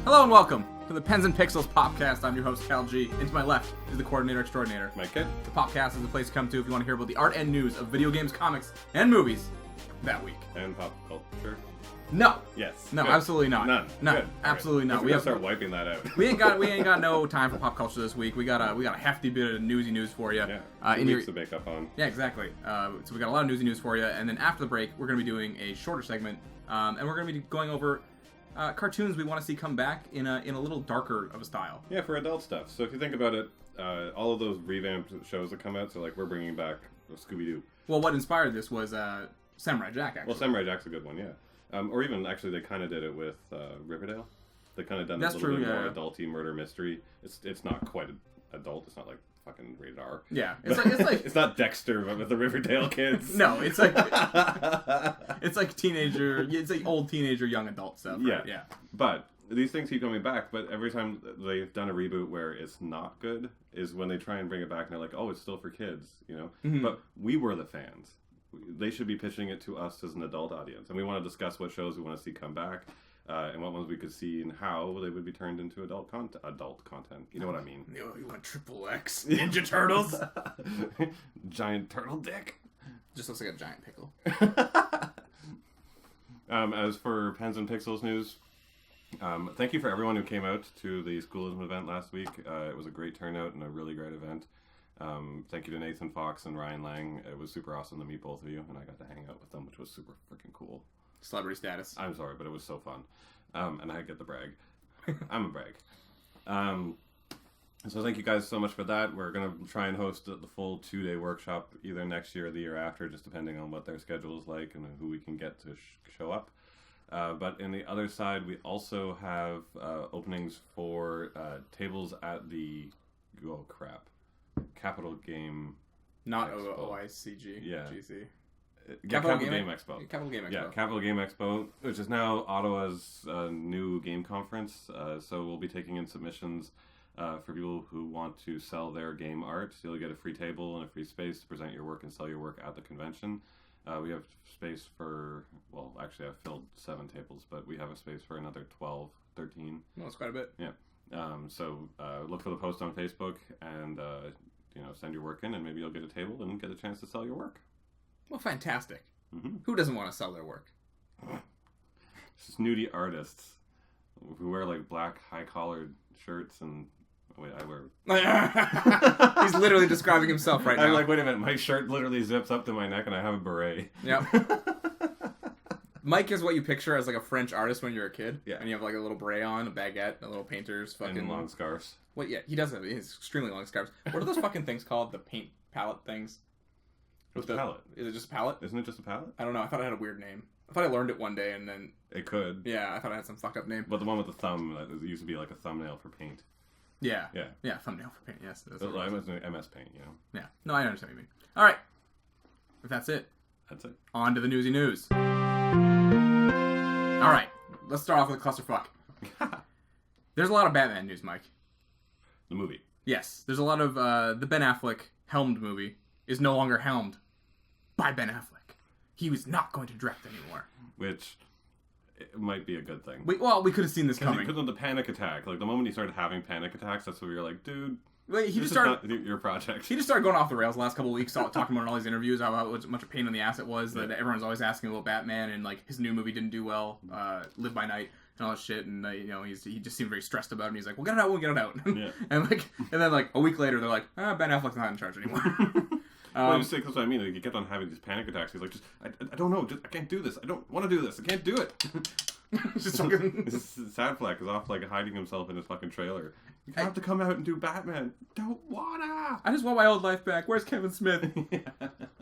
Hello and welcome to the Pens and Pixels Popcast. I'm your host, Cal G. And to my left is the coordinator extraordinaire, Mike Kidd. The Popcast is the place to come to if you want to hear about the art and news of video games, comics, and movies that week. And pop culture. No. Yes. No, good. absolutely not. None. No, Good. absolutely right. not. We have to start wiping that out. we ain't got no time for pop culture this week. We got a hefty bit of newsy news for you. Yeah. 2 weeks to make up on. Yeah, exactly. So we got a lot of newsy news for you, and then after the break, we're going to be doing a shorter segment, and we're going to be going over cartoons we want to see come back in a little darker of a style. Yeah, for adult stuff. So if you think about it, all of those revamped shows that come out, so like we're bringing back Scooby-Doo. Well, what inspired this was Samurai Jack, actually. Well, Samurai Jack's a good one, yeah. Or even, actually, they kind of did it with Riverdale. They kind of done a little bit more adulty murder mystery. It's not quite adult. It's not like fucking rated R. Yeah, it's like it's not Dexter, but with the Riverdale kids. No, it's like it's like teenager. It's like old teenager, young adult stuff. Right? Yeah. But these things keep coming back. But every time they've done a reboot where it's not good, is when they try and bring it back and they're like, oh, it's still for kids, you know. Mm-hmm. But we were the fans. They should be pitching it to us as an adult audience, and we want to discuss what shows we want to see come back, and what ones we could see and how they would be turned into adult content. You know what I mean? You want Triple X Ninja Turtles? Giant turtle dick. Just looks like a giant pickle. As for Pens and Pixels news, thank you for everyone who came out to the Schoolism event last week. It was a great turnout and a really great event. Thank you to Nathan Fox and Ryan Lang. It was super awesome to meet both of you, and I got to hang out with them, which was super freaking cool. Celebrity status. I'm sorry, but it was so fun. And I get the brag. I'm a brag. So thank you guys so much for that. We're going to try and host the full 2-day workshop either next year or the year after, just depending on what their schedule is like and who we can get to show up. But in the other side, we also have openings for tables at the... Oh, crap. Capital Game Not Expo. OICG. Yeah. GC. Capital Game Expo. Capital Game Expo. Yeah, Capital Game Expo, which is now Ottawa's new game conference. So we'll be taking in submissions for people who want to sell their game art. So you'll get a free table and a free space to present your work and sell your work at the convention. We have space for, well, actually I've filled 7 tables, but we have a space for another 12, 13. Well, that's quite a bit. Yeah. So look for the post on Facebook and send your work in, and maybe you'll get a table and get a chance to sell your work. Well, fantastic. Mm-hmm. Who doesn't want to sell their work? Snooty artists who wear like black high-collared shirts and... Wait, I wear... He's literally describing himself right now. I'm like, wait a minute, my shirt literally zips up to my neck and I have a beret. Yep. Mike is what you picture as like a French artist when you're a kid. Yeah. And you have like a little beret on, a baguette, a little painter's fucking... And long scarves. What? Yeah, he does have extremely long scarves. What are those fucking things called? The paint palette things? What's a palette? Is it just a palette? Isn't it just a palette? I don't know. I thought it had a weird name. I thought I learned it one day and then... It could. Yeah, I thought it had some fucked up name. But the one with the thumb, it used to be like a thumbnail for paint. Yeah. Yeah. Yeah, thumbnail for paint, yes. I was doing MS Paint, you know? Yeah. No, I understand what you mean. All right. If that's it. That's it. On to the newsy news. All right. Let's start off with a clusterfuck. There's a lot of Batman news, Mike. The movie. Yes. There's a lot of... the Ben Affleck helmed movie is no longer helmed by Ben Affleck. He was not going to direct anymore. Which... It might be a good thing. We could have seen this coming. Because of the panic attack. Like, the moment he started having panic attacks, that's when we were like, dude, this is not your project. He just started going off the rails the last couple of weeks, talking about all these interviews, how much a pain in the ass it was, that everyone's always asking about Batman, and, like, his new movie didn't do well, Live by Night, and all that shit, and, he just seemed very stressed about it, and he's like, we'll get it out, we'll get it out. Yeah. and then, like, a week later, they're like, Ben Affleck's not in charge anymore. Well, that's what I mean. Like, he kept on having these panic attacks. He's like, I don't know. I can't do this. I don't want to do this. I can't do it. Just fucking... Sad Fleck is off, like, hiding himself in his fucking trailer. You have to come out and do Batman. Don't wanna. I just want my old life back. Where's Kevin Smith?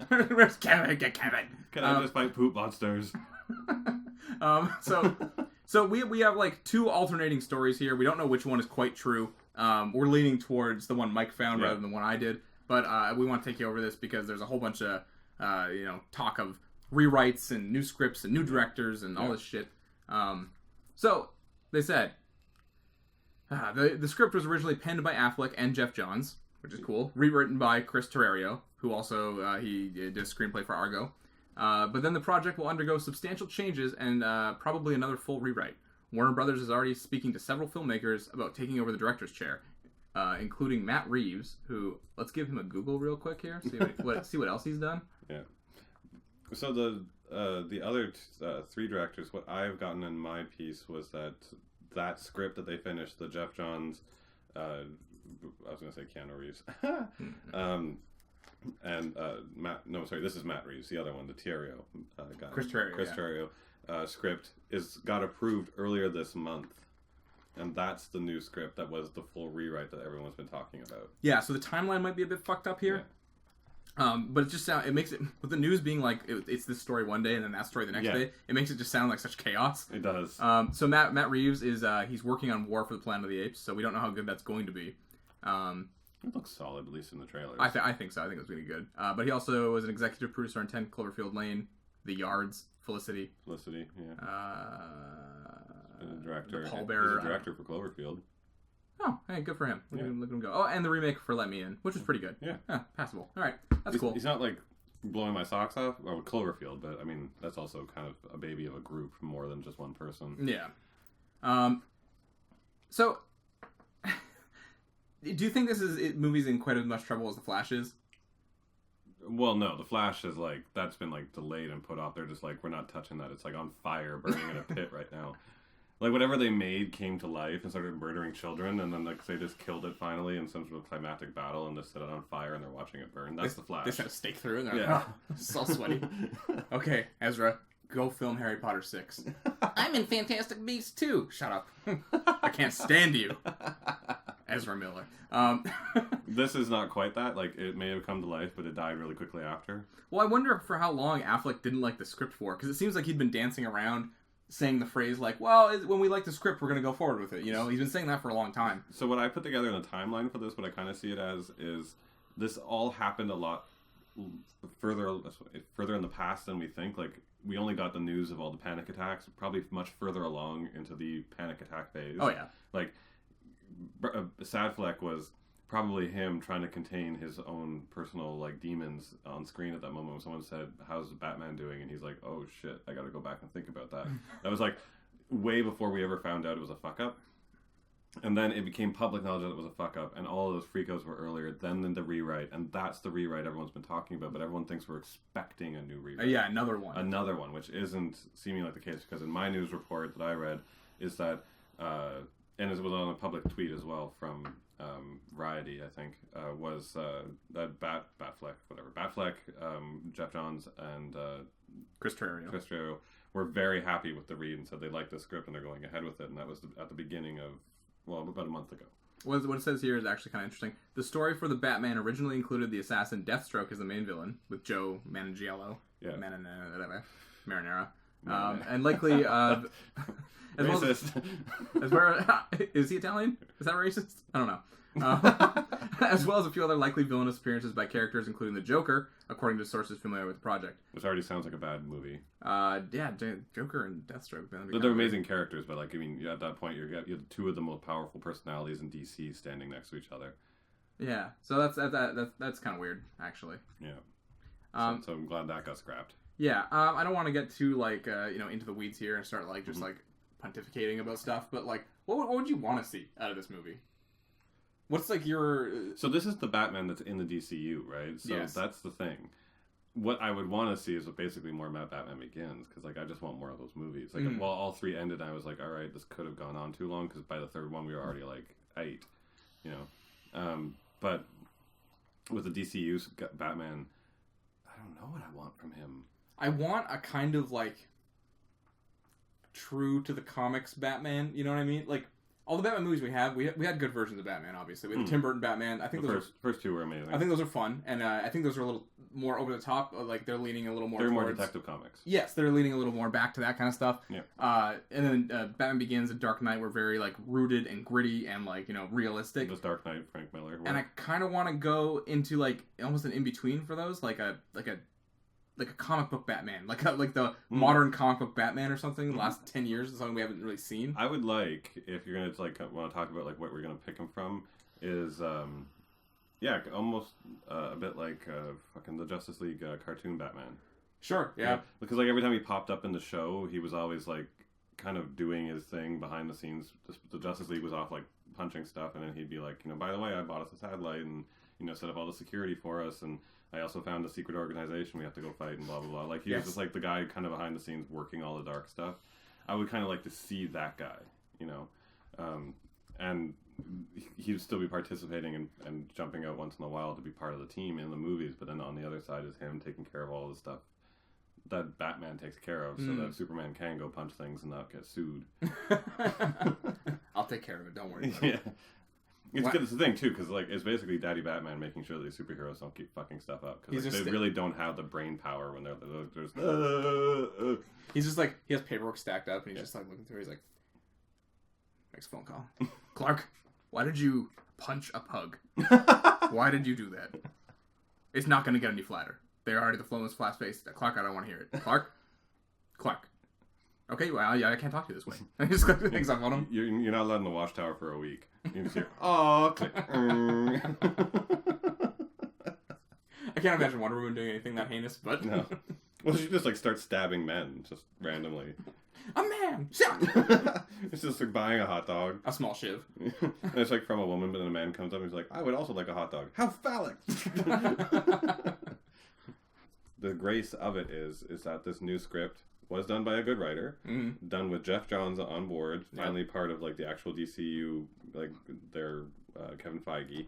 Where's Kevin? Get Kevin. Can I just fight poop monsters? So we have, like, 2 alternating stories here. We don't know which one is quite true. We're leaning towards the one Mike found rather than the one I did. But we want to take you over this because there's a whole bunch of, talk of rewrites and new scripts and new directors and all this shit. So, they said, the script was originally penned by Affleck and Jeff Johns, which is cool. Rewritten by Chris Terrario, who also, he did a screenplay for Argo. But then the project will undergo substantial changes and probably another full rewrite. Warner Brothers is already speaking to several filmmakers about taking over the director's chair, including Matt Reeves, who, let's give him a Google real quick here, see what else he's done. Yeah. So the other three directors, what I've gotten in my piece was that script that they finished, the Jeff Johns, I was going to say Keanu Reeves, and this is Matt Reeves, the other one, the Terrio guy. Chris Terrio, script got approved earlier this month. And that's the new script that was the full rewrite that everyone's been talking about. Yeah, so the timeline might be a bit fucked up here. Yeah. But it makes it, with the news being like, it's this story one day and then that story the next day, it makes it just sound like such chaos. It does. So Matt Reeves he's working on War for the Planet of the Apes, so we don't know how good that's going to be. It looks solid, at least in the trailers. I think so. I think it's going to be good. But he also was an executive producer on 10 Cloverfield Lane, The Yards, Felicity, yeah. Director. The pallbearer. He's a director for Cloverfield. Oh, hey, good for him. Look at him go. Oh, and the remake for Let Me In, which was pretty good. Yeah. Passable. All right. That's cool. He's not like blowing my socks off, or with Cloverfield, but I mean, that's also kind of a baby of a group more than just one person. Yeah. So, do you think movie's in quite as much trouble as The Flash is? Well, no. The Flash is like, that's been like delayed and put off. They're just like, we're not touching that. It's like on fire, burning in a pit right now. Like, whatever they made came to life and started murdering children, and then like they just killed it finally in some sort of climactic battle and just set it on fire and they're watching it burn. That's The Flash. They sent a stake through and they're like, oh, it's all sweaty. Okay, Ezra, go film Harry Potter 6. I'm in Fantastic Beasts 2. Shut up. I can't stand you. Ezra Miller. This is not quite that. Like, it may have come to life, but it died really quickly after. Well, I wonder for how long Affleck didn't like the script for, because it seems like he'd been dancing around saying the phrase like, well, when we like the script, we're going to go forward with it. You know, he's been saying that for a long time. So what I put together in the timeline for this, what I kind of see it as, is this all happened a lot further in the past than we think. Like, we only got the news of all the panic attacks probably much further along into the panic attack phase. Oh, yeah. Like, Sad Fleck was probably him trying to contain his own personal like demons on screen at that moment when someone said, "How's Batman doing?" and he's like, "Oh shit, I gotta go back and think about that." That was like way before we ever found out it was a fuck up. And then it became public knowledge that it was a fuck up, and all of those freakouts were earlier than the rewrite, and that's the rewrite everyone's been talking about, but everyone thinks we're expecting a new rewrite. Yeah, another one, which isn't seeming like the case, because in my news report that I read is that and it was on a public tweet as well from Variety, I think, was that Batfleck, Jeff Johns, and Chris Terrio were very happy with the read and said they liked the script and they're going ahead with it, and that was at the beginning of, about a month ago. What it says here is actually kind of interesting. The story for the Batman originally included the assassin Deathstroke as the main villain, with Joe Manganiello, Marinara, and likely is he Italian? Is that racist? I don't know. As well as a few other likely villainous appearances by characters, including the Joker, according to sources familiar with the project. Which already sounds like a bad movie. Yeah, Joker and Deathstroke. They're amazing characters, but like, I mean, at that point, you have two of the most powerful personalities in DC standing next to each other. Yeah, so that's kind of weird, actually. Yeah. So I'm glad that got scrapped. Yeah, I don't want to get too like into the weeds here and start like just like pontificating about stuff, but like, what would you want to see out of this movie? What's like your... So this is the Batman that's in the DCU, right? So yes. That's the thing. What I would want to see is basically more Batman Begins, because like I just want more of those movies. Like, while all three ended, I was like, all right, this could have gone on too long, because by the third one we were already like 8, you know. But with the DCU Batman, I don't know what I want from him. I want a kind of like true to the comics Batman. You know what I mean? Like, all the Batman movies we had good versions of Batman, obviously. We had the Tim Burton Batman. I think the first two were amazing. I think those are fun, and I think those are a little more over the top. Like, they're leaning a little more. They're more Detective Comics. Yes, they're leaning a little more back to that kind of stuff. Yeah. And then Batman Begins and Dark Knight were very like rooted and gritty and like realistic. Those Dark Knight, Frank Miller. And I kind of want to go into like almost an in between for those, like a comic book Batman, like the modern comic book Batman or something. The last 10 years is something we haven't really seen. I would like, if you're gonna like want to talk about like what we're gonna pick him from, is almost a bit like fucking the Justice League cartoon Batman. Sure, yeah. Because like every time he popped up in the show, he was always like kind of doing his thing behind the scenes. The Justice League was off like punching stuff, and then he'd be like, by the way, I bought us a satellite and set up all the security for us, and I also found a secret organization we have to go fight, and blah blah blah. Like he was just like the guy kind of behind the scenes working all the dark stuff. I would kind of like to see that guy, and he'd still be participating and jumping out once in a while to be part of the team in the movies. But then on the other side is him taking care of all the stuff that Batman takes care of, so that Superman can go punch things and not get sued. I'll take care of it. Don't worry about it. It's good. It's the thing too, because like it's basically Daddy Batman making sure that these superheroes don't keep fucking stuff up, because they really don't have the brain power when they're there's. He's just like, he has paperwork stacked up, and he's just like looking through. He's like, makes a phone call. Clark, why did you punch a pug? Why did you do that? It's not going to get any flatter. They're already the flowless flat face. Clark, I don't want to hear it. Clark. Okay, well, yeah, I can't talk to you this way. I just things up on him. You're not allowed in the watchtower for a week. You just hear, oh, click. I can't imagine Wonder Woman doing anything that heinous, but... No. Well, she just, like, starts stabbing men, just randomly. A man! Shot! It's just like buying a hot dog. A small shiv. And it's, like, from a woman, but then a man comes up and he's like, I would also like a hot dog. How phallic! The grace of it is that this new script was done by a good writer, done with Jeff Johns on board, finally part of like the actual DCU, like their Kevin Feige.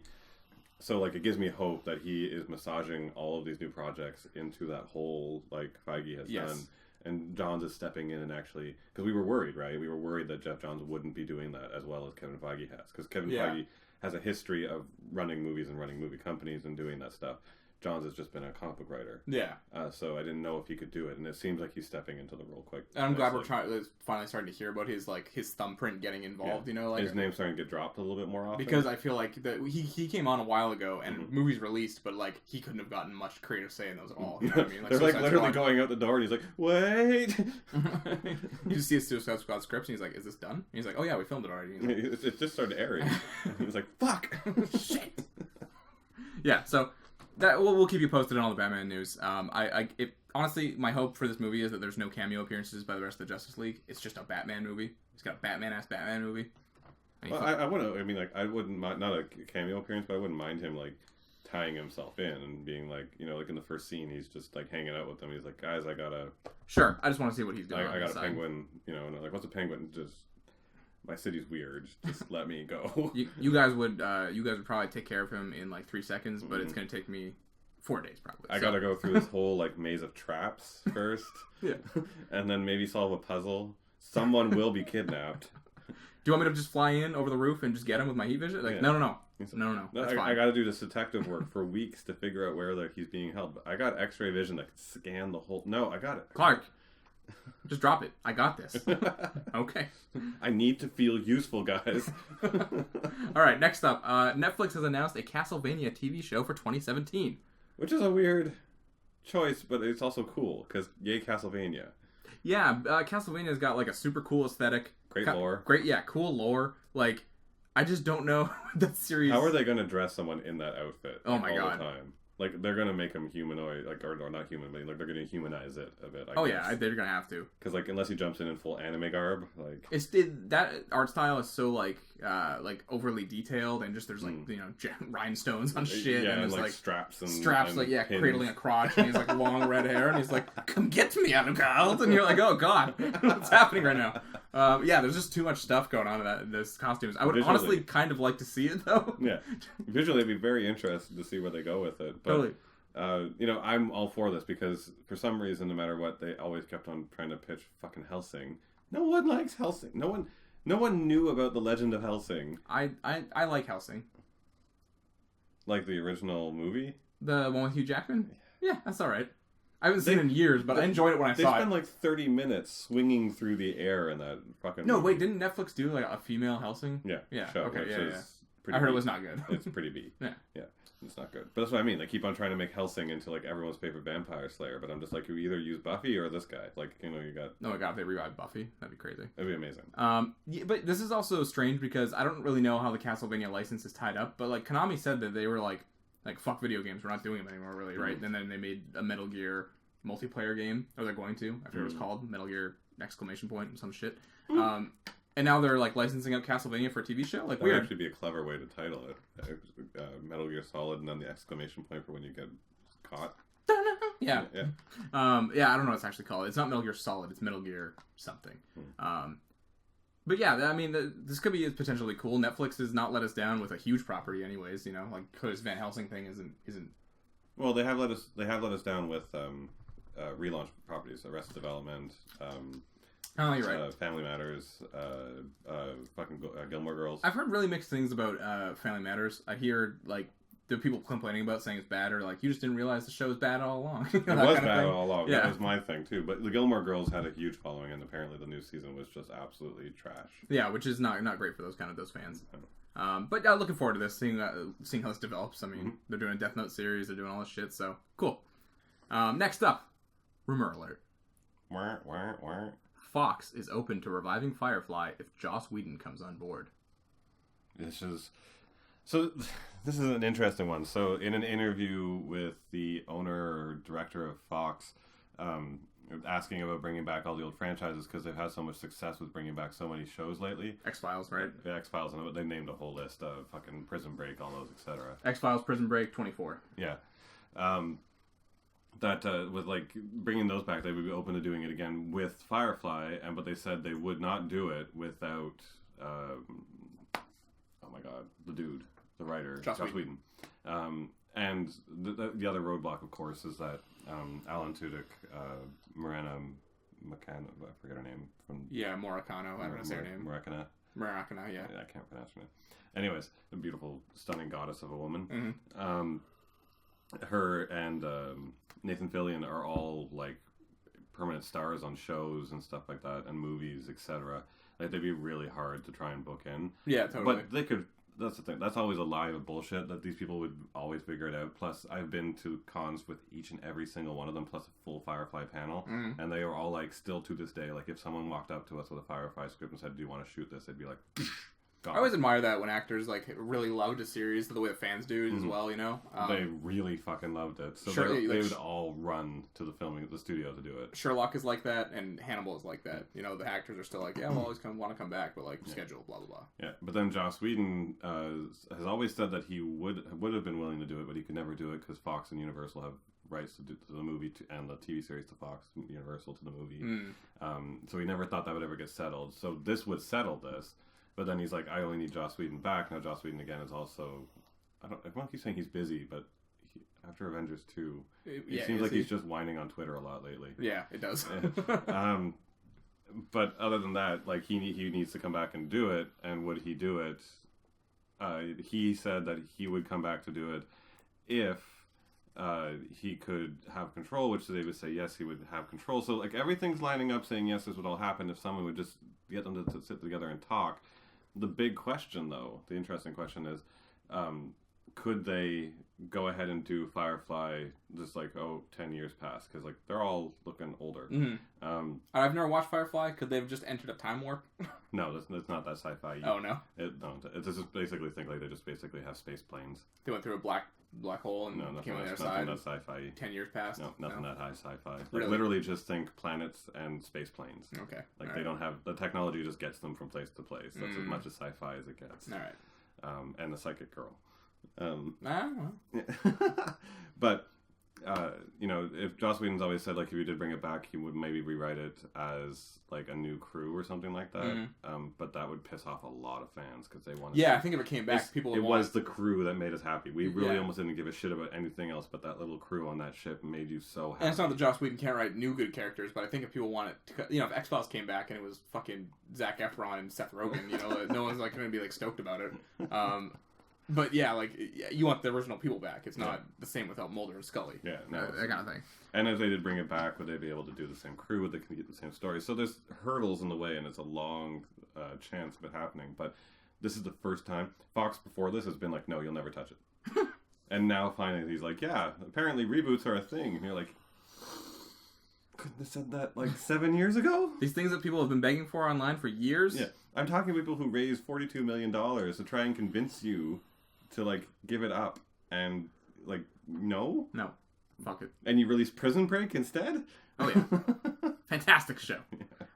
So like it gives me hope that he is massaging all of these new projects into that whole like Feige has done, and Johns is stepping in and actually, because we were worried, right? We were worried that Jeff Johns wouldn't be doing that as well as Kevin Feige has, because Kevin Feige has a history of running movies and running movie companies and doing that stuff. Johns has just been a comic book writer. Yeah. So I didn't know if he could do it, and it seems like he's stepping into the role quick. And I'm glad we're finally starting to hear about his thumbprint getting involved. Like his name's starting to get dropped a little bit more often. Because I feel like he came on a while ago and movies released, but like he couldn't have gotten much creative say in those at all. You know what I mean? Like, they're like literally going out the door, and he's like, "Wait!" You just see his Suicide Squad scripts, and he's like, "Is this done?" And he's like, "Oh yeah, we filmed it already." Like, it just started airing. He's like, "Fuck, shit." Yeah. So. That we'll keep you posted on all the Batman news. Honestly, my hope for this movie is that there's no cameo appearances by the rest of the Justice League. It's just a Batman movie. It's got a Batman-ass Batman movie. Well, I wouldn't. I mean, like, I wouldn't mind, not a cameo appearance, but I wouldn't mind him like tying himself in and being like, like in the first scene, he's just like hanging out with them. He's like, guys, I gotta. Sure, I just want to see what he's doing. I got a penguin. And like, what's a penguin? Just. My city's weird. Just let me go. You guys would probably take care of him in like 3 seconds, but it's gonna take me 4 days probably. I gotta go through this whole like maze of traps first. Yeah. And then maybe solve a puzzle. Someone will be kidnapped. Do you want me to just fly in over the roof and just get him with my heat vision? Like, no. That's fine. I gotta do this detective work for weeks to figure out where he's being held. But I got X-ray vision that can scan the whole. No, I got it. Clark. Just drop it. I got this. Okay. I need to feel useful, guys. All right, next up. Netflix has announced a Castlevania TV show for 2017. Which is a weird choice, but it's also cool, because yay Castlevania. Yeah, Castlevania's got like a super cool aesthetic. Great lore. Cool lore. Like, I just don't know that series... How are they going to dress someone in that outfit all the time? Like, they're going to make him humanoid, like, or not human, but like, they're going to humanize it a bit, I guess. Yeah, they're going to have to. Because, like, unless he jumps in full anime garb, like... That art style is so, like overly detailed, and just there's, like, rhinestones on shit. Yeah, and there's, like, straps, and pins. Cradling a crotch, and he's, like, long red hair, and he's like, come get me, Alucard! And you're like, oh, God, what's happening right now? There's just too much stuff going on in those costumes. I would honestly kind of like to see it, though. Yeah. Visually, I'd be very interested to see where they go with it. But, totally. I'm all for this because for some reason, no matter what, they always kept on trying to pitch fucking Hellsing. No one likes Hellsing. No one knew about the Legend of Hellsing. I like Hellsing. Like the original movie? The one with Hugh Jackman? Yeah, that's all right. I haven't seen it in years, but I enjoyed it when I saw it. They spent like 30 minutes swinging through the air in that fucking movie. Wait, didn't Netflix do like a female Hellsing? Yeah. Show, okay, yeah. I heard it was not good. It's pretty B. Yeah. It's not good. But that's what I mean. They keep on trying to make Hellsing into like everyone's favorite vampire slayer, but I'm just like, you either use Buffy or this guy. Like, you got... Oh my god, if they revive Buffy, that'd be crazy. That'd be amazing. But this is also strange because I don't really know how the Castlevania license is tied up, but like Konami said that they were like fuck video games, we're not doing them anymore, really, right? And then they made a Metal Gear multiplayer game, or they're going to. I forget what it was called, Metal Gear ! Some shit. And now they're like licensing out Castlevania for a TV show. Like, that would weird. actually be a clever way to title it. Metal Gear Solid, and then the exclamation point for when you get caught. Yeah. Yeah. Yeah, I don't know what it's actually called. It's not Metal Gear Solid. It's Metal Gear something. But yeah, I mean, this could be potentially cool. Netflix has not let us down with a huge property, anyways. You know, like because Van Helsing thing isn't. Well, they have let us down with relaunch properties, Arrested Development. Oh, you're right. Family Matters, Gilmore Girls. I've heard really mixed things about Family Matters. I hear like the people complaining about saying it's bad, or like you just didn't realize the show was bad all along. It was bad all along. Yeah. That was my thing too. But the Gilmore Girls had a huge following, and apparently the new season was just absolutely trash. Yeah, which is not great for those fans. But looking forward to this, seeing how this develops. I mean, they're doing a Death Note series, they're doing all this shit, so cool. Next up, rumor alert. Fox is open to reviving Firefly if Joss Whedon comes on board. This is an interesting one. So in an interview with the owner or director of Fox, asking about bringing back all the old franchises because they've had so much success with bringing back so many shows lately. X-Files, right? The X-Files, and they named a whole list of fucking Prison Break, all those, etc. X-Files, Prison Break, 24. Yeah. With like bringing those back, they would be open to doing it again with Firefly, but they said they would not do it without oh my god, the writer Joss Whedon. And the other roadblock, of course, is that Alan Tudyk, Miranda McCann, I forget her name from Moricano. I don't know say her name. Maracana, yeah. I can't pronounce her name. Anyways, the beautiful, stunning goddess of a woman. Her and Nathan Fillion are all like permanent stars on shows and stuff like that, and movies, etc. Like they'd be really hard to try and book in. Yeah, totally. But they could. That's the thing. That's always a lie of bullshit that these people would always figure it out. Plus, I've been to cons with each and every single one of them, plus a full Firefly panel, and they are all like, still to this day, like if someone walked up to us with a Firefly script and said, "Do you want to shoot this?" They'd be like, "God." I always admire that when actors like really loved a series the way the fans do as well. You know, they really fucking loved it. So they would all run to the studio to do it. Sherlock is like that, and Hannibal is like that. You know, the actors are still like, "Yeah, we'll always want to come back, but like schedule, blah blah blah." Yeah, but then Joss Whedon has always said that he would have been willing to do it, but he could never do it because Fox and Universal have rights to the movie and the TV series to Fox, Universal to the movie. So he never thought that would ever get settled. So this would settle this. But then he's like, I only need Joss Whedon back. Now Joss Whedon again is also, everyone keeps saying he's busy, but after Avengers 2, it seems like he's just whining on Twitter a lot lately. Yeah, it does. But other than that, like he needs to come back and do it. And would he do it? He said that he would come back to do it if he could have control, which they would say yes, he would have control. So like everything's lining up saying yes, this would all happen if someone would just get them to sit together and talk. The big question, though, the interesting question is, could they go ahead and do Firefly just like, 10 years past? Because like they're all looking older. I've never watched Firefly. Could they have just entered a time warp? No, it's not that sci-fi. Oh, no? It's just basically think like they just basically have space planes. They went through a black hole and came on the other side. Nothing that sci-fi. 10 years past? No, nothing that high sci-fi. Like, really? Literally just think planets and space planes. Okay. Like they don't have, the technology just gets them from place to place. That's as much as sci-fi as it gets. All right. And the psychic girl. But if Joss Whedon's always said like if he did bring it back, he would maybe rewrite it as like a new crew or something like that. But that would piss off a lot of fans because they want. Yeah, I think if it came back, people would was the crew that made us happy. We really almost didn't give a shit about anything else, but that little crew on that ship made you so happy. And it's not that Joss Whedon can't write new good characters, but I think if people want it, if X-Files came back and it was fucking Zac Efron and Seth Rogen, no one's like going to be like stoked about it. But yeah, like you want the original people back. It's not the same without Mulder and Scully. Yeah, no, that kind of thing. And if they did bring it back, would they be able to do the same crew? Would they get the same story? So there's hurdles in the way, and it's a long chance of it happening. But this is the first time. Fox before this has been like, no, you'll never touch it. And now finally he's like, yeah, apparently reboots are a thing. And you're like, couldn't have said that like 7 years ago? These things that people have been begging for online for years? Yeah. I'm talking to people who raised $42 million to try and convince you to like give it up, and like no, fuck it, and you release Prison Break instead. Oh yeah, fantastic show.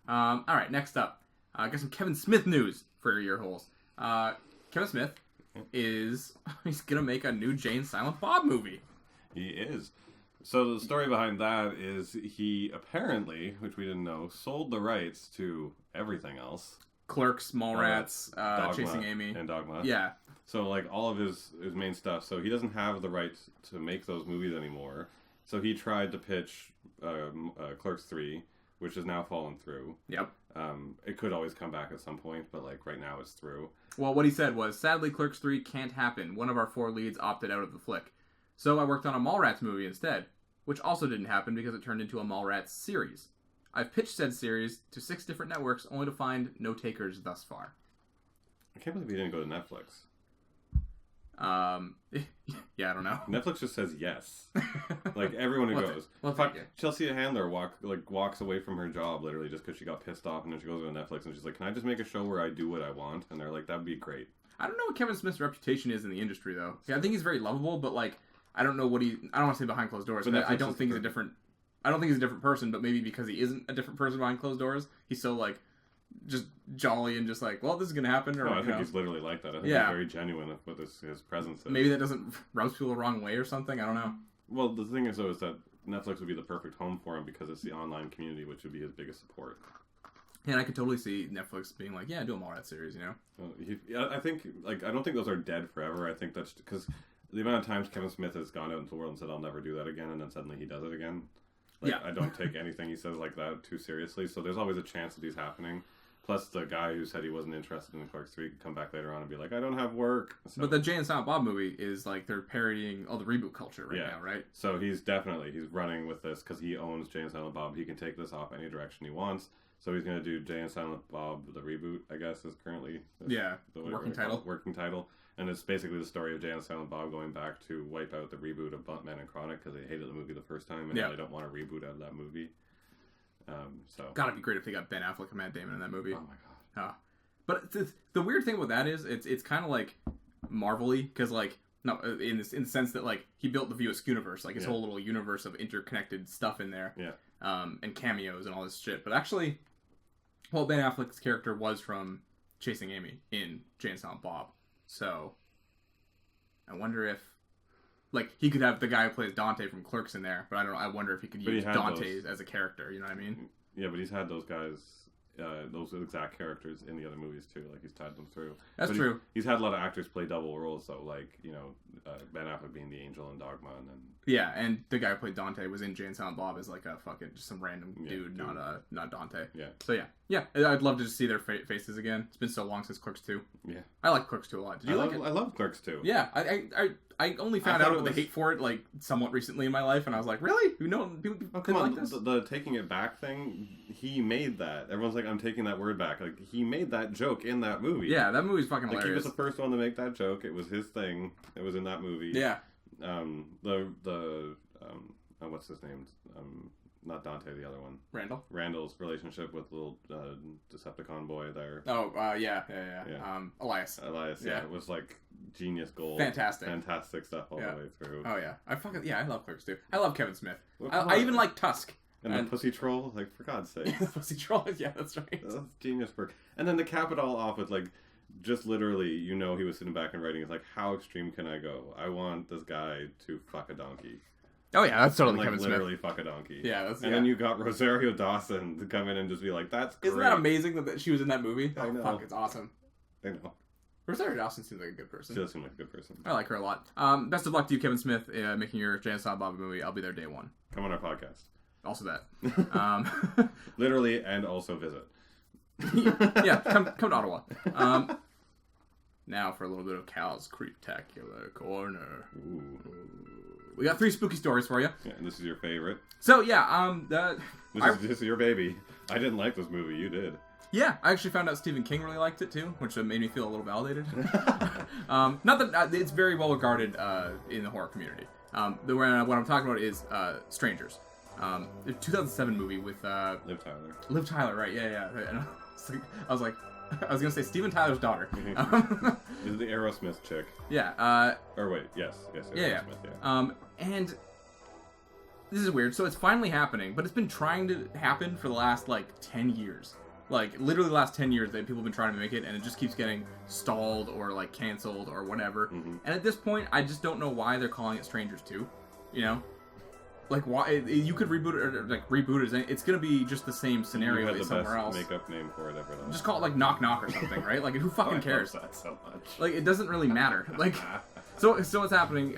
All right, next up, I got some Kevin Smith news for your ear holes. Kevin Smith he's gonna make a new Jay and Silent Bob movie. He is. So the story behind that is he apparently, which we didn't know, sold the rights to everything else. Clerks, Mallrats, Chasing Amy. And Dogma. Yeah. So, like, all of his main stuff. So he doesn't have the rights to make those movies anymore. So he tried to pitch Clerks 3, which has now fallen through. Yep. It could always come back at some point, but, like, right now it's through. Well, what he said was, sadly, Clerks 3 can't happen. One of our 4 leads opted out of the flick. So I worked on a Mallrats movie instead, which also didn't happen because it turned into a Mallrats series. I've pitched said series to 6 different networks, only to find no takers thus far. I can't believe he didn't go to Netflix. Yeah, I don't know. Netflix just says yes. Like, everyone who goes. Well, fuck you. Chelsea Handler walks away from her job, literally, just because she got pissed off, and then she goes to Netflix, and she's like, can I just make a show where I do what I want? And they're like, that'd be great. I don't know what Kevin Smith's reputation is in the industry, though. Yeah, I think he's very lovable, but, like, I don't know what I don't want to say behind closed doors, but I don't think he's a different... I don't think he's a different person, but maybe because he isn't a different person behind closed doors, he's so, like, just jolly and just like, well, this is going to happen. Or, I think he's literally like that. I think he's very genuine with his presence. Maybe that doesn't rub people the wrong way or something. I don't know. Well, the thing is, though, is that Netflix would be the perfect home for him because it's the online community, which would be his biggest support. And I could totally see Netflix being like, yeah, do a Mallrats series, you know? I think, like, I don't think those are dead forever. I think that's because the amount of times Kevin Smith has gone out into the world and said, I'll never do that again, and then suddenly he does it again. Like, I don't take anything he says like that too seriously, so there's always a chance that he's happening. Plus, the guy who said he wasn't interested in Clerks 3 could come back later on and be like, I don't have work. So, but the Jay and Silent Bob movie is like they're parodying all the reboot culture now, right? So he's running with this because he owns Jay and Silent Bob. He can take this off any direction he wants. So he's going to do Jay and Silent Bob, the reboot, I guess, is currently the working title. Working title. And it's basically the story of Jay and Silent Bob going back to wipe out the reboot of Buntman and Chronic because they hated the movie the first time and now they don't want a reboot out of that movie. So gotta be great if they got Ben Affleck and Matt Damon in that movie. Oh my god! But the weird thing with that is it's kind of like Marvel-y because like no in the sense that like he built the View Askew universe, like his whole little universe of interconnected stuff in there, and cameos and all this shit. But actually, well, Ben Affleck's character was from Chasing Amy in Jay and Silent Bob, so I wonder if. Like, he could have the guy who plays Dante from Clerks in there, but I don't know. I wonder if he could use Dante as a character, you know what I mean? Yeah, but he's had those guys, those exact characters in the other movies, too. Like, he's tied them through. That's true. He's had a lot of actors play double roles, though. Like, you know, Ben Affleck being the angel in Dogma, and then... Yeah, and the guy who played Dante was in Jay and Silent Bob as, like, a fucking... Just some random dude, not Dante. Yeah. So, yeah, I'd love to just see their faces again. It's been so long since Clerks 2. Yeah. I like Clerks 2 a lot. Did you like it? I love Clerks 2. Yeah, I only found out about the hate for it, like, somewhat recently in my life, and I was like, really? You know, people come on, like this? The taking it back thing, he made that. Everyone's like, I'm taking that word back. Like, he made that joke in that movie. Yeah, that movie's fucking hilarious. He was the first one to make that joke. It was his thing. It was in that movie. Yeah. What's his name? Not Dante, the other one. Randall? Randall's relationship with little Decepticon boy there. Oh, yeah. Elias. Yeah. It was like genius gold. Fantastic stuff all the way through. Oh, yeah. I love Clerks too. I love Kevin Smith. I even like Tusk. And the Pussy Troll, like, for God's sake. The Pussy Troll, yeah, that's right. That's genius work. And then to cap it all off with, like, just literally, you know, he was sitting back and writing, it's like, how extreme can I go? I want this guy to fuck a donkey. Oh yeah, that's totally Kevin Smith. Literally Smith. Fuck a donkey. Yeah, then you got Rosario Dawson to come in and just be like, that's great. Isn't that amazing that she was in that movie? I know. Fuck, it's awesome. I know. Rosario Dawson seems like a good person. She does seem like a good person. I like her a lot. Best of luck to you, Kevin Smith, making your Jay and Silent Bob movie. I'll be there day one. Come on our podcast. Also that. Literally, and also visit. Yeah, come to Ottawa. Now for a little bit of Cal's Creeptacular Corner. Ooh. We got 3 spooky stories for you. Yeah, and this is your favorite. So yeah, this is your baby. I didn't like this movie. You did. Yeah, I actually found out Stephen King really liked it too, which made me feel a little validated. Not that it's very well regarded in the horror community. What I'm talking about is Strangers, the 2007 movie with Liv Tyler. Liv Tyler, right? Yeah. I was gonna say Steven Tyler's daughter. This is the Aerosmith chick. Yeah. Or wait, yes, Aerosmith. Yeah. And this is weird. So it's finally happening, but it's been trying to happen for the last like 10 years. Like, literally the last 10 years, people have been trying to make it, and it just keeps getting stalled or, like, canceled or whatever. Mm-hmm. And at this point, I just don't know why they're calling it Strangers 2. You know? Like, why? You could reboot it, or, like, reboot it. It's going to be just the same scenario as somewhere else. Make-up name for it ever, though. Just call it, like, Knock Knock or something, right? Like, who fucking cares? That so much. Like, it doesn't really matter. Like, so what's happening?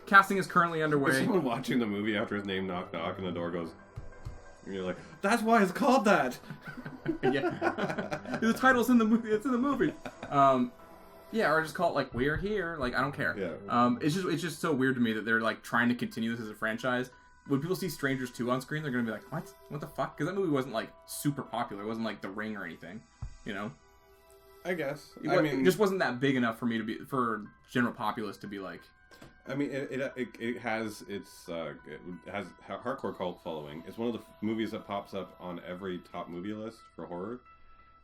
Casting is currently underway. Is someone watching the movie after his name Knock Knock and the door goes... And you're like, that's why it's called that. Yeah, the title's in the movie. It's in the movie. Yeah, or just call it like We're Here. Like, I don't care. Yeah. It's just so weird to me that they're like trying to continue this as a franchise. When people see Strangers 2 on screen, they're gonna be like, what the fuck? Because that movie wasn't like super popular. It wasn't like The Ring or anything. You know. I guess. It just wasn't that big enough for me to be for general populace to be like. I mean, it has hardcore cult following. It's one of the movies that pops up on every top movie list for horror,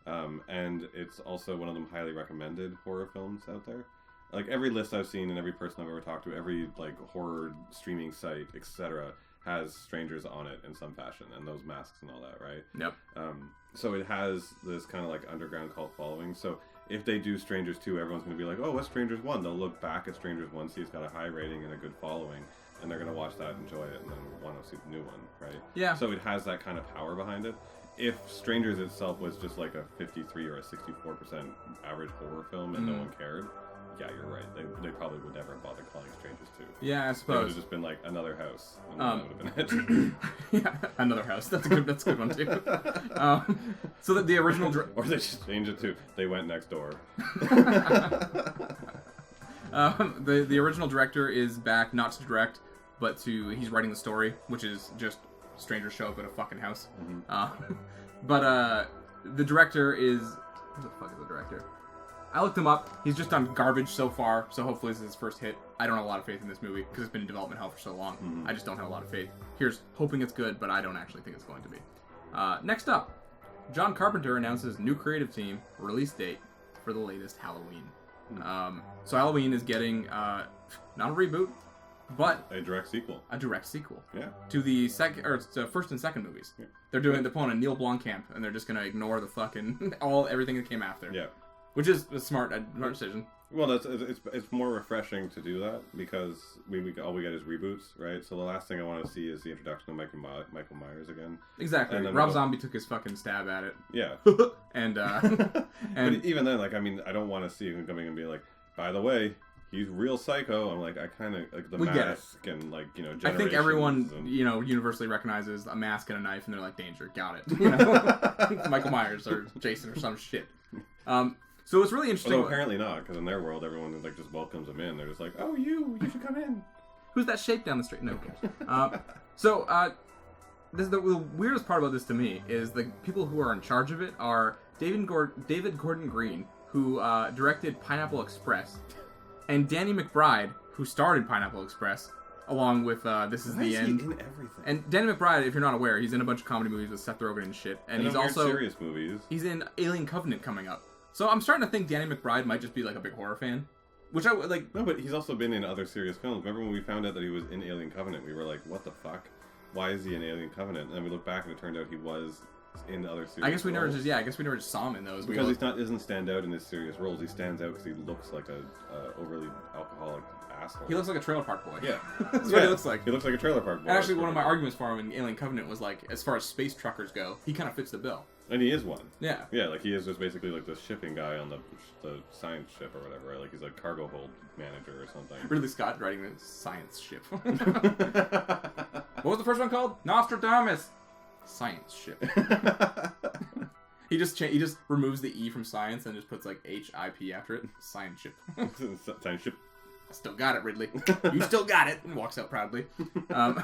and it's also one of them highly recommended horror films out there. Like every list I've seen and every person I've ever talked to, every like horror streaming site, etc., has Strangers on it in some fashion, and those masks and all that, right? Yep. So it has this kind of like underground cult following. So if they do Strangers 2, everyone's going to be like, oh, what's Strangers 1? They'll look back at Strangers 1, see it's got a high rating and a good following, and they're going to watch that, enjoy it, and then want to see the new one, right? Yeah. So it has that kind of power behind it. If Strangers itself was just like a 53 or a 64% average horror film and no one cared, yeah, you're right. They probably would never have bothered calling Strangers 2. Yeah, I It would suppose. have just been like another house, and that would have been it. Yeah, another house. That's a good one too. So that the original, or they just changed it to They Went Next Door. the original director is back, not to direct, but he's writing the story, which is just strangers show up at a fucking house. Mm-hmm. But the director is who the fuck is the director? I looked him up. He's just done garbage so far, so hopefully this is his first hit. I don't have a lot of faith in this movie because it's been in development hell for so long. Mm-hmm. I just don't have a lot of faith. Here's hoping it's good, but I don't actually think it's going to be. Next up, John Carpenter announces new creative team release date for the latest Halloween. So Halloween is getting not a reboot, but a direct sequel. A direct sequel. Yeah. To the first and second movies. Yeah. They're pulling a Neil Blomkamp, and they're just gonna ignore the fucking everything that came after. Yeah. Which is a smart decision. Well, it's more refreshing to do that because all we get is reboots, right? So the last thing I want to see is the introduction of Michael Myers again. Exactly. Rob Zombie took his fucking stab at it. Yeah. and but even then, like, I mean, I don't want to see him coming and be like, by the way, he's real psycho. I'm like, I kind of like the mask and like I think everyone universally recognizes a mask and a knife, and they're like, danger, got it. Michael Myers or Jason or some shit. So it's really interesting. Although apparently not, because in their world, everyone like just welcomes them in. They're just like, "Oh, you should come in." Who's that shape down the street? No. This is the weirdest part about this to me is the people who are in charge of it are David Gordon Green, who directed Pineapple Express, and Danny McBride, who starred in Pineapple Express, along with This Is the End. He in everything? And Danny McBride, if you're not aware, he's in a bunch of comedy movies with Seth Rogen and shit, and he's also serious movies. He's in Alien Covenant coming up. So I'm starting to think Danny McBride might just be like a big horror fan, which I like. No, but he's also been in other serious films. Remember when we found out that he was in Alien Covenant? We were like, "What the fuck? Why is he in Alien Covenant?" And then we look back and it turned out he was in other serious. I guess we never just saw him in those because he doesn't stand out in his serious roles. He stands out because he looks like a overly alcoholic asshole. He looks like a trailer park boy. Yeah, that's what he looks like. He looks like a trailer park boy. And actually, one of my arguments for him in Alien Covenant was like, as far as space truckers go, he kind of fits the bill. And he is one. Yeah. Yeah, like he is just basically like the shipping guy on the science ship or whatever, right? Like he's a cargo hold manager or something. Ridley Scott writing the science ship. What was the first one called? Nostradamus. Science ship. He just removes the E from science and just puts like HIP after it. Science ship. Science ship. I still got it, Ridley. You still got it, and walks out proudly. So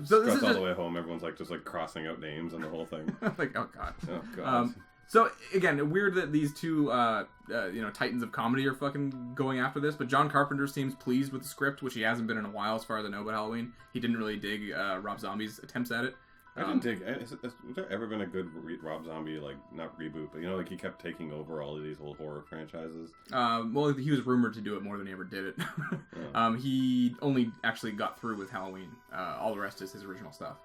this is all the way home. Everyone's like just like crossing out names and the whole thing. Like, oh god. Oh god. So again, weird that these two, titans of comedy are fucking going after this. But John Carpenter seems pleased with the script, which he hasn't been in a while, as far as I know about Halloween. He didn't really dig Rob Zombie's attempts at it. I didn't dig. Has there ever been a good Rob Zombie, like, not reboot, but like he kept taking over all of these whole horror franchises? Well, he was rumored to do it more than he ever did it. He only actually got through with Halloween. All the rest is his original stuff.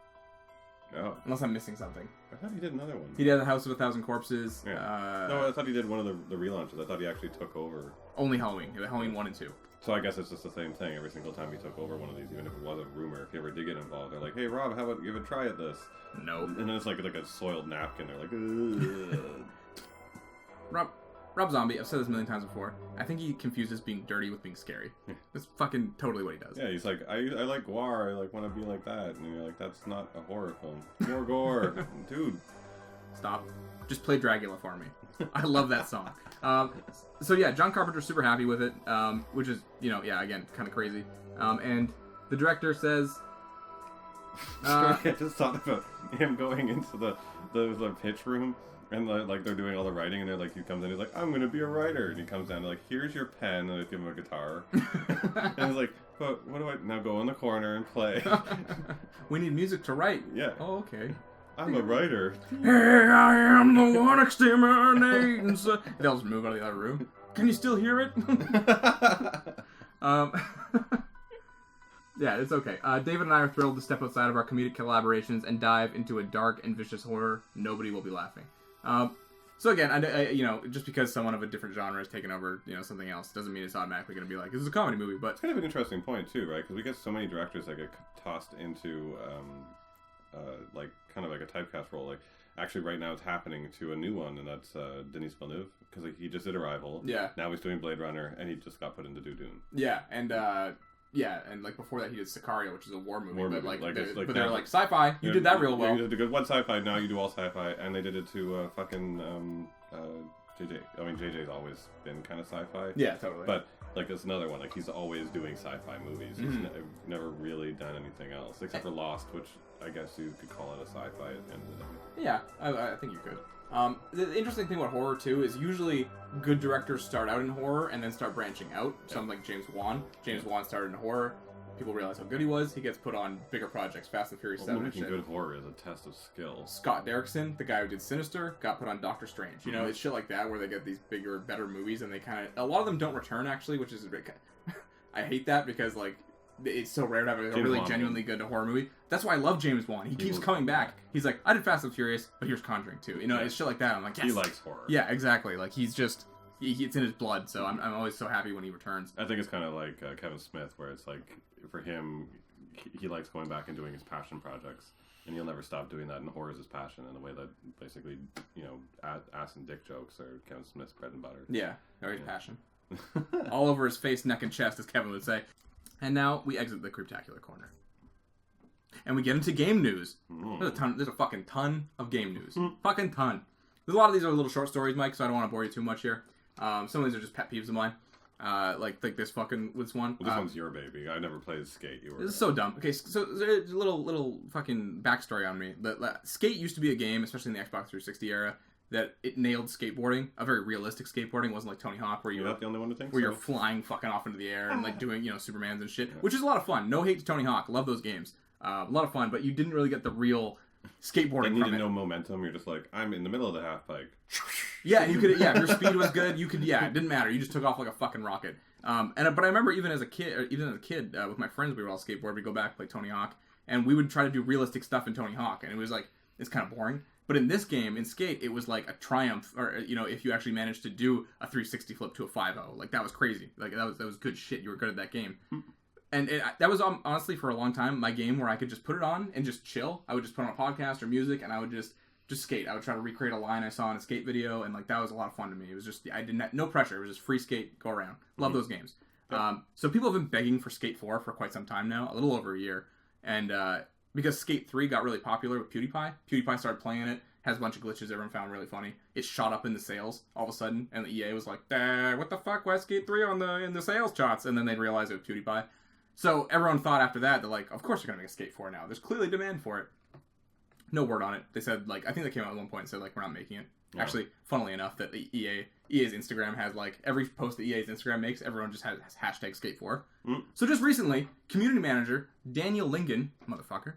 Oh. Unless I'm missing something. I thought he did another one. He did The House of a Thousand Corpses. Yeah. No, I thought he did one of the relaunches. I thought he actually took over. Only Halloween. Halloween 1 and 2. So I guess it's just the same thing every single time he took over one of these, even if it was a rumor. If you ever did get involved, they're like, "Hey, Rob, how about you have a try at this?" No. And then it's like a soiled napkin. They're like, ugh. Rob Zombie, I've said this a million times before, I think he confuses being dirty with being scary. That's fucking totally what he does. Yeah, he's like, I like gore, I like want to be like that. And you're like, that's not a horror film. More gore. Dude. Stop. Just play Dracula for me. I love that song. So yeah, John Carpenter's super happy with it, which is, again, kind of crazy. And the director says... I just thought about him going into the pitch room, and they're doing all the writing, and they're like, he comes in, he's like, I'm gonna be a writer, and he comes down, like, here's your pen, and they give him a guitar, and he's like, but what do I now go in the corner and play? We need music to write. Yeah. Oh, okay. I'm a writer. Hey, I am the one exterminating. They'll just move out of the other room. Can you still hear it? Yeah, it's okay. David and I are thrilled to step outside of our comedic collaborations and dive into a dark and vicious horror. Nobody will be laughing. So again, I just because someone of a different genre has taken over, something else, doesn't mean it's automatically going to be like, this is a comedy movie. But it's kind of an interesting point too, right? Because we get so many directors that get tossed into kind of like a typecast role. Like actually, right now it's happening to a new one, and that's Denis Villeneuve, because he just did Arrival. Yeah. Now he's doing Blade Runner, and he just got put into Dune. Yeah, and like before that he did Sicario, which is a war movie. But they're like sci-fi. You did that real well. You did a good one sci-fi. Now you do all sci-fi, and they did it to JJ. I mean, JJ's always been kind of sci-fi. Yeah, totally. But like it's another one. Like he's always doing sci-fi movies. He's never really done anything else except for Lost, which I guess you could call it a sci-fi at the end of the day. Yeah, I think you could. The interesting thing about horror too is usually good directors start out in horror and then start branching out. Something like James Wan. James Wan started in horror. People realize how good he was. He gets put on bigger projects, Fast and Furious 7 and shit. Good horror is a test of skill. Scott Derrickson, the guy who did Sinister, got put on Doctor Strange. It's shit like that where they get these bigger, better movies, and they a lot of them don't return actually, which is a bit. I hate that because it's so rare to have a really genuinely good horror movie. That's why I love James Wan. He keeps coming back. He's like, I did Fast and Furious, but here's Conjuring too. It's shit like that. I'm like, yes. He likes horror. Yeah, exactly. Like he's just. It's in his blood, so I'm always so happy when he returns. I think it's kind of like Kevin Smith, where it's like, for him, he likes going back and doing his passion projects, and he'll never stop doing that, and horror is his passion, in the way that basically, ass and dick jokes are Kevin Smith's bread and butter. Yeah, very passion. All over his face, neck, and chest, as Kevin would say. And now we exit the Cryptacular Corner. And we get into game news. There's a fucking ton of game news. Fucking ton. There's a lot of these are little short stories, Mike, so I don't want to bore you too much here. Some of these are just pet peeves of mine. Like this one. Well, this one's your baby. I never played Skate. This is so dumb. Okay, so there's a little fucking backstory on me. Skate used to be a game, especially in the Xbox 360 era, that it nailed skateboarding. A very realistic skateboarding. It wasn't like Tony Hawk where you're not the only one to think where you're flying fucking off into the air and doing Supermans and shit, which is a lot of fun. No hate to Tony Hawk. Love those games. A lot of fun, but you didn't really get the real skateboarding. You needed no momentum. You're just like, I'm in the middle of the half pipe. Yeah, you could. Yeah, if your speed was good, you could. Yeah, it didn't matter. You just took off like a fucking rocket. But I remember even as a kid, with my friends, we would all skateboard. We'd go back play Tony Hawk, and we would try to do realistic stuff in Tony Hawk, and it was like it's kind of boring. But in this game, in Skate, it was like a triumph, or if you actually managed to do a 360 flip to a 5.0, like that was crazy. Like that was good shit. You were good at that game. And that was honestly for a long time my game where I could just put it on and just chill. I would just put on a podcast or music, and I would just skate. I would try to recreate a line I saw in a skate video, and that was a lot of fun to me. It was just no pressure. It was just free skate, go around. Love those games. So people have been begging for Skate 4 for quite some time now, a little over a year, and because Skate 3 got really popular with PewDiePie. PewDiePie started playing it. Has a bunch of glitches everyone found really funny. It shot up in the sales all of a sudden, and the EA was like, "What the fuck? Why Skate 3 in the sales charts?" And then they realized it was PewDiePie. So everyone thought after that, they're like, of course they're going to make a Skate 4 now. There's clearly demand for it. No word on it. They said, I think they came out at one point and said, we're not making it. Yeah. Actually, funnily enough, that the EA's Instagram has, every post that EA's Instagram makes, everyone just has hashtag Skate 4. So just recently, community manager Daniel Lingen, motherfucker,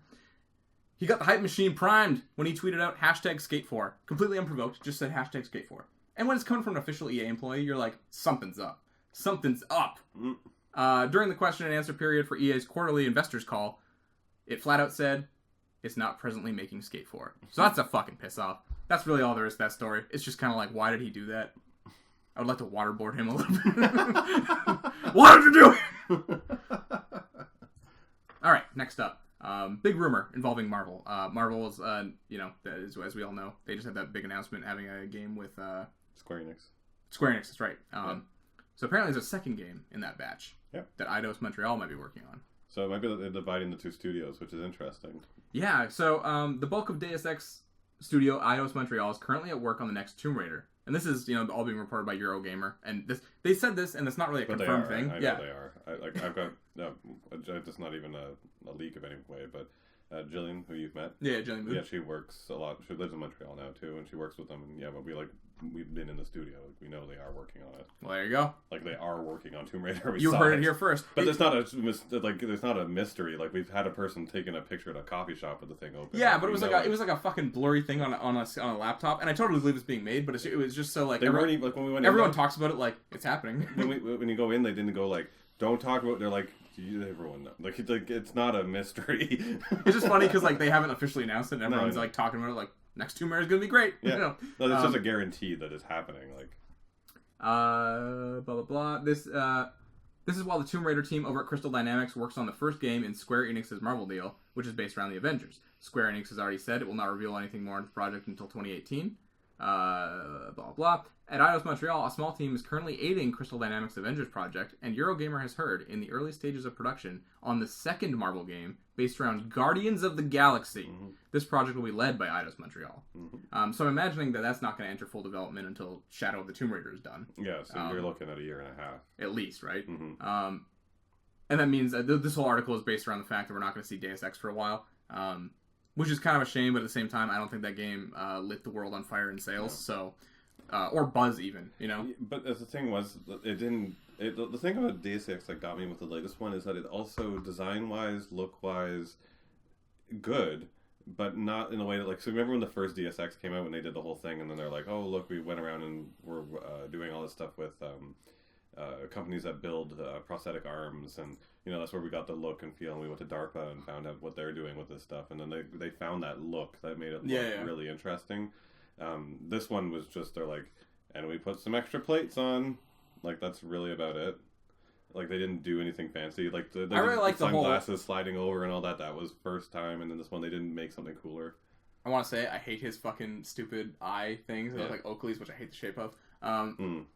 he got the hype machine primed when he tweeted out hashtag Skate 4. Completely unprovoked, just said hashtag Skate 4. And when it's coming from an official EA employee, you're like, something's up. Something's up. During the question and answer period for EA's quarterly investors call, it flat out said, it's not presently making Skate 4. So that's a fucking piss off. That's really all there is to that story. It's just kind of like, why did he do that? I would like to waterboard him a little bit. Why did you do it? Alright, next up. Big rumor involving Marvel. Marvel is, as we all know, they just had that big announcement having a game with Square Enix. Square Enix, that's right. So apparently there's a second game in that batch that Eidos Montreal might be working on. So it might be they're dividing the two studios, which is interesting. Yeah, so the bulk of Deus Ex studio, Eidos Montreal, is currently at work on the next Tomb Raider. And this is, all being reported by Eurogamer. And they said this, and it's not really a confirmed thing. I know they are. I've got, it's not even a leak of any way, but Jillian, who you've met. Yeah, Jillian Booth. Yeah, she works a lot. She lives in Montreal now, too, and she works with them. And but we've been in the studio. We know they are working on it. Well, there you go. They are working on Tomb Raider. You heard it here first. But there's not a mystery. We've had a person taking a picture at a coffee shop with the thing open. Yeah, but it was like a fucking blurry thing on a laptop, and I totally believe it's being made, but it was just so they weren't even, when we went. Everyone talks about it like it's happening. when you go in, they didn't go don't talk about. They're like. Everyone knows. It's not a mystery. It's just funny because they haven't officially announced it, and everyone's talking about it next Tomb Raider is gonna be great. Yeah. No, it's just a guarantee that it's happening. Blah blah blah. This is while the Tomb Raider team over at Crystal Dynamics works on the first game in Square Enix's Marvel deal, which is based around the Avengers. Square Enix has already said it will not reveal anything more on the project until 2018. Blah blah. At Eidos Montreal, a small team is currently aiding Crystal Dynamics' Avengers project, and Eurogamer has heard, in the early stages of production, on the second Marvel game, based around Guardians of the Galaxy. Mm-hmm. This project will be led by Eidos Montreal. Mm-hmm. So I'm imagining that that's not going to enter full development until Shadow of the Tomb Raider is done. Yeah, so you're looking at a year and a half. At least, right? Mm-hmm. And that means that this whole article is based around the fact that we're not going to see Deus Ex for a while. Which is kind of a shame, but at the same time, I don't think that game lit the world on fire in sales, so... or buzz even, But the thing was, it didn't... the thing about Deus Ex that got me with the latest one is that it also, design-wise, look-wise, good, but not in a way that, so remember when the first Deus Ex came out, when they did the whole thing, and then they're like, oh, look, we went around and we're doing all this stuff with companies that build prosthetic arms, and, that's where we got the look and feel, and we went to DARPA and found out what they're doing with this stuff, and then they found that look that made it look really interesting. This one was just, they're like, and we put some extra plates on. That's really about it. They didn't do anything fancy. I really like the sunglasses sliding over and all that. That was first time, and then this one they didn't make something cooler. I want to say I hate his fucking stupid eye things. They look like Oakley's, which I hate the shape of.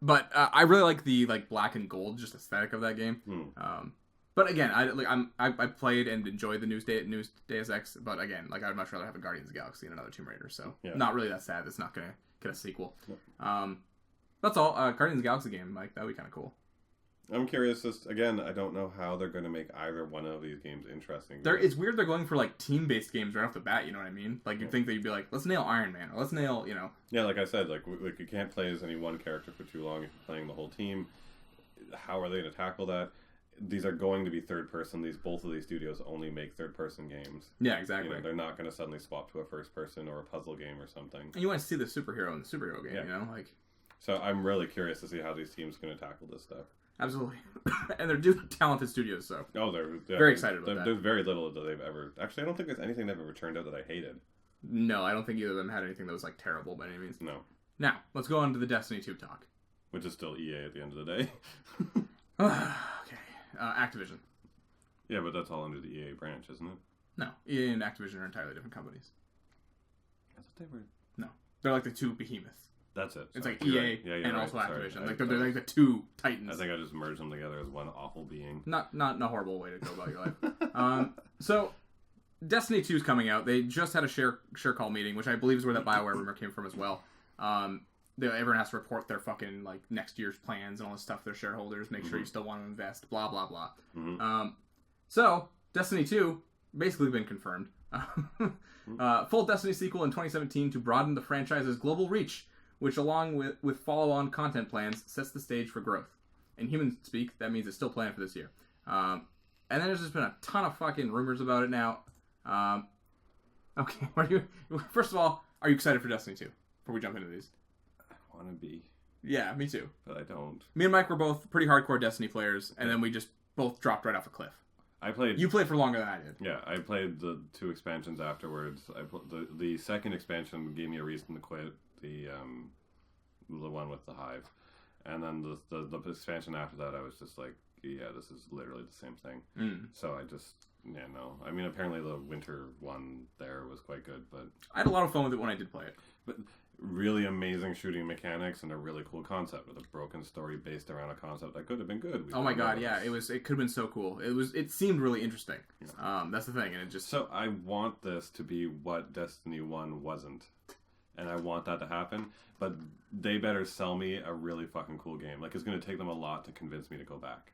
But I really like the black and gold just aesthetic of that game. But again, I played and enjoyed the News Deus Ex, but again, I'd much rather have a Guardians of the Galaxy and another Tomb Raider. So not really that sad. It's not gonna get a sequel. That's all. Guardians of the Galaxy game, that'd be kind of cool. I'm curious. Again, I don't know how they're going to make either one of these games interesting. It's weird they're going for team-based games right off the bat. You know what I mean? You'd think that you'd be like, let's nail Iron Man, or let's nail, Yeah, like I said, you can't play as any one character for too long if you're playing the whole team. How are they going to tackle that? These are going to be third person. Both of these studios only make third person games. Yeah, exactly. They're not going to suddenly swap to a first person or a puzzle game or something. And you want to see the superhero in the superhero game, So I'm really curious to see how these teams are going to tackle this stuff. Absolutely. And they're talented studios, so. Oh, they're very excited about that. There's very little that they've ever... Actually, I don't think there's anything they've ever turned out that I hated. No, I don't think either of them had anything that was terrible by any means. No. Now, let's go on to the Destiny 2 talk. Which is still EA at the end of the day. Okay. Activision. Yeah, but that's all under the EA branch, isn't it? No. EA and Activision are entirely different companies. I thought they were... No. They're the two behemoths. That's it. It's EA and also Activision. They're the two titans. I think I just merged them together as one awful being. Not a horrible way to go about your life. So, Destiny 2 is coming out. They just had a share call meeting, which I believe is where that BioWare rumor came from as well. Everyone has to report their fucking next year's plans and all this stuff to their shareholders. Make sure you still want to invest. Blah blah blah. Mm-hmm. So Destiny 2 basically been confirmed. Full Destiny sequel in 2017 to broaden the franchise's global reach, which along with follow-on content plans sets the stage for growth. In human speak, that means it's still planned for this year. And then there's just been a ton of fucking rumors about it now. Okay, first of all, are you excited for Destiny 2? Before we jump into these. I want to be. Yeah, me too. But I don't. Me and Mike were both pretty hardcore Destiny players, and then we just both dropped right off a cliff. You played for longer than I did. Yeah, I played the 2 expansions afterwards. The second expansion gave me a reason to quit the one with the hive, and then the expansion after that, I was just like, yeah, this is literally the same thing. So I just no. I mean, apparently the winter one there was quite good, but I had a lot of fun with it when I did play it. But really amazing shooting mechanics and a really cool concept with a broken story based around a concept that could have been good. Oh my god, yeah, it could have been so cool. It seemed really interesting. Yeah. That's the thing, and it just... So I want this to be what Destiny 1 wasn't. And I want that to happen, but they better sell me a really fucking cool game. Like, it's going to take them a lot to convince me to go back.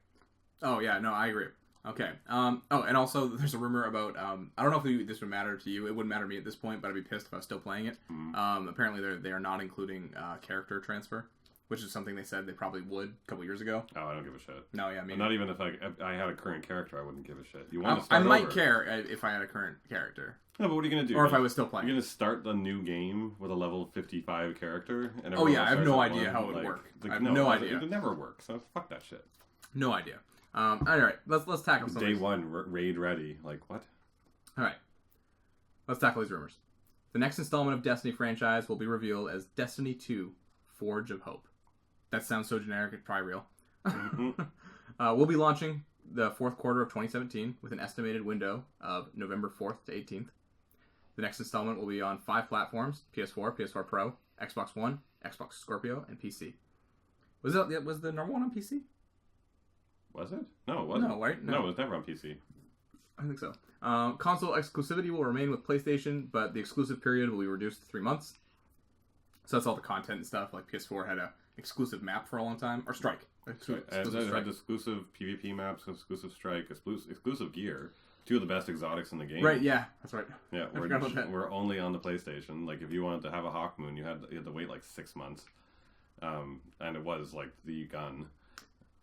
Oh yeah, no, I agree. Okay. And also there's a rumor about I don't know if this would matter to you. It wouldn't matter to me at this point, but I'd be pissed if I was still playing it. Apparently they are not including character transfer, which is something they said they probably would a couple years ago. Oh, I don't give a shit. No, yeah, I mean, not even if I had a current character, I wouldn't give a shit. You want to I start might over. care if I had a current character. No, but what are you gonna do? Or if I was still playing. You're gonna start the new game with a level 55 character, and oh yeah, I have no idea how it would work. I have no idea. It would never work. So fuck that shit. No idea. All right, let's tackle some. Day one, raid ready. Like what? All right, let's tackle these rumors. The next installment of Destiny franchise will be revealed as Destiny 2: Forge of Hope. That sounds so generic; it's probably real. We'll be launching the fourth quarter of 2017 with an estimated window of November 4th to 18th. The next installment will be on 5 platforms: PS4, PS4 Pro, Xbox One, Xbox Scorpio, and PC. Was the normal one on PC? Was it? No, it wasn't. No, right? No, it was never on PC. I think so. Console exclusivity will remain with PlayStation, but the exclusive period will be reduced to 3 months. So that's all the content and stuff. Like PS4 had a exclusive map for a long time, or Strike. It had exclusive PvP maps, exclusive Strike, exclusive gear. 2 of the best exotics in the game. Right? Yeah, that's right. Yeah, we're only on the PlayStation. Like if you wanted to have a Hawk Moon, you had to wait like 6 months, and it was like the gun.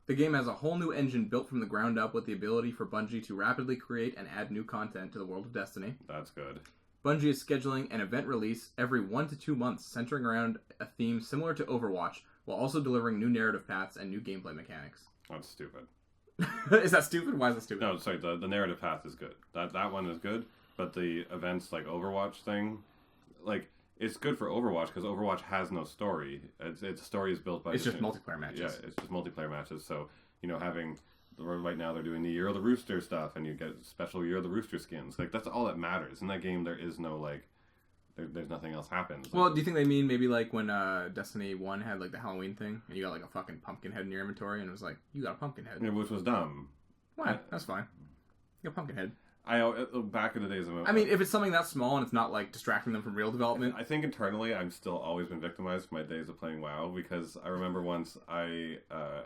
The game has a whole new engine built from the ground up with the ability for Bungie to rapidly create and add new content to the world of Destiny. That's good. Bungie is scheduling an event release every 1 to 2 months centering around a theme similar to Overwatch, while also delivering new narrative paths and new gameplay mechanics. That's stupid. Is that stupid? Why is that stupid? No, sorry, the narrative path is good. That one is good, but the events like Overwatch thing, like... It's good for Overwatch because Overwatch has no story. Its story is built by... It's just multiplayer matches. Yeah, it's just multiplayer matches. So, having... Right now they're doing the Year of the Rooster stuff and you get special Year of the Rooster skins. Like, that's all that matters. In that game, there is no, like... There's nothing else happens. Well, do you think they mean maybe like when Destiny 1 had like the Halloween thing and you got like a fucking pumpkin head in your inventory and it was like, you got a pumpkin head. Yeah, which was dumb. Why? That's fine. You got a pumpkin head. Back in the days of... I mean, if it's something that small and it's not, like, distracting them from real development... I think internally I've still always been victimized for my days of playing WoW, because I remember once I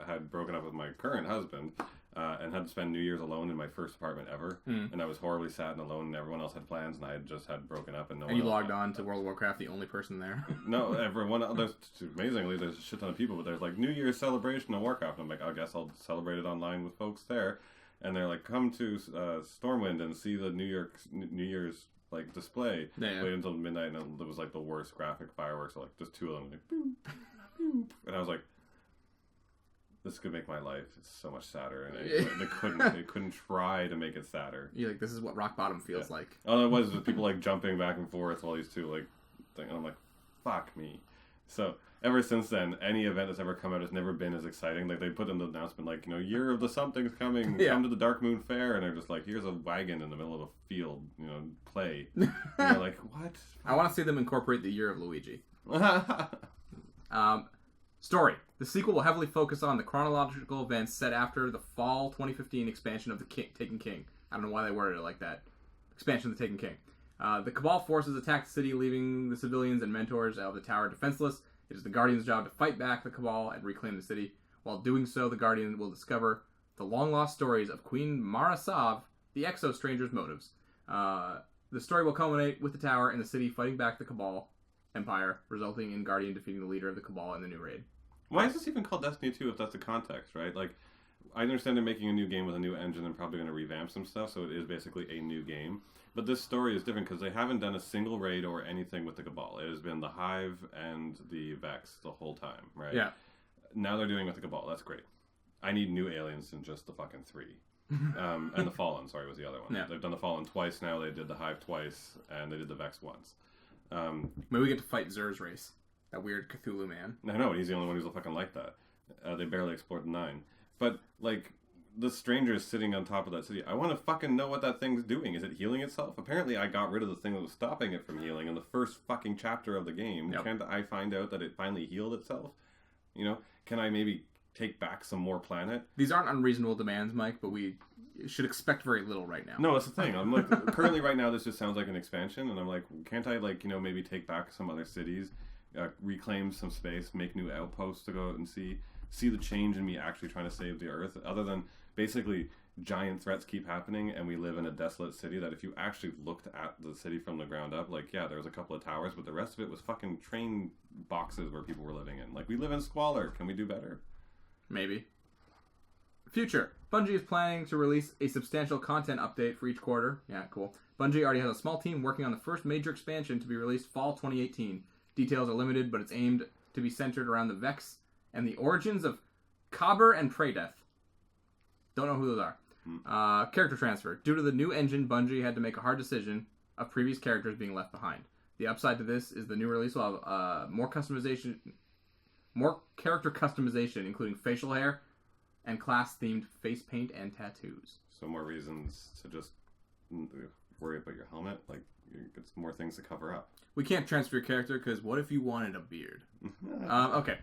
had broken up with my current husband and had to spend New Year's alone in my first apartment ever, and I was horribly sad and alone, and everyone else had plans, and I had just had broken up, and no one... And you logged on to World of Warcraft, the only person there? No, everyone... Amazingly, there's a shit ton of people, but there's, like, New Year's celebration of Warcraft, and I'm like, I guess I'll celebrate it online with folks there. And they're like, come to Stormwind and see the New Year's like display. Yeah. Wait until midnight, and it was like the worst graphic fireworks. Like just 2 of them, like boop, boop. And I was like, this could make my life so much sadder. And they couldn't try to make it sadder. You're like, this is what rock bottom feels like. All it was people like jumping back and forth while these 2 like, and I'm like, fuck me. So ever since then, any event that's ever come out has never been as exciting. Like they put in the announcement, like Year of the something's coming, come to the Dark Moon Fair, and they're just like, here's a wagon in the middle of a field, play. And you're like, what? I want to see them incorporate the Year of Luigi. Story: the sequel will heavily focus on the chronological events set after the fall 2015 expansion of the Taken King. I don't know why they worded it like that. Expansion of the Taken King. The Cabal forces attack the city, leaving the civilians and mentors of the tower defenseless. It is the Guardian's job to fight back the Cabal and reclaim the city. While doing so, the Guardian will discover the long-lost stories of Queen Mara Sav, the Exo-Stranger's motives. The story will culminate with the tower and the city fighting back the Cabal Empire, resulting in Guardian defeating the leader of the Cabal in the new raid. Why is this even called Destiny 2 if that's the context, right? Like, I understand they're making a new game with a new engine and probably going to revamp some stuff, so it is basically a new game. But this story is different because they haven't done a single raid or anything with the Cabal. It has been the Hive and the Vex the whole time, right? Yeah. Now they're doing it with the Cabal. That's great. I need new aliens than just the fucking 3. And the Fallen, sorry, was the other one. Yeah. They've done the Fallen twice now. They did the Hive twice, and they did the Vex once. Maybe we get to fight Zer's race, that weird Cthulhu man. I know, he's the only one who's fucking like that. They barely explored the 9. But, like, the stranger is sitting on top of that city. I want to fucking know what that thing's doing. Is it healing itself? Apparently I got rid of the thing that was stopping it from healing in the first fucking chapter of the game. Yep. Can't I find out that it finally healed itself? You know? Can I maybe take back some more planet? These aren't unreasonable demands, Mike, but we should expect very little right now. No, that's the thing. I'm like, currently right now this just sounds like an expansion, and I'm like, can't I, like, you know, maybe take back some other cities, reclaim some space, make new outposts to go out and see the change in me actually trying to save the Earth, other than basically giant threats keep happening and we live in a desolate city that if you actually looked at the city from the ground up, like, yeah, there was a couple of towers, but the rest of it was fucking train boxes where people were living in. Like, we live in squalor. Can we do better? Maybe. Future. Bungie is planning to release a substantial content update for each quarter. Yeah, cool. Bungie already has a small team working on the first major expansion to be released fall 2018. Details are limited, but it's aimed to be centered around the Vex and the origins of Cobber and Preydeath. Don't know who those are. Character transfer. Due to the new engine, Bungie had to make a hard decision of previous characters being left behind. The upside to this is the new release will have more character customization, including facial hair and class-themed face paint and tattoos. So more reasons to just worry about your helmet. Like, it's more things to cover up. We can't transfer your character because what if you wanted a beard? Okay.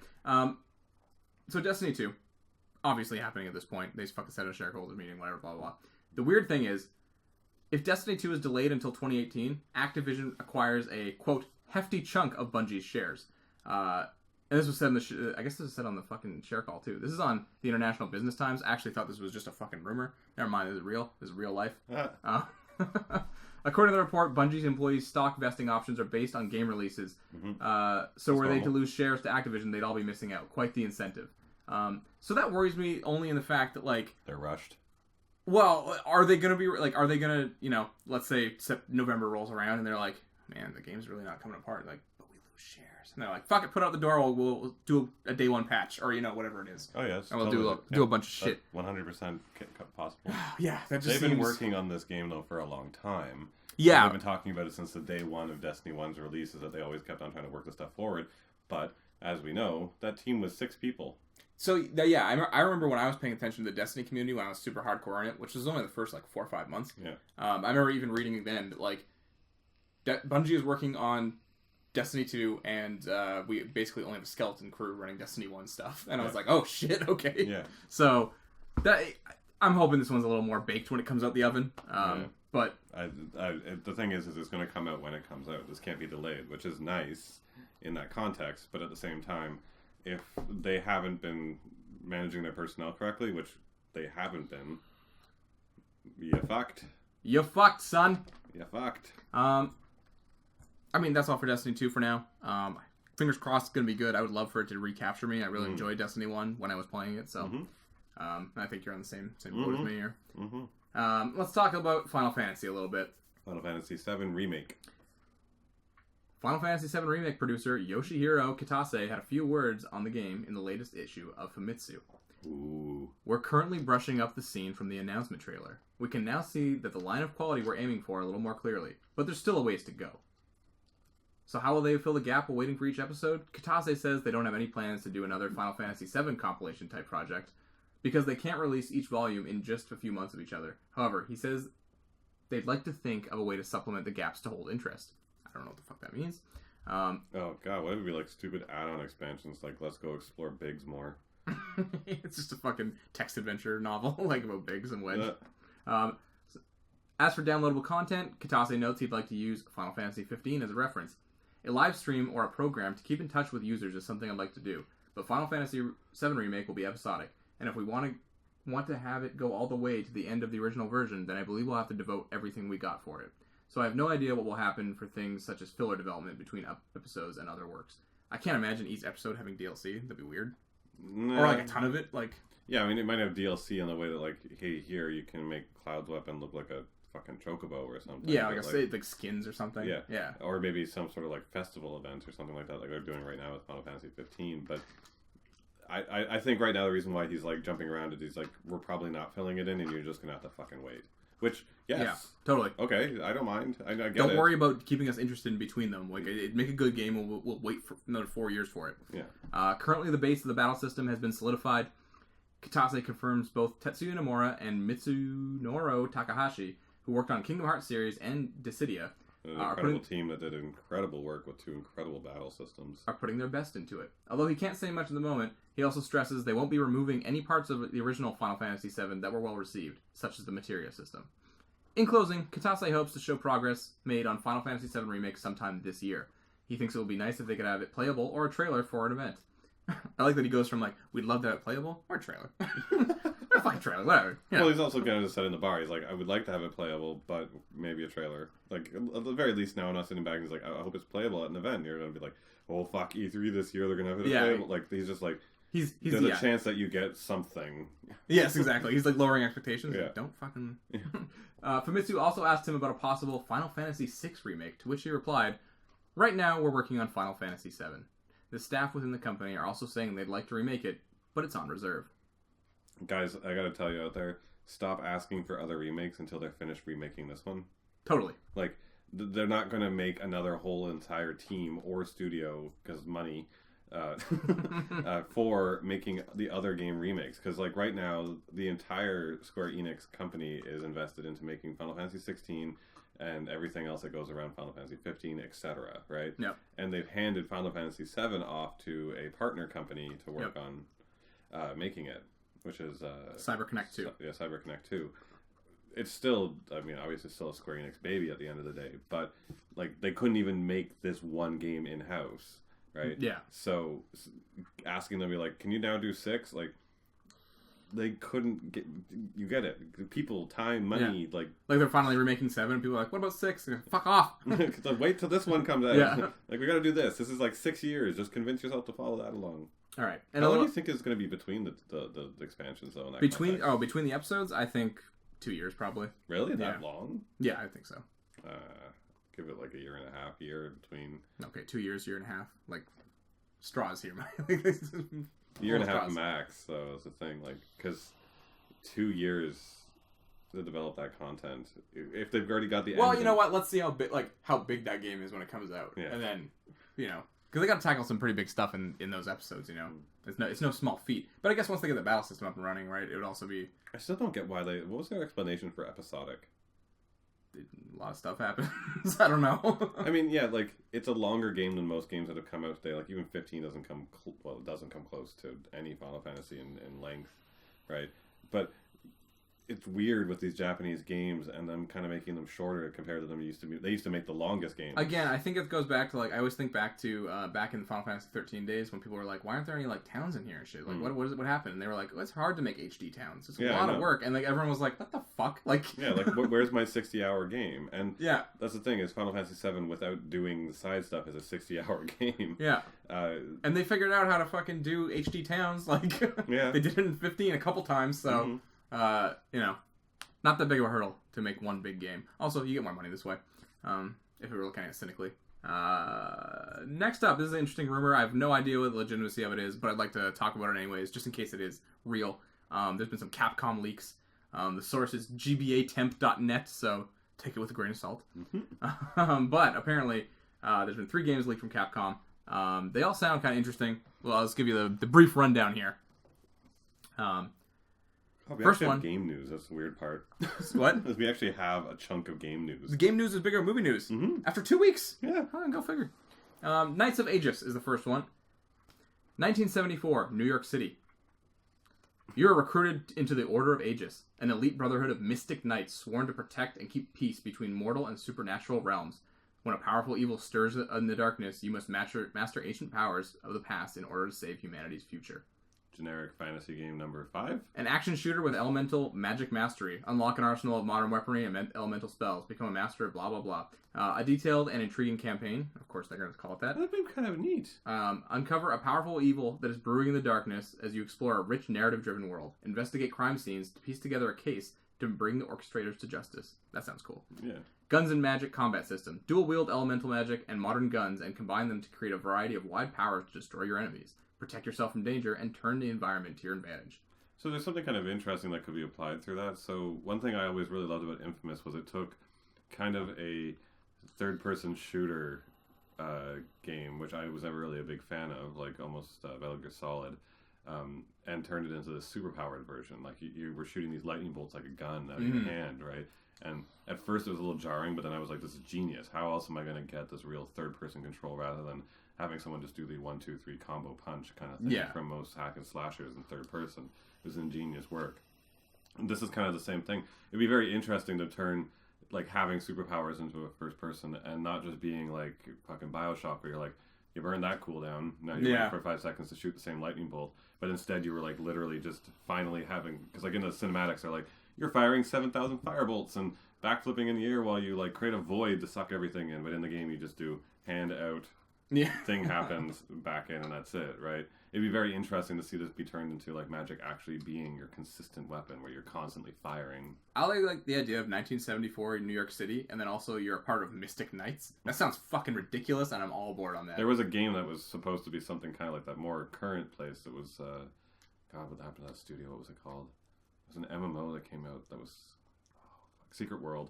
So Destiny 2, obviously happening at this point. They just fucking set a shareholders meeting, whatever, blah, blah, blah. The weird thing is, if Destiny 2 is delayed until 2018, Activision acquires a, quote, hefty chunk of Bungie's shares. And this was said in the I guess this was said on the fucking share call, too. This is on the International Business Times. I actually thought this was just a fucking rumor. Never mind, this is real. This is real life. According to the report, Bungie's employees' stock vesting options are based on game releases. So were they to lose shares to Activision, they'd all be missing out. Quite the incentive. So that worries me only in the fact that, like... They're rushed. Well, are they going to be... Like, are they going to, you know, let's say November rolls around and they're like, man, the game's really not coming apart. Like, but we lose shares. And they're like, fuck it, put it out the door, we'll do a day one patch. Or, you know, whatever it is. Oh, yes. And we'll do a bunch of shit. 100% possible. Yeah, that just They've been working on this game, though, for a long time. Yeah. They've been talking about it since the day one of Destiny 1's release, is that they always kept on trying to work the stuff forward. But, as we know, that team was 6 people. So, yeah, I remember when I was paying attention to the Destiny community when I was super hardcore in it, which was only the first, like, 4 or 5 months. Yeah. I remember even reading then that, like, Bungie is working on Destiny 2, and we basically only have a skeleton crew running Destiny 1 stuff. And I was like, oh, shit, okay. Yeah. So, I'm hoping this one's a little more baked when it comes out the oven. But... the thing is it's going to come out when it comes out. This can't be delayed, which is nice in that context, but at the same time, if they haven't been managing their personnel correctly, which they haven't been, you fucked. You fucked, son. You fucked. I mean, that's all for Destiny 2 for now. Fingers crossed it's going to be good. I would love for it to recapture me. I really enjoyed Destiny 1 when I was playing it, so I think you're on the same boat as me here. Let's talk about Final Fantasy a little bit. Final Fantasy VII Remake. Final Fantasy VII Remake producer Yoshihiro Kitase had a few words on the game in the latest issue of Famitsu. Ooh. We're currently brushing up the scene from the announcement trailer. We can now see that the line of quality we're aiming for a little more clearly, but there's still a ways to go. So how will they fill the gap while waiting for each episode? Kitase says they don't have any plans to do another Final Fantasy VII compilation type project, because they can't release each volume in just a few months of each other. However, he says they'd like to think of a way to supplement the gaps to hold interest. I don't know what the fuck that means. Oh god, what if it be like stupid add-on expansions like Let's Go Explore Biggs more? It's just a fucking text adventure novel like about Biggs and Wedge. As for downloadable content, Kitase notes he'd like to use Final Fantasy 15 as a reference. A live stream or a program to keep in touch with users is something I'd like to do, but Final Fantasy VII Remake will be episodic, and if we want to have it go all the way to the end of the original version, then I believe we'll have to devote everything we got for it. So I have no idea what will happen for things such as filler development between episodes and other works. I can't imagine each episode having DLC. That'd be weird. Nah. Or like a ton of it. Like, yeah, I mean, it might have DLC in the way that, like, hey, here you can make Cloud's weapon look like a fucking chocobo or something. Yeah, like skins or something. Yeah. Or maybe some sort of like festival event or something like that, like they're doing right now with Final Fantasy 15. But I think right now the reason why he's like jumping around is he's like, we're probably not filling it in, and you're just gonna have to fucking wait. Which, yes. Yeah, totally. Okay, I don't mind. I get Don't it. worry about keeping us interested in between them. Like, make a good game, and we'll wait for another 4 years for it. Yeah. Currently, the base of the battle system has been solidified. Kitase confirms both Tetsuya Nomura and Mitsunori Takahashi, who worked on Kingdom Hearts series and Dissidia, An incredible team that did incredible work with 2 incredible battle systems. Are putting their best into it. Although he can't say much at the moment, he also stresses they won't be removing any parts of the original Final Fantasy VII that were well received, such as the materia system. In closing, Kitase hopes to show progress made on Final Fantasy VII Remake sometime this year. He thinks it would be nice if they could have it playable or a trailer for an event. I like that he goes from like, we'd love to have it playable or a trailer. Or a fine trailer, whatever. Yeah. Well, he's also kind of set in the bar. He's like, I would like to have it playable, but maybe a trailer. Like, at the very least now, I'm not sitting back and he's like, I hope it's playable at an event. You're going to be like, oh, fuck, E3 this year, they're going to have it playable. Like, he's just like, there's a chance that you get something. Yes, exactly. He's like lowering expectations. Yeah. Like, don't fucking... Famitsu also asked him about a possible Final Fantasy VI remake, to which he replied, right now we're working on Final Fantasy VII. The staff within the company are also saying they'd like to remake it, but it's on reserve. Guys, I gotta tell you out there, stop asking for other remakes until they're finished remaking this one. Totally. Like, they're not gonna make another whole entire team or studio, because money, for making the other game remakes. Because, like, right now, the entire Square Enix company is invested into making Final Fantasy 16 and everything else that goes around Final Fantasy 15, etc., right? Yep. And they've handed Final Fantasy 7 off to a partner company to work on making it, which is... CyberConnect 2. Yeah, CyberConnect 2. It's still, I mean, obviously still a Square Enix baby at the end of the day, but, like, they couldn't even make this one game in-house, right? Yeah. So, asking them to be like, can you now do 6? Like, they couldn't get... You get it. People, time, money, like they're finally remaking 7, and people are like, what about 6? Fuck off! Wait till this one comes out. Yeah. Like, we gotta do this. This is like 6 years. Just convince yourself to follow that along. Alright. How long do you think is going to be between the expansions, though? In that between the episodes, I think 2 years, probably. Really? That long? Yeah, I think so. Give it like a year and a half, year between... Okay, 2 years, year and a half. Like, straws here. Year and a half max, though, is the thing. Like, because 2 years to develop that content, if they've already got the... Well, you know what? Let's see how big that game is when it comes out, and then because they got to tackle some pretty big stuff in those episodes. It's no small feat. But I guess once they get the battle system up and running, right, it would also be... I still don't get why they... What was their explanation for episodic? A lot of stuff happens. I don't know. I mean, yeah, like, it's a longer game than most games that have come out today. Like, even 15 doesn't come... it doesn't come close to any Final Fantasy in length, right? But it's weird with these Japanese games and them kind of making them shorter compared to them used to be. They used to make the longest games. Again, I think it goes back to, like, I always think back to back in Final Fantasy 13 days when people were like, why aren't there any, like, towns in here and shit? Like, what happened? And they were like, it's hard to make HD towns. It's a lot of work. And, like, everyone was like, what the fuck? Like, yeah, like, where's my 60-hour game? And yeah, that's the thing, is Final Fantasy 7 without doing the side stuff is a 60-hour game. Yeah. And they figured out how to fucking do HD towns. Like, they did it in 15 a couple times, so, not that big of a hurdle to make one big game. Also, you get more money this way, if we were looking at it cynically. Next up, this is an interesting rumor. I have no idea what the legitimacy of it is, but I'd like to talk about it anyways, just in case it is real. There's been some Capcom leaks. The source is gbatemp.net, so take it with a grain of salt. But apparently, there's been 3 games leaked from Capcom. They all sound kind of interesting. Well, I'll just give you the brief rundown here. We First actually one. have game news. That's the weird part. What? We actually have a chunk of game news. The game news is bigger than movie news. After 2 weeks. Yeah. Go figure. Knights of Aegis is the first one. 1974, New York City. You are recruited into the Order of Aegis, an elite brotherhood of mystic knights sworn to protect and keep peace between mortal and supernatural realms. When a powerful evil stirs in the darkness, you must master ancient powers of the past in order to save humanity's future. Generic fantasy game number 5. An action shooter with elemental magic mastery. Unlock an arsenal of modern weaponry and elemental spells. Become a master of blah, blah, blah. A detailed and intriguing campaign. Of course, they're going to call it that. That'd be kind of neat. Uncover a powerful evil that is brewing in the darkness as you explore a rich narrative-driven world. Investigate crime scenes to piece together a case to bring the orchestrators to justice. That sounds cool. Yeah. Guns and Magic combat system. Dual-wield elemental magic and modern guns and combine them to create a variety of wide powers to destroy your enemies. protect yourself from danger, and turn the environment to your advantage. So there's something kind of interesting that could be applied through that. So one thing I always really loved about Infamous was it took kind of a third-person shooter game, which I was never really a big fan of, like almost Metal Gear Solid, and turned it into the super-powered version. Like you were shooting these lightning bolts like a gun out of your hand, right? And at first it was a little jarring, but then I was like, this is genius. How else am I going to get this real third-person control rather than having someone just do the 1, 2, 3 combo punch kind of thing from most hack and slashers in third person? It was ingenious work. And this is kind of the same thing. It'd be very interesting to turn like having superpowers into a first person and not just being like fucking Bioshock where you're like, you burn that cooldown, now you wait for 5 seconds to shoot the same lightning bolt, but instead you were like literally just finally having, because like in the cinematics they're like, you're firing 7,000 firebolts and backflipping in the air while you like create a void to suck everything in, but in the game you just do hand out, thing happens, back in, and that's it, right? It'd be very interesting to see this be turned into like magic actually being your consistent weapon where you're constantly firing. I like the idea of 1974 in New York City, and then also you're a part of Mystic Knights. That sounds fucking ridiculous, and I'm all aboard on that. There was a game that was supposed to be something kind of like that, more current place. It was, God, what happened to that studio? What was it called? It was an MMO that came out that was Secret World.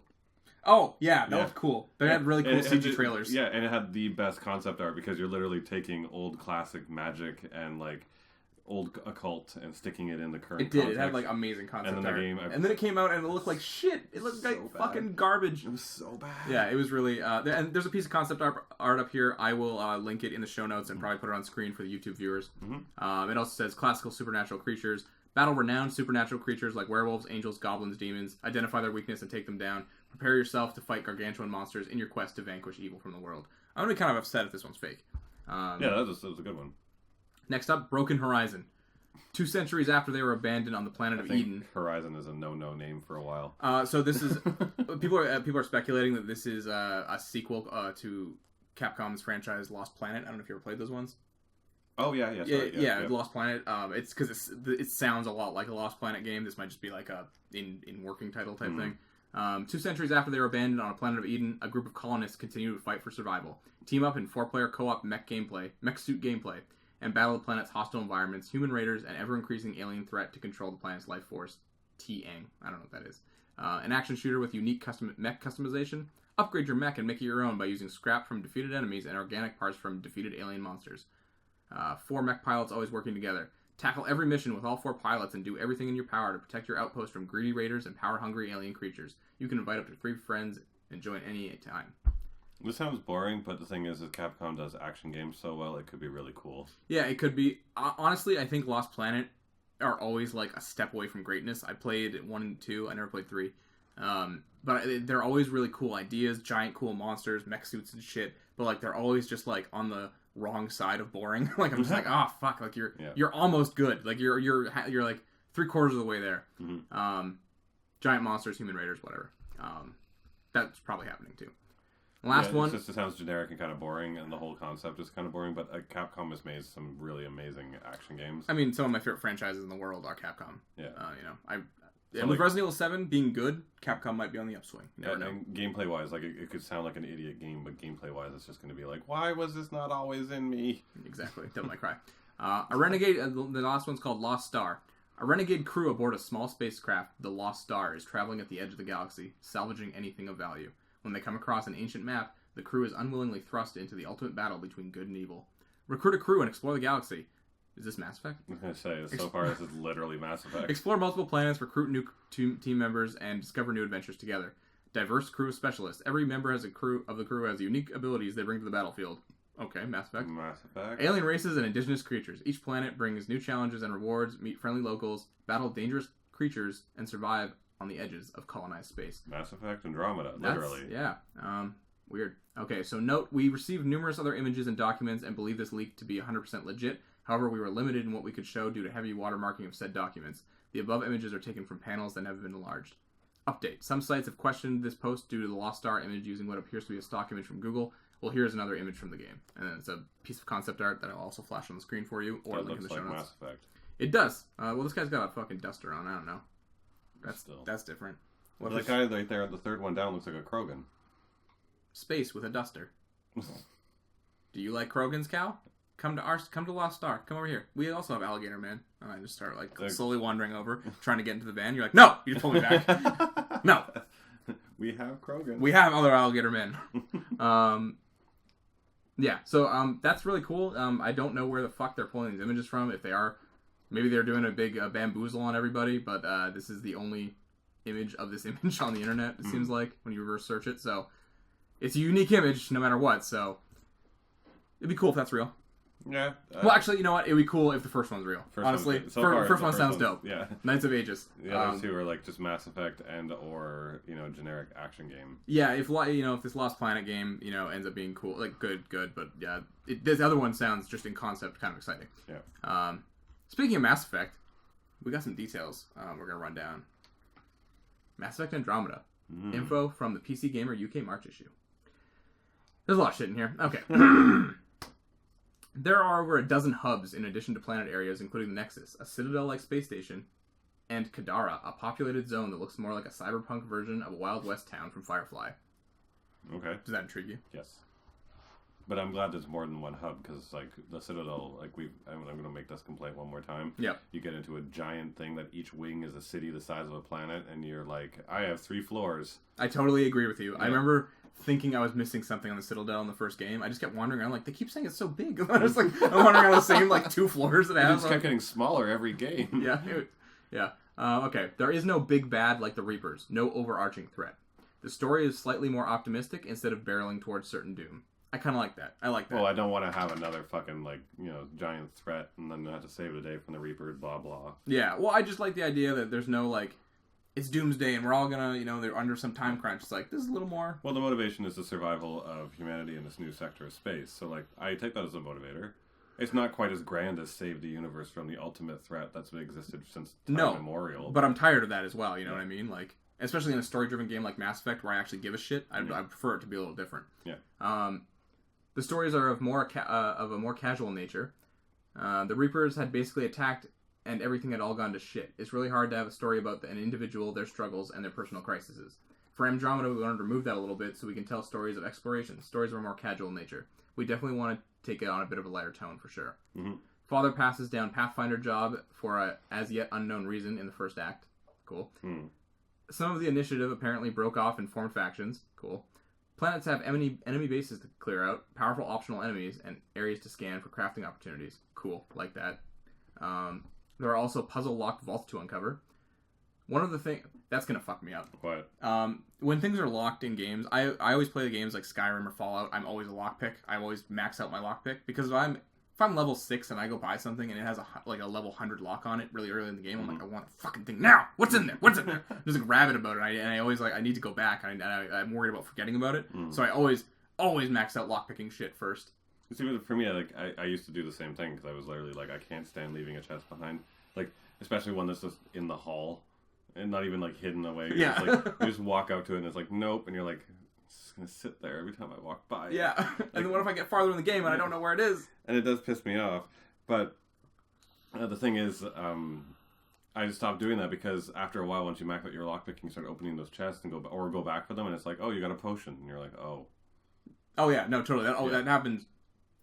Oh, yeah, that was cool. They had really cool CG trailers. Yeah, and it had the best concept art because you're literally taking old classic magic and like old occult and sticking it in the current context. It had like amazing concept art. And then it came out and it looked like shit. It looked like fucking garbage. It was so bad. Yeah, it was really... and there's a piece of concept art up here. I will link it in the show notes and probably put it on screen for the YouTube viewers. It also says classical supernatural creatures. Battle renowned supernatural creatures like werewolves, angels, goblins, demons. Identify their weakness and take them down. Prepare yourself to fight gargantuan monsters in your quest to vanquish evil from the world. I'm going to be kind of upset if this one's fake. That was a good one. Next up, Broken Horizon. 2 centuries after they were abandoned on the planet of Eden. Horizon is a no-no name for a while. So this is... people are speculating that this is a sequel to Capcom's franchise Lost Planet. I don't know if you ever played those ones. Oh, yeah. Lost Planet. It's because it sounds a lot like a Lost Planet game. This might just be like a in working title type thing. 2 centuries after they were abandoned on a planet of Eden, a group of colonists continue to fight for survival. Team up in 4-player co-op mech suit gameplay, and battle the planet's hostile environments, human raiders, and ever-increasing alien threat to control the planet's life force. T-Ang. I don't know what that is. An action shooter with unique mech customization. Upgrade your mech and make it your own by using scrap from defeated enemies and organic parts from defeated alien monsters. 4 mech pilots always working together. Tackle every mission with all 4 pilots and do everything in your power to protect your outpost from greedy raiders and power-hungry alien creatures. You can invite up to 3 friends and join any time. This sounds boring, but the thing is that Capcom does action games so well, it could be really cool. Yeah, it could be. Honestly, I think Lost Planet are always like a step away from greatness. I played 1 and 2. I never played 3. But they're always really cool ideas, giant cool monsters, mech suits and shit. But like they're always just like on the wrong side of boring. Like I'm just like, oh fuck, like you're almost good. Like you're like 3/4 of the way there. Giant monsters, human raiders, whatever. That's probably happening too. Last one. It sounds generic and kind of boring, and the whole concept is kind of boring. But Capcom has made some really amazing action games. I mean, some of my favorite franchises in the world are Capcom. Yeah. With Resident Evil 7 being good, Capcom might be on the upswing. You never know. And gameplay-wise, like it could sound like an idiot game, but gameplay-wise, it's just going to be like, why was this not always in me? Exactly. Devil May Cry. A renegade. The last one's called Lost Star. A renegade crew aboard a small spacecraft, the Lost Star, is traveling at the edge of the galaxy, salvaging anything of value. When they come across an ancient map, the crew is unwillingly thrust into the ultimate battle between good and evil. Recruit a crew and explore the galaxy. Is this Mass Effect? I was going to say, so far this is literally Mass Effect. Explore multiple planets, recruit new team members, and discover new adventures together. Diverse crew of specialists. Every member of the crew has unique abilities they bring to the battlefield. Okay, Mass Effect. Mass Effect. Alien races and indigenous creatures. Each planet brings new challenges and rewards, meet friendly locals, battle dangerous creatures, and survive on the edges of colonized space. Mass Effect Andromeda, literally. Yeah. Weird. Okay, so note, we received numerous other images and documents and believe this leak to be 100% legit. However, we were limited in what we could show due to heavy watermarking of said documents. The above images are taken from panels that have been enlarged. Update. Some sites have questioned this post due to the Lost Star image using what appears to be a stock image from Google. Well, here's another image from the game. And then it's a piece of concept art that I'll also flash on the screen for you or link in the show notes. Mass Effect. It does. Well, this guy's got a fucking duster on. I don't know. That's different. Well, that guy right there, the third one down, looks like a Krogan. Space with a duster. Do you like Krogan's cow? come to Lost Star. Come over here. We also have Alligator Man. And I just start like slowly wandering over, trying to get into the van. You're like, no! You pull me back. No! We have Krogan. We have other Alligator Men. Yeah, so that's really cool. I don't know where the fuck they're pulling these images from. If they are, maybe they're doing a big bamboozle on everybody, but this is the only image of this image on the internet, it seems like, when you reverse search it. So it's a unique image no matter what, so it'd be cool if that's real. Yeah. Well, actually, you know what? It'd be cool if the first one's real. Honestly, first one sounds dope. Yeah. Knights of Aegis. The other two are like just Mass Effect and or generic action game. Yeah, if this Lost Planet game ends up being cool, like good, but yeah, this other one sounds just in concept kind of exciting. Yeah. Speaking of Mass Effect, we got some details. We're gonna run down. Mass Effect Andromeda. Info from the PC Gamer UK March issue. There's a lot of shit in here. Okay. There are over a dozen hubs in addition to planet areas, including the Nexus, a Citadel-like space station, and Kadara, a populated zone that looks more like a cyberpunk version of a Wild West town from Firefly. Okay. Does that intrigue you? Yes. But I'm glad there's more than one hub, because, like, the Citadel, like, I'm going to make this complaint one more time. Yeah. You get into a giant thing that each wing is a city the size of a planet, and you're like, I have 3 floors. I totally agree with you. Yeah. I remember thinking I was missing something on the Citadel in the first game. I just kept wandering around, like, they keep saying it's so big. I was like, I'm wandering around the same, 2 floors that I have. It just kept getting smaller every game. Yeah. Okay. There is no big bad like the Reapers. No overarching threat. The story is slightly more optimistic instead of barreling towards certain doom. I kind of like that. I like that. Well, I don't want to have another fucking, giant threat and then have to save the day from the Reapers, blah, blah. Yeah, well, I just like the idea that there's no, it's doomsday and we're all gonna, they're under some time crunch. It's like, this is a little more... Well, the motivation is the survival of humanity in this new sector of space. So, I take that as a motivator. It's not quite as grand as save the universe from the ultimate threat that's existed since time immemorial. But I'm tired of that as well, you know what I mean? Especially in a story-driven game like Mass Effect where I actually give a shit, I prefer it to be a little different. Yeah. The stories are of a more casual nature. The Reapers had basically attacked and everything had all gone to shit. It's really hard to have a story about an individual, their struggles, and their personal crises. For Andromeda, we wanted to remove that a little bit so we can tell stories of exploration, stories of a more casual nature. We definitely want to take it on a bit of a lighter tone, for sure. Mm-hmm. Father passes down Pathfinder job for a as-yet unknown reason in the first act. Cool. Mm. Some of the initiative apparently broke off and formed factions. Cool. Planets have enemy bases to clear out, powerful optional enemies, and areas to scan for crafting opportunities. Cool. Like that. There are also puzzle-locked vaults to uncover. One of the things... That's going to fuck me up. What? When things are locked in games, I always play the games like Skyrim or Fallout. I'm always a lockpick. I always max out my lockpick. Because if I'm level 6 and I go buy something and it has a level 100 lock on it really early in the game, I'm like, I want the fucking thing now! What's in there? What's in there? I'm just rabid about it. And I always I need to go back. And I'm worried about forgetting about it. Mm. So I always max out lockpicking shit first. See, for me, I used to do the same thing because I was literally I can't stand leaving a chest behind. Especially one that's just in the hall and not even hidden away. Yeah. You just walk out to it and it's nope, and you're like, it's just gonna sit there every time I walk by. Yeah. And then what if I get farther in the game and I don't know where it is? And it does piss me off. But the thing is, I just stopped doing that because after a while, once you max out your lockpicking, you start opening those chests and go back for them, and it's like, oh, you got a potion, and you're like, oh. Oh yeah, no, totally. That happens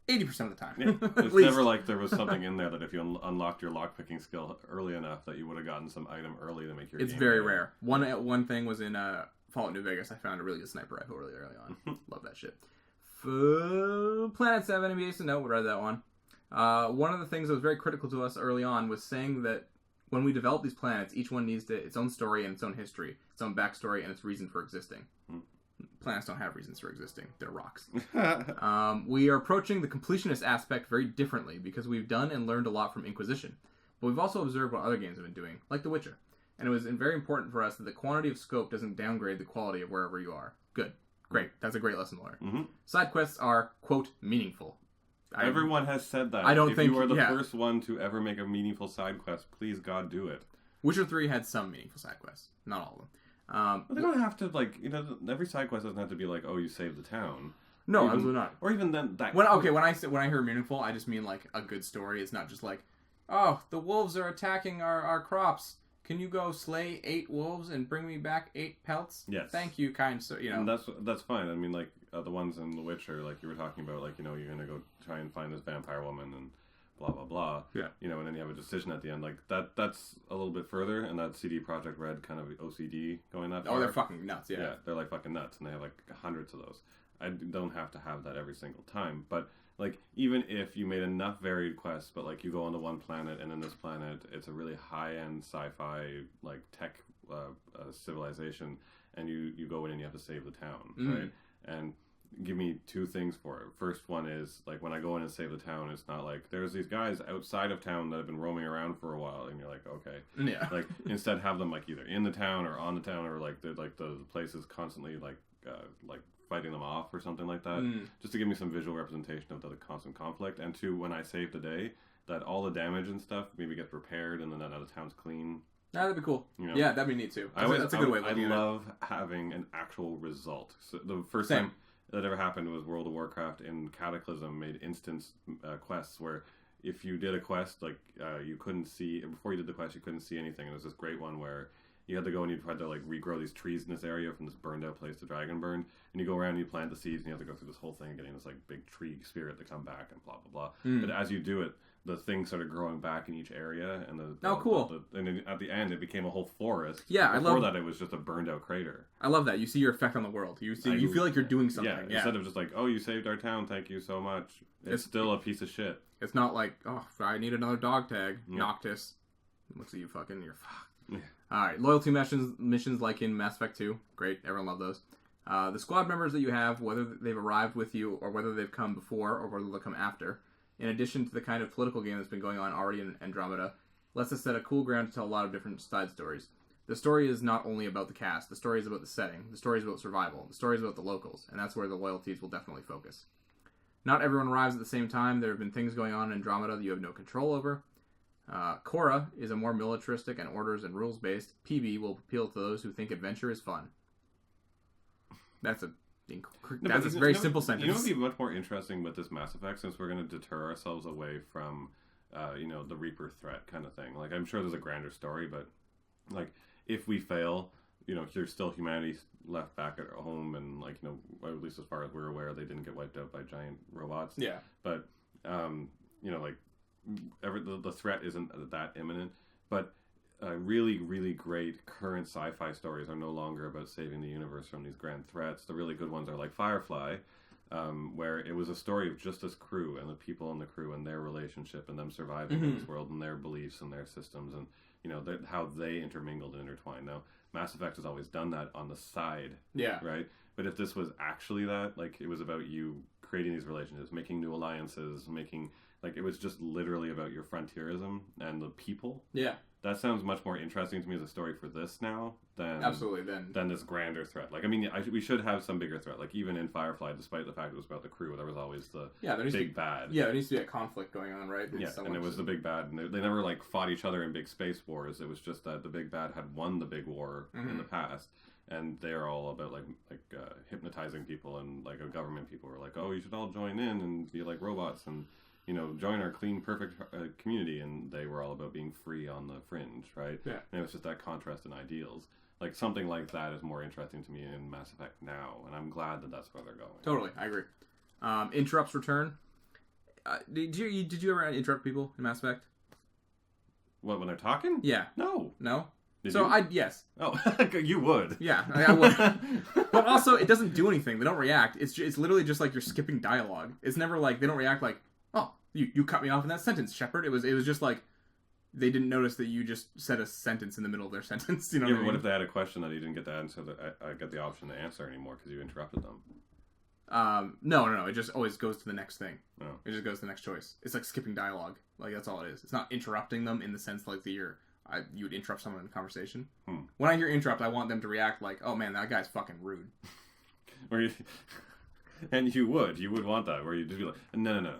80% of the time. Yeah. It's never there was something in there that if you unlocked your lockpicking skill early enough that you would have gotten some item early to make your It's game very better. rare. One thing was in Fallout New Vegas. I found a really good sniper rifle really early on. Love that shit. Planets have enemy base. No, we read that one. One of the things that was very critical to us early on was saying that when we develop these planets, each one needs its own story and its own history, its own backstory, and its reason for existing. Planets don't have reasons for existing. They're rocks. We are approaching the completionist aspect very differently because we've done and learned a lot from Inquisition. But we've also observed what other games have been doing, like The Witcher. And it was very important for us that the quantity of scope doesn't downgrade the quality of wherever you are. Good. Great. That's a great lesson learned. Mm-hmm. Side quests are, quote, meaningful. Everyone has said that. I don't if think... you are the first one to ever make a meaningful side quest, please, God, do it. Witcher 3 had some meaningful side quests. Not all of them. But they don't have to, every side quest doesn't have to be oh, you saved the town. No, absolutely not. Or even then, when I hear meaningful, I just mean, a good story. It's not just oh, the wolves are attacking our crops. Can you go slay 8 wolves and bring me back 8 pelts? Yes. Thank you, kind sir. And that's fine. I mean, the ones in The Witcher, like you were talking about, like, you know, you're gonna go try and find this vampire woman and blah blah blah. Yeah. You know, and then you have a decision at the end. Like that's a little bit further, and that CD Projekt Red kind of OCD going that far. Oh, they're fucking nuts. Yeah. Yeah, they're like fucking nuts, and they have like hundreds of those. I don't have to have that every single time, but like even if you made enough varied quests, but like you go onto one planet, and in this planet it's a really high end sci-fi like tech civilization, and you go in and you have to save the town, right? And give me two things for it. First one is, like, when I go in and save the town, it's not like, there's these guys outside of town that have been roaming around for a while, and you're like, okay. Yeah. Like, instead have them, like, either in the town or on the town, or, like, the place is constantly, like, fighting them off or something like that. Just to give me some visual representation of the constant conflict. And two, when I save the day, that all the damage and stuff maybe gets repaired, and then now the town's clean. That'd be cool. You know? Yeah, that'd be neat, too. That's a good way of looking at it. I love having an actual result. So the first time that ever happened was World of Warcraft in Cataclysm made instance quests where if you did a quest, like you couldn't see, before you did the quest you couldn't see anything, and there was this great one where you had to go and you had to like regrow these trees in this area from this burned out place to Dragonburn, and you go around and you plant the seeds and you have to go through this whole thing getting this like big tree spirit to come back and blah blah blah. But as you do it, the things started growing back in each area, and cool. And then at the end it became a whole forest. Yeah, Before that it was just a burned out crater. I love that. You see your effect on the world. You feel like you're doing something. Yeah, instead of just like, oh, you saved our town, thank you so much. It's still a piece of shit. It's not like, oh, I need another dog tag. Noctis. Looks at you fucking, you're fucked. Yeah. Alright, loyalty missions like in Mass Effect 2. Great, everyone loved those. The squad members that you have, whether they've arrived with you or whether they've come before or whether they'll come after, in addition to the kind of political game that's been going on already in Andromeda, lets us set a cool ground to tell a lot of different side stories. The story is not only about the cast, the story is about the setting, the story is about survival, the story is about the locals, and that's where the loyalties will definitely focus. Not everyone arrives at the same time. There have been things going on in Andromeda that you have no control over. Korra is a more militaristic and orders and rules based. PB will appeal to those who think adventure is fun. That's a very simple sentence. You know what would be much more interesting with this Mass Effect, since we're going to deter ourselves away from, the Reaper threat kind of thing. Like, I'm sure there's a grander story, but, like, if we fail, there's still humanity left back at home, and, like, at least as far as we're aware, they didn't get wiped out by giant robots. Yeah. But, like, the threat isn't that imminent, but really, really great current sci-fi stories are no longer about saving the universe from these grand threats. The really good ones are like Firefly, where it was a story of just this crew and the people in the crew and their relationship and them surviving in this world and their beliefs and their systems and how they intermingled and intertwined. Now, Mass Effect has always done that on the side, right? But if this was actually that, like, it was about you creating these relationships, making new alliances, it was just literally about your frontierism and the people. Yeah. That sounds much more interesting to me as a story for this now than this grander threat. Like, I mean, we should have some bigger threat. Like, even in Firefly, despite the fact it was about the crew, there was always the big bad. Yeah, there needs to be a conflict going on, right? And it was the big bad. And they never, like, fought each other in big space wars. It was just that the big bad had won the big war in the past. And they're all about, like hypnotizing people, and, like, government people were like, oh, you should all join in and be like robots and... join our clean, perfect community, and they were all about being free on the fringe, right? Yeah. And it was just that contrast in ideals. Like, something like that is more interesting to me in Mass Effect now, and I'm glad that that's where they're going. Totally, I agree. Interrupts return. Did you ever interrupt people in Mass Effect? What, when they're talking? Yeah. No. Yes. Oh, you would. Yeah, I would. But also, it doesn't do anything. They don't react. It's literally just like you're skipping dialogue. It's never like, they don't react like, oh, you cut me off in that sentence, Shepard. It was just like they didn't notice that you just said a sentence in the middle of their sentence. You know what I mean? What if they had a question that you didn't get to answer, that I get the option to answer anymore because you interrupted them? No. It just always goes to the next thing. Oh. It just goes to the next choice. It's like skipping dialogue. Like, that's all it is. It's not interrupting them in the sense like you would interrupt someone in a conversation. When I hear interrupt, I want them to react like, oh man, that guy's fucking rude. And you would want that, where you'd just be like, no.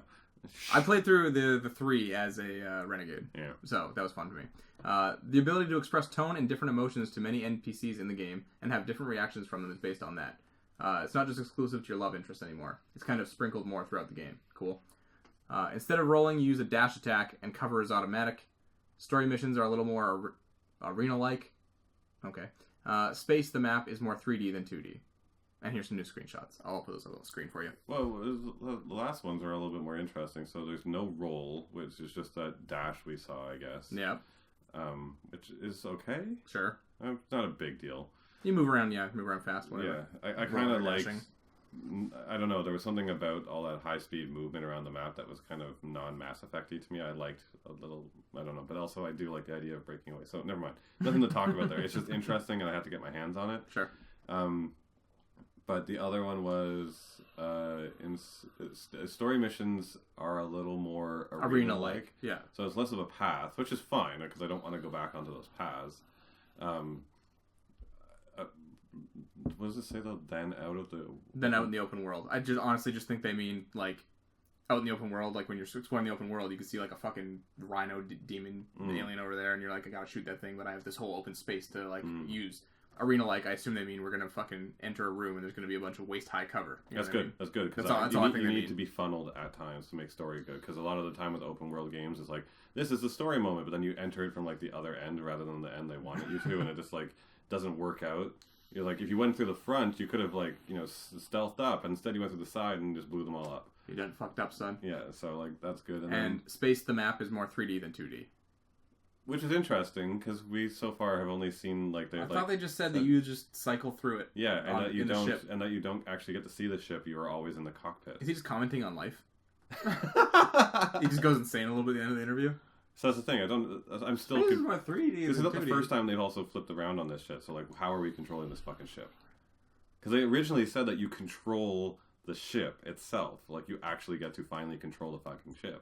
I played through the 3 as a renegade, so that was fun for me. The ability to express tone and different emotions to many NPCs in the game and have different reactions from them is based on that. It's not just exclusive to your love interest anymore. It's kind of sprinkled more throughout the game. Cool. Instead of rolling, you use a dash attack, and cover is automatic. Story missions are a little more arena-like. Okay. Space, the map, is more 3D than 2D. And here's some new screenshots. I'll put those on the screen for you. Well, the last ones are a little bit more interesting. So there's no roll, which is just that dash we saw, I guess. Yeah. Which is okay. Sure. It's not a big deal. You move around, move around fast, whatever. Yeah, I kind of like... I don't know, there was something about all that high-speed movement around the map that was kind of non-Mass Effect-y to me. I liked a little... I don't know, but also I do like the idea of breaking away. So, never mind. Nothing to talk about there. It's just interesting, and I had to get my hands on it. Sure. But the other one was... story missions are a little more arena-like. Yeah. So it's less of a path, which is fine, because I don't want to go back onto those paths. What does it say though? Then out in the open world. I just honestly just think they mean like out in the open world. Like when you're exploring the open world, you can see like a fucking rhino demon alien over there, and you're like, I gotta shoot that thing, but I have this whole open space to like use. Arena like, I assume they mean we're gonna fucking enter a room and there's gonna be a bunch of waist high cover. That's good. I mean? That's good. Because you need to be funneled at times to make story good. Because a lot of the time with open world games, it's like this is the story moment, but then you enter it from like the other end rather than the end they wanted you to, and it just like doesn't work out. You're like, if you went through the front, you could have like stealthed up, and instead you went through the side and just blew them all up. You done fucked up, son. Yeah, so like that's good. And then, space the map is more 3D than 2D. Which is interesting, because we so far have only seen like I thought they just said that you just cycle through it. Yeah, and that you don't actually get to see the ship. You are always in the cockpit. Is he just commenting on life? He just goes insane a little bit at the end of the interview. So that's the thing. I'm still. This is more 3D. This is not the first time they've also flipped around on this shit. So like, how are we controlling this fucking ship? Because they originally said that you control the ship itself. Like you actually get to finally control the fucking ship.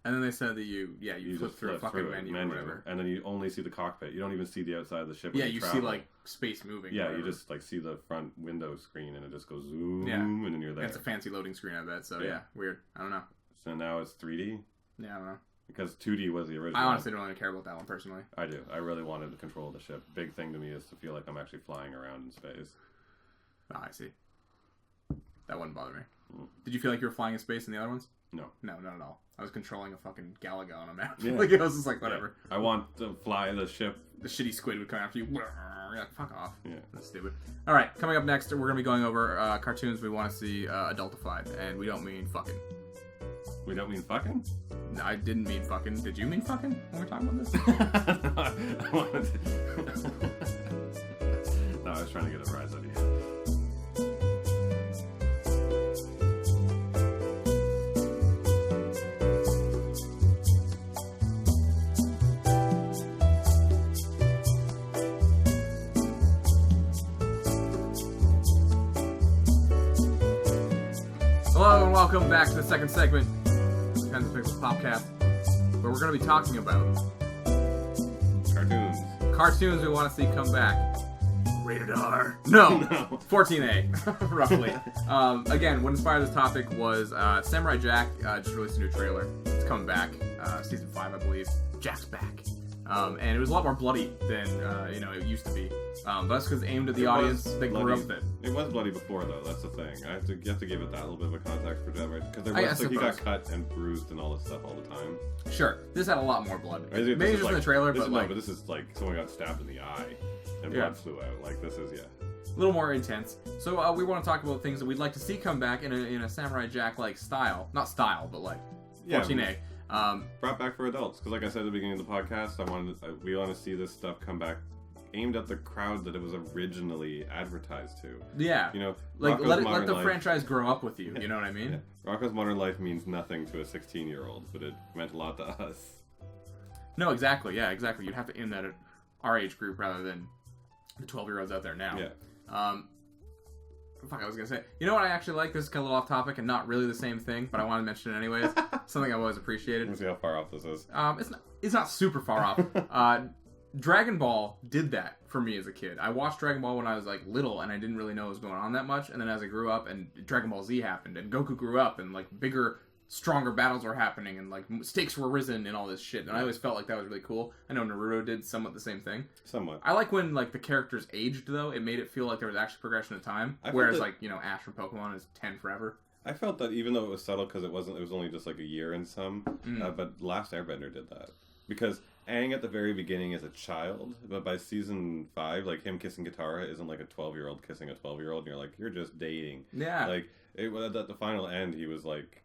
And then they said that you flip through a fucking menu or whatever. And then you only see the cockpit. You don't even see the outside of the ship. Yeah, you see like space moving. Yeah, you just like see the front window screen and it just goes zoom and then you're there. It's a fancy loading screen, I bet. So yeah, weird. I don't know. So now it's 3D? Yeah, I don't know. Because 2D was the original. I honestly don't really care about that one personally. I do. I really wanted to control the ship. Big thing to me is to feel like I'm actually flying around in space. Oh, I see. That wouldn't bother me. Did you feel like you were flying in space in the other ones? No. No, not at all. I was controlling a fucking Galaga on a map. Yeah. Like, it was just like, whatever. Yeah. I want to fly the ship. The shitty squid would come after you. You're like, fuck off. Yeah. That's stupid. Alright, coming up next, we're going to be going over cartoons we want to see adultified. And we don't mean fucking. We don't mean fucking? No, I didn't mean fucking. Did you mean fucking when we're talking about this? No, I was trying to get a rise out of you. Hello and welcome back to the second segment of the Pens and Pixels Podcast, where we're going to be talking about cartoons we want to see come back. Rated R. No. 14A, roughly. Again, what inspired this topic was Samurai Jack just released a new trailer. It's coming back, season 5, I believe. Jack's back. And it was a lot more bloody than it used to be. But that's because aimed at the audience that grew up with it. It was bloody before, though. That's the thing. You have to give it that little bit of a context for Dead, right? Because he got cut and bruised and all this stuff all the time. Sure, this had a lot more blood. Maybe just in the trailer, but this is like someone got stabbed in the eye and blood flew out. Like this is a little more intense. So we want to talk about things that we'd like to see come back in a Samurai Jack like style, not style, but like 14A. Brought back for adults, because like I said at the beginning of the podcast, we want to see this stuff come back aimed at the crowd that it was originally advertised to. Yeah. Like let the franchise grow up with you, you know what I mean? Yeah. Rocko's Modern Life means nothing to a 16-year-old, but it meant a lot to us. No, exactly. Yeah, exactly. You'd have to aim that at our age group rather than the 12-year-olds out there now. Yeah. Fuck, I was gonna say. You know what I actually like? This is kind of a little off topic and not really the same thing, but I want to mention it anyways. Something I've always appreciated. Let's see how far off this is. It's not super far off. Dragon Ball did that for me as a kid. I watched Dragon Ball when I was like little, and I didn't really know what was going on that much. And then as I grew up, and Dragon Ball Z happened, and Goku grew up, and like bigger, stronger battles were happening, and like stakes were risen, and all this shit. And I always felt like that was really cool. I know Naruto did somewhat the same thing. Somewhat. I like when like the characters aged though. It made it feel like there was actually progression of time. Whereas like Ash from Pokemon is 10 forever. I felt that even though it was subtle because it was only just like a year in some, but Last Airbender did that. Because Aang at the very beginning is a child, but by season 5, like him kissing Katara isn't like a 12-year-old kissing a 12-year-old, and you're like, you're just dating. Yeah. Like at the final end, he was like,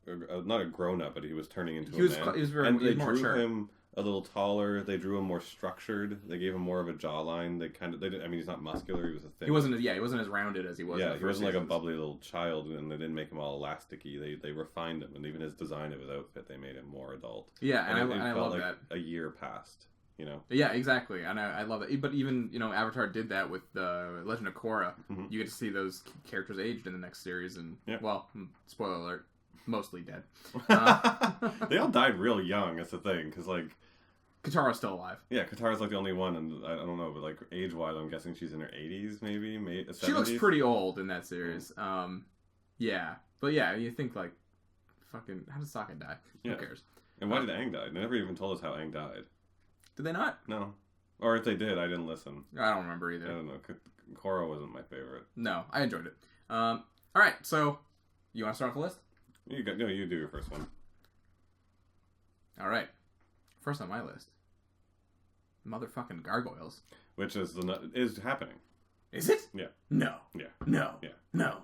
not a grown up, but he was turning into a man. He was very. And they more drew sure. him a little taller. They drew him more structured. They gave him more of a jawline. I mean, he's not muscular. He was a thin. He wasn't as rounded as he was. Yeah, in the he wasn't seasons. like a bubbly little child, and they didn't make him all elasticy. They refined him, and even his design of his outfit, they made him more adult. Yeah, and I felt love like that. A year passed, you know. Yeah, exactly, and I love it. But even Avatar did that with the Legend of Korra. Mm-hmm. You get to see those characters aged in the next series, and well, spoiler alert, mostly dead. They all died real young. That's the thing, because like Katara's still alive. Yeah, Katara's like the only one, and I don't know, but like age-wise, I'm guessing she's in her 80s, maybe 70s. She looks pretty old in that series. Yeah, but yeah, you think like, fucking, how did Sokka die? Who cares? And why did Aang die? They never even told us how Aang died. Did they not? No. Or if they did, I didn't listen. I don't remember either. I don't know. Korra wasn't my favorite. No, I enjoyed it. All right, so you want to start off the list? You do your first one. All right. First on my list, motherfucking gargoyles. Which is happening. Is it? Yeah. No. Yeah. No. Yeah. No.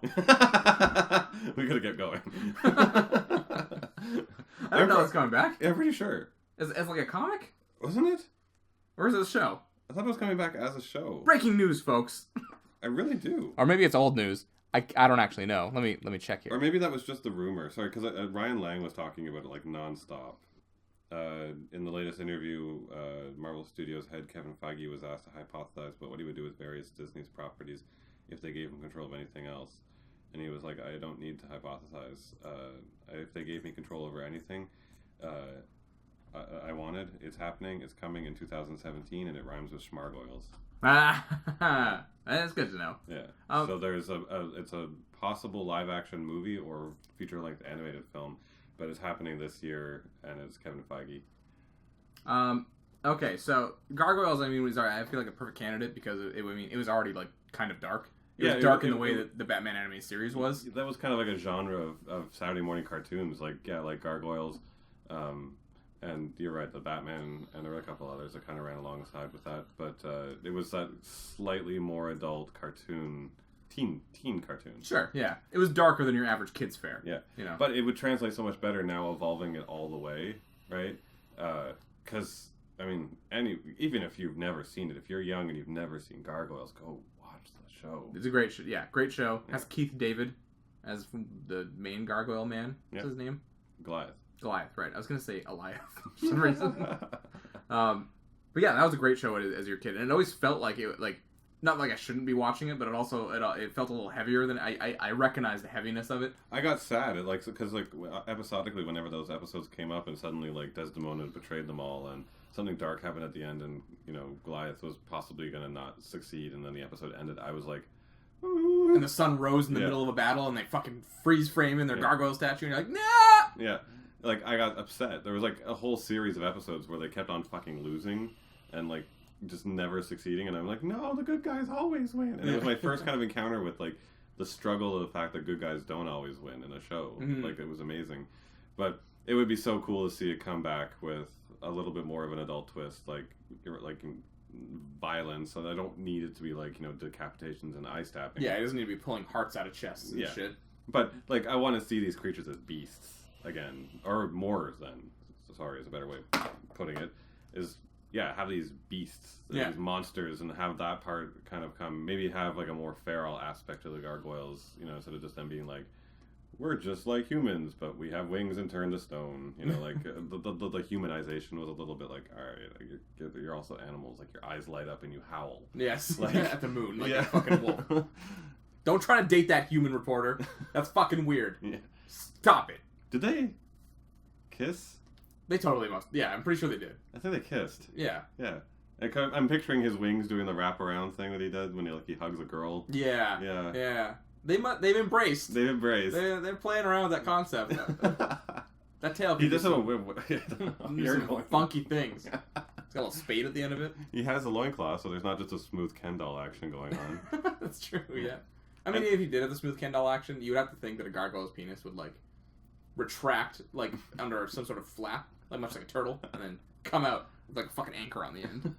We gotta get going. I don't know it's coming back. Yeah, I'm pretty sure. As like a comic? Wasn't it? Or is it a show? I thought it was coming back as a show. Breaking news, folks. I really do. Or maybe it's old news. I don't actually know. Let me check here. Or maybe that was just the rumor. Sorry, because Ryan Lang was talking about it like nonstop. In the latest interview, Marvel Studios head Kevin Feige was asked to hypothesize about what he would do with various Disney's properties if they gave him control of anything else. And he was like, I don't need to hypothesize. If they gave me control over anything I wanted, it's happening, it's coming in 2017, and it rhymes with Schmargoyles. That's good to know. Yeah. So there's it's a possible live-action movie or feature-length animated film, but it's happening this year, and it's Kevin Feige. Okay, so Gargoyles, I feel like a perfect candidate because it was already like kind of dark. It was dark in the way that the Batman animated series was. That was kind of like a genre of Saturday morning cartoons, like Gargoyles, and you're right, the Batman, and there were a couple others that kind of ran alongside with that. But it was that slightly more adult cartoon. Teen cartoon. Sure, yeah. It was darker than your average kid's fare. Yeah. You know. But it would translate so much better now, evolving it all the way, right? Because, even if you've never seen it, if you're young and you've never seen Gargoyles, go watch the show. It's a great show. Yeah, great show. Has Keith David as the main gargoyle man. What's his name? Goliath, right. I was going to say Eliath for some reason. But yeah, that was a great show as your kid. And it always felt like it, like, not like I shouldn't be watching it, but it felt a little heavier than I recognized the heaviness of it. I got sad, because episodically, whenever those episodes came up, and suddenly like Desdemona betrayed them all, and something dark happened at the end, and Goliath was possibly going to not succeed, and then the episode ended. I was like, ooh. And the sun rose in the middle of a battle, and they fucking freeze frame in their gargoyle statue, and you're like, nah. Yeah, like I got upset. There was like a whole series of episodes where they kept on fucking losing, and like just never succeeding, and I'm like, no, the good guys always win. And it was my first kind of encounter with like the struggle of the fact that good guys don't always win in a show. Mm-hmm. Like, it was amazing. But it would be so cool to see it come back with a little bit more of an adult twist, like violence. So I don't need it to be like, decapitations and eye stabbing. Yeah, it doesn't need to be pulling hearts out of chests and shit. But like, I want to see these creatures as beasts again, or more than. Sorry, is a better way of putting it. Have these beasts, these monsters, and have that part kind of come. Maybe have like a more feral aspect to the gargoyles, instead of just them being like, we're just like humans, but we have wings and turn to stone. Like the humanization was a little bit like, all right, you're also animals. Like, your eyes light up and you howl. Yes, like at the moon, like a fucking wolf. Don't try to date that human reporter. That's fucking weird. Yeah. Stop it. Did they kiss? They totally must. Yeah, I'm pretty sure they did. I think they kissed. Yeah. Yeah. I'm picturing his wings doing the wraparound thing that he did when he hugs a girl. Yeah. Yeah. Yeah. They've embraced. They're playing around with that concept. That tail. He does have some funky things. It's got a little spade at the end of it. He has a loincloth, so there's not just a smooth Ken doll action going on. That's true. Yeah. I mean, if he did have the smooth Ken doll action, you would have to think that a gargoyle's penis would retract under some sort of flap, much like a turtle, and then come out With, like, a fucking anchor on the end.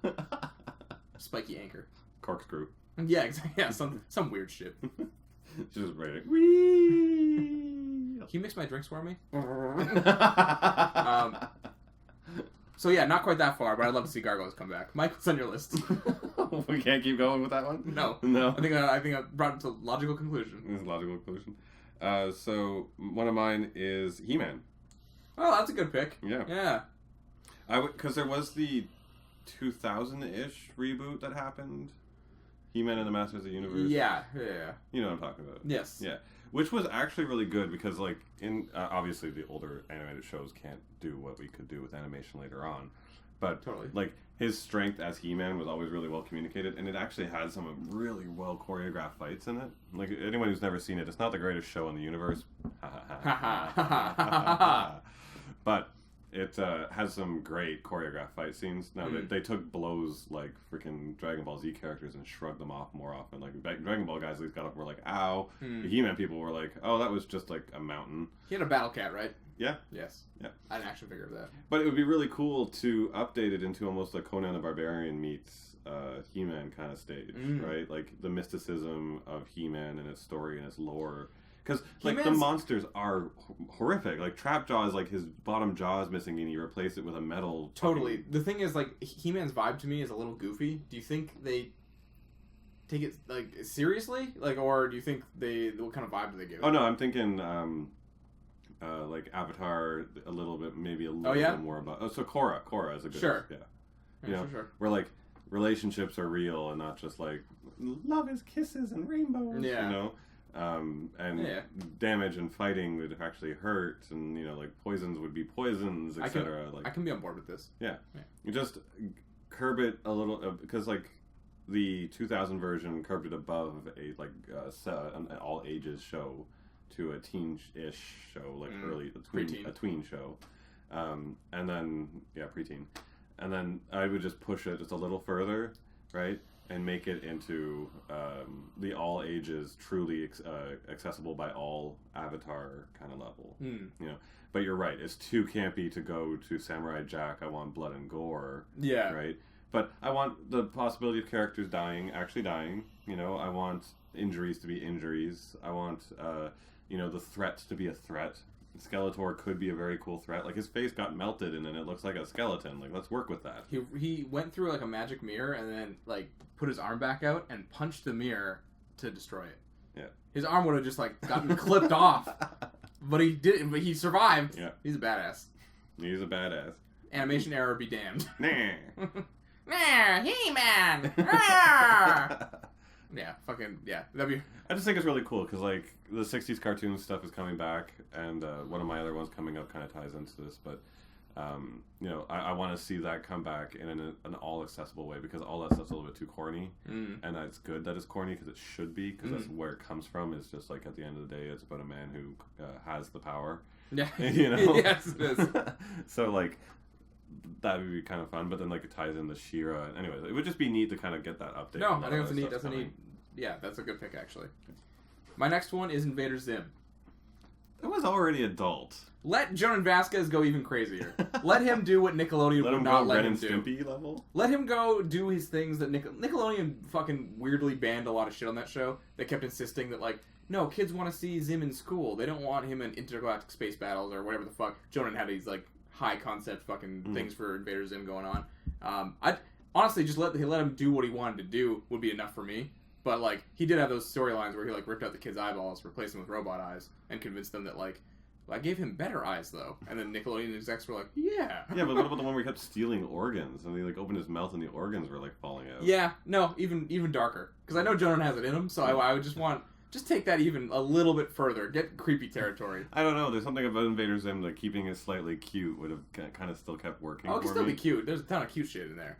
Spiky anchor. Corkscrew. Yeah, exactly. Yeah, some weird shit. Just writing. Can you mix my drinks for me? So yeah, not quite that far, but I'd love to see Gargoyles come back. Mike, what's on your list? We can't keep going with that one? No. I think I brought it to a logical conclusion. It's a logical conclusion. So one of mine is He-Man. Oh, that's a good pick. Yeah. Yeah. Because there was the 2000-ish reboot that happened. He-Man and the Masters of the Universe. Yeah. You know what I'm talking about. Yes. Yeah. Which was actually really good because, like, obviously the older animated shows can't do what we could do with animation later on. But, totally. Like, his strength as He-Man was always really well communicated, and it actually had some really well choreographed fights in it. Like, anyone who's never seen it, it's not the greatest show in the universe. But it has some great choreographed fight scenes. Now, they took blows like freaking Dragon Ball Z characters and shrugged them off more often. Like, Dragon Ball guys at least got up and were like, ow. The He-Man people were like, oh, that was just like a mountain. He had a battle cat, right? Yeah. Yes. Yeah. I had an action figure of that. But it would be really cool to update it into almost like Conan the Barbarian meets He-Man kind of stage, right? Like the mysticism of He-Man and its story and its lore. Because like the monsters are horrific. Like Trapjaw is like his bottom jaw is missing, and you replace it with a metal. Totally. The thing is, like He-Man's vibe to me is a little goofy. Do you think they take it like seriously, like, or do you think what kind of vibe do they give it? Oh no, I'm thinking like Avatar a little bit, maybe a little bit more about. Oh, so Korra is a good. Sure. Yeah. You know, sure. Where like relationships are real and not just like love is kisses and rainbows. Yeah. You know. Damage and fighting would actually hurt, and you know, like poisons would be poisons, etc. Like I can be on board with this. Yeah. You just curb it a little because like the 2000 version curbed it above an all ages show to a teen-ish show, like a tween show, and then preteen, and then I would just push it just a little further, right? And make it into the all ages, truly accessible by all Avatar kind of level. You know, but you're right; it's too campy to go to Samurai Jack. I want blood and gore. Yeah. Right. But I want the possibility of characters actually dying. You know, I want injuries to be injuries. I want the threat to be a threat. Skeletor could be a very cool threat. Like his face got melted and then it looks like a skeleton. Like let's work with that. He went through like a magic mirror and then like put his arm back out and punched the mirror to destroy it. Yeah. His arm would have just like gotten clipped off, but he didn't. But he survived. Yeah. He's a badass. He's a badass. Animation error be damned. Nah. Nah, He-Man. Yeah, fucking yeah. I just think it's really cool because like the '60s cartoon stuff is coming back, and one of my other ones coming up kind of ties into this. But I want to see that come back in an all accessible way because all that stuff's a little bit too corny, and it's good that it's corny because it should be because that's where it comes from. It's just like at the end of the day, it's about a man who has the power. Yeah, you know. Yes, it is. So like. That would be kind of fun, but then like it ties in the She-Ra. Anyways, it would just be neat to kind of get that update. No, I think that's a neat. Yeah, that's a good pick actually. My next one is Invader Zim. That was already adult. Let Jonan Vasquez go even crazier. Let him do what Nickelodeon would not let him do. Ren and Stimpy level? Let him go do his things that Nickelodeon fucking weirdly banned a lot of shit on that show. They kept insisting that like, no, kids want to see Zim in school. They don't want him in intergalactic space battles or whatever the fuck. Jonan had these like high concept fucking things for Invader Zim going on. I'd honestly just let him do what he wanted to do would be enough for me. But like he did have those storylines where he like ripped out the kids' eyeballs, replaced them with robot eyes, and convinced them that like, well, I gave him better eyes though. And then Nickelodeon execs were like, yeah. Yeah, but what about the one where he kept stealing organs and he like opened his mouth and the organs were like falling out? Yeah, no, even darker. Because I know Jonan has it in him, so I would just want. Just take that even a little bit further. Get creepy territory. I don't know. There's something about Invader Zim that keeping it slightly cute would have kind of still kept working. Oh, it can still be cute. There's a ton of cute shit in there.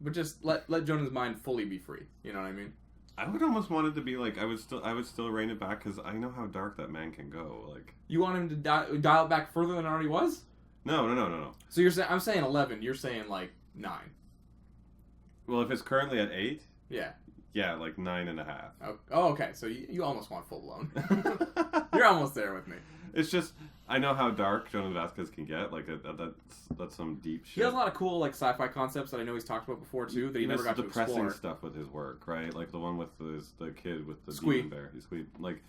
But just let Jonah's mind fully be free. You know what I mean? I would almost want it to be like I would still rein it back because I know how dark that man can go. Like you want him to dial it back further than it already was? No. So you're saying I'm saying 11. You're saying like 9. Well, if it's currently at 8. Yeah. Yeah, like 9.5. Oh, okay. So you almost want full blown. You're almost there with me. It's just I know how dark Jonan Vasquez can get. Like that's some deep shit. He has a lot of cool like sci-fi concepts that I know he's talked about before too. That he never got to explore. Depressing stuff with his work, right? Like the one with the kid with the Squee. bear. Squee. Like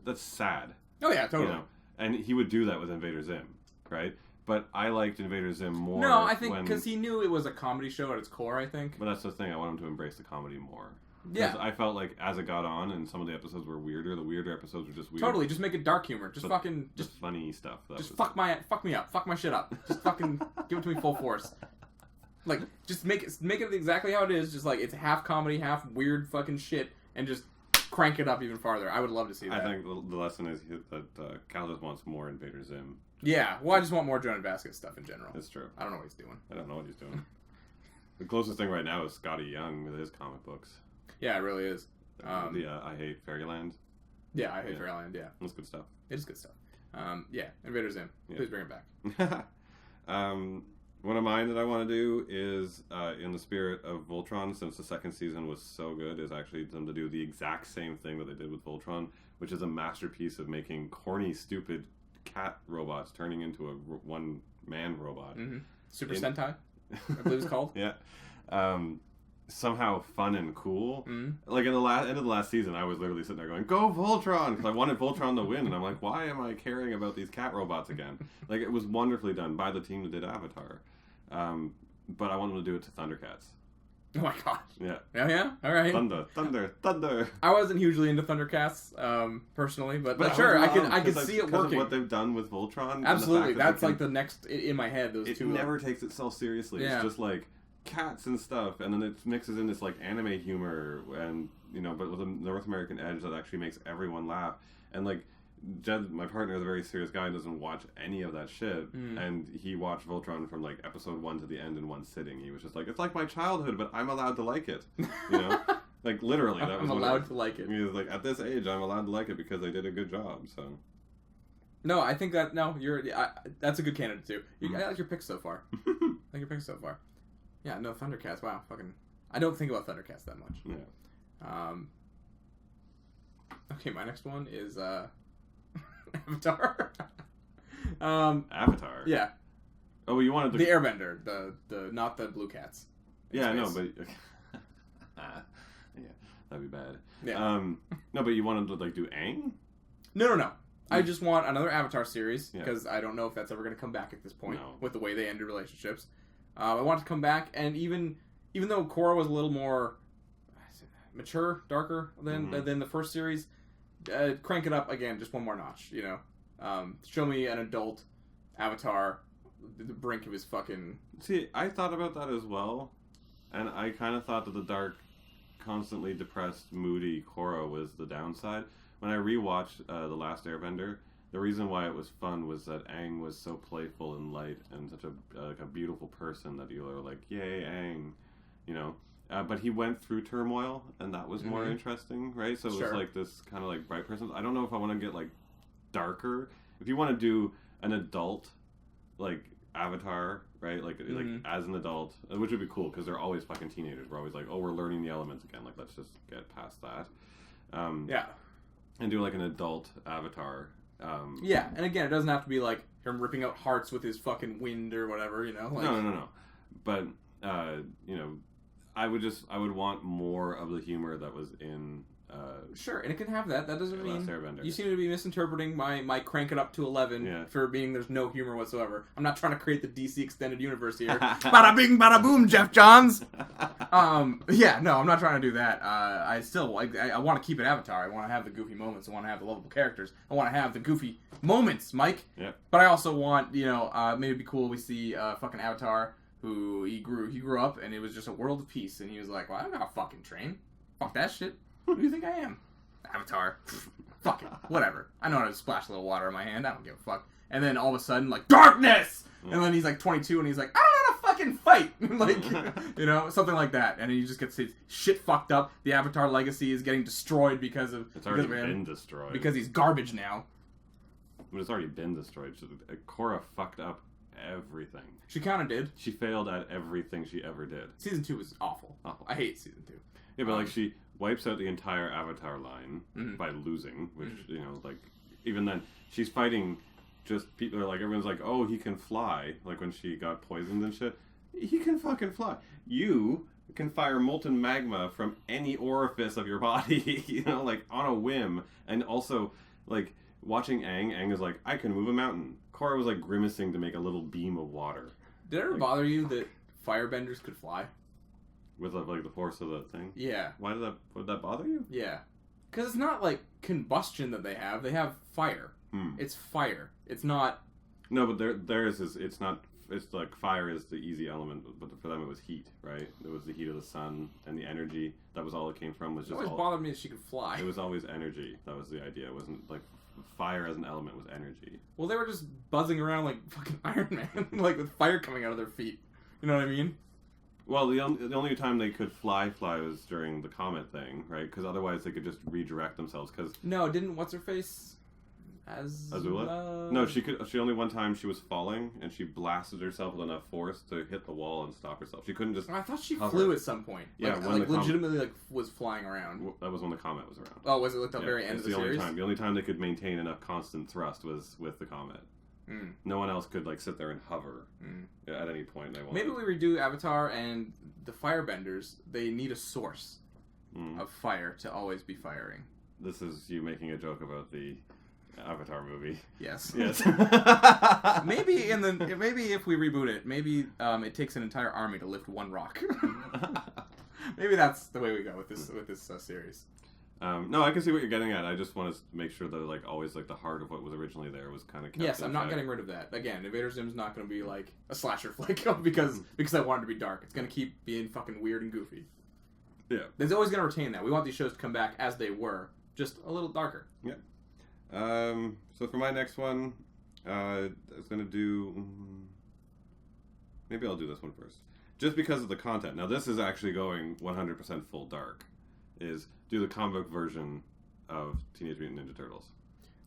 that's sad. Oh yeah, totally. You know? And he would do that with Invader Zim, right? But I liked Invader Zim more. No, I think because he knew it was a comedy show at its core. I think. But that's the thing. I want him to embrace the comedy more. Yeah. I felt like as it got on and some of the episodes were weirder, the weirder episodes were just weird. Totally, just make it dark humor. Just funny stuff. Fuck me up. Fuck my shit up. Just fucking give it to me full force. Like, just make it exactly how it is. Just like, it's half comedy, half weird fucking shit, and just crank it up even farther. I would love to see that. I think the lesson is that Cal just wants more Invader Zim. Yeah, well, I just want more Jonan Vasquez stuff in general. That's true. I don't know what he's doing. I don't know what he's doing. The closest thing right now is Scotty Young with his comic books. Yeah, it really is. I Hate Fairyland. Yeah, I Hate Fairyland, yeah. That's good stuff. It is good stuff. Yeah, Invader Zim. Please bring it back. One of mine that I want to do is, in the spirit of Voltron, since the second season was so good, is actually them to do the exact same thing that they did with Voltron, which is a masterpiece of making corny, stupid cat robots turning into a one-man robot. Mm-hmm. Super Sentai, I believe it's called. Yeah. Somehow fun and cool. Mm-hmm. Like in the end of the last season, I was literally sitting there going, "Go Voltron!" Because I wanted Voltron to win, and I'm like, "Why am I caring about these cat robots again?" Like it was wonderfully done by the team that did Avatar, but I wanted them to do it to Thundercats. Oh my gosh! Yeah. Oh yeah. All right. Thunder. I wasn't hugely into Thundercats personally, but sure, I could see it working. Of what they've done with Voltron. Absolutely, that's like the next in my head. Those two. It never takes itself seriously. Yeah. It's just like cats and stuff, and then it mixes in this like anime humor, and but with a North American edge that actually makes everyone laugh. And like Jed, my partner, is a very serious guy and doesn't watch any of that shit, and he watched Voltron from like episode 1 to the end in one sitting. He was just like, "It's like my childhood, but I'm allowed to like it," Like literally, that was I'm allowed to like it. He was like, "At this age, I'm allowed to like it because they did a good job." So. No, I think that that's a good candidate too. I like your picks so far. Yeah, no, Thundercats. Wow, fucking. I don't think about Thundercats that much. Yeah. Okay, my next one is Avatar. Avatar. Yeah. Oh, well, you wanted the Airbender, the not the blue cats. Yeah, I know, but yeah, that'd be bad. Yeah. No, but you wanted to like do Aang? No. I just want another Avatar series because I don't know if that's ever going to come back at this point with the way they ended relationships. I want it to come back, and even though Korra was a little more mature, darker than the first series, crank it up again, just one more notch. Show me an adult Avatar, the brink of his fucking. See, I thought about that as well, and I kind of thought that the dark, constantly depressed, moody Korra was the downside. When I rewatched The Last Airbender, the reason why it was fun was that Aang was so playful and light and such a beautiful person that you were like, yay, Aang, but he went through turmoil, and that was more interesting, right? So it was like this kind of like bright person. I don't know if I want to get like darker. If you want to do an adult like Avatar, right? Like as an adult, which would be cool because they're always fucking teenagers. We're always like, oh, we're learning the elements again. Like let's just get past that. And do like an adult Avatar. Yeah, and again, it doesn't have to be like him ripping out hearts with his fucking wind or whatever, Like... No. But I would want more of the humor that was in. Sure, and it can have that. That doesn't mean Airbender. You seem to be misinterpreting my crank it up to 11 for being there's no humor whatsoever. I'm not trying to create the DC extended universe here. Bada bing, bada boom, Jeff Johns. Yeah, no, I'm not trying to do that. I still I want to keep it Avatar. I want to have the goofy moments. I want to have the lovable characters. I want to have the goofy moments, Mike. Yeah. But I also want maybe it'd be cool if we see fucking Avatar who he grew up and it was just a world of peace and he was like, well, I'm not a fucking train. Fuck that shit. Who do you think I am? Avatar. Fuck it. Whatever. I know how to splash a little water in my hand. I don't give a fuck. And then all of a sudden, like, darkness! And then he's like 22 and he's like, I don't know how to fucking fight! Like, something like that. And he just gets his shit fucked up. The Avatar legacy is getting destroyed because of been destroyed. Because he's garbage now. But it's already been destroyed. Korra fucked up everything. She kind of did. She failed at everything she ever did. Season 2 was awful. I hate Season 2. Yeah, but she wipes out the entire Avatar line by losing, which, even then, she's fighting just people are like, everyone's like, oh, he can fly. Like when she got poisoned and shit. He can fucking fly. You can fire molten magma from any orifice of your body, you know, like on a whim. And also, like, watching Aang is like, I can move a mountain. Korra was like grimacing to make a little beam of water. Did it ever bother you that firebenders could fly? With like the force of the thing? Yeah. Would that bother you? Yeah. Because it's not like combustion that they have fire. It's fire. It's not... No, but theirs is, it's not, it's like fire is the easy element, but for them it was heat, right? It was the heat of the sun and the energy. That was all it came from. Was just it always bothered me that she could fly. It was always energy. That was the idea. It wasn't like fire as an element was energy. Well, they were just buzzing around like fucking Iron Man, like with fire coming out of their feet. You know what I mean? Well, the only time they could fly was during the comet thing, right? Because otherwise they could just redirect themselves. Cause no, didn't what's her face? Azula? No, she could. She only one time she was falling and she blasted herself with enough force to hit the wall and stop herself. She couldn't just. I thought she flew at some point. Yeah, like, when like legitimately like was flying around. That was when the comet was around. Oh, was it like the very end of the series? The only time they could maintain enough constant thrust was with the comet. No one else could like sit there and hover at any point they wanted. Maybe we redo Avatar and the firebenders. They need a source of fire to always be firing. This is you making a joke about the Avatar movie. Yes. Yes. maybe if we reboot it, maybe it takes an entire army to lift one rock. Maybe that's the way we go with this series. No, I can see what you're getting at. I just want to make sure that like always like the heart of what was originally there was kind of kept. Yes, I'm not getting rid of that. Again, Invader Zim's not going to be like a slasher flick because I want it to be dark. It's going to keep being fucking weird and goofy. Yeah. It's always going to retain that. We want these shows to come back as they were, just a little darker. Yeah. So for my next one, I was going to do... Maybe I'll do this one first. Just because of the content. Now, this is actually going 100% full dark. Is do the comic book version of Teenage Mutant Ninja Turtles.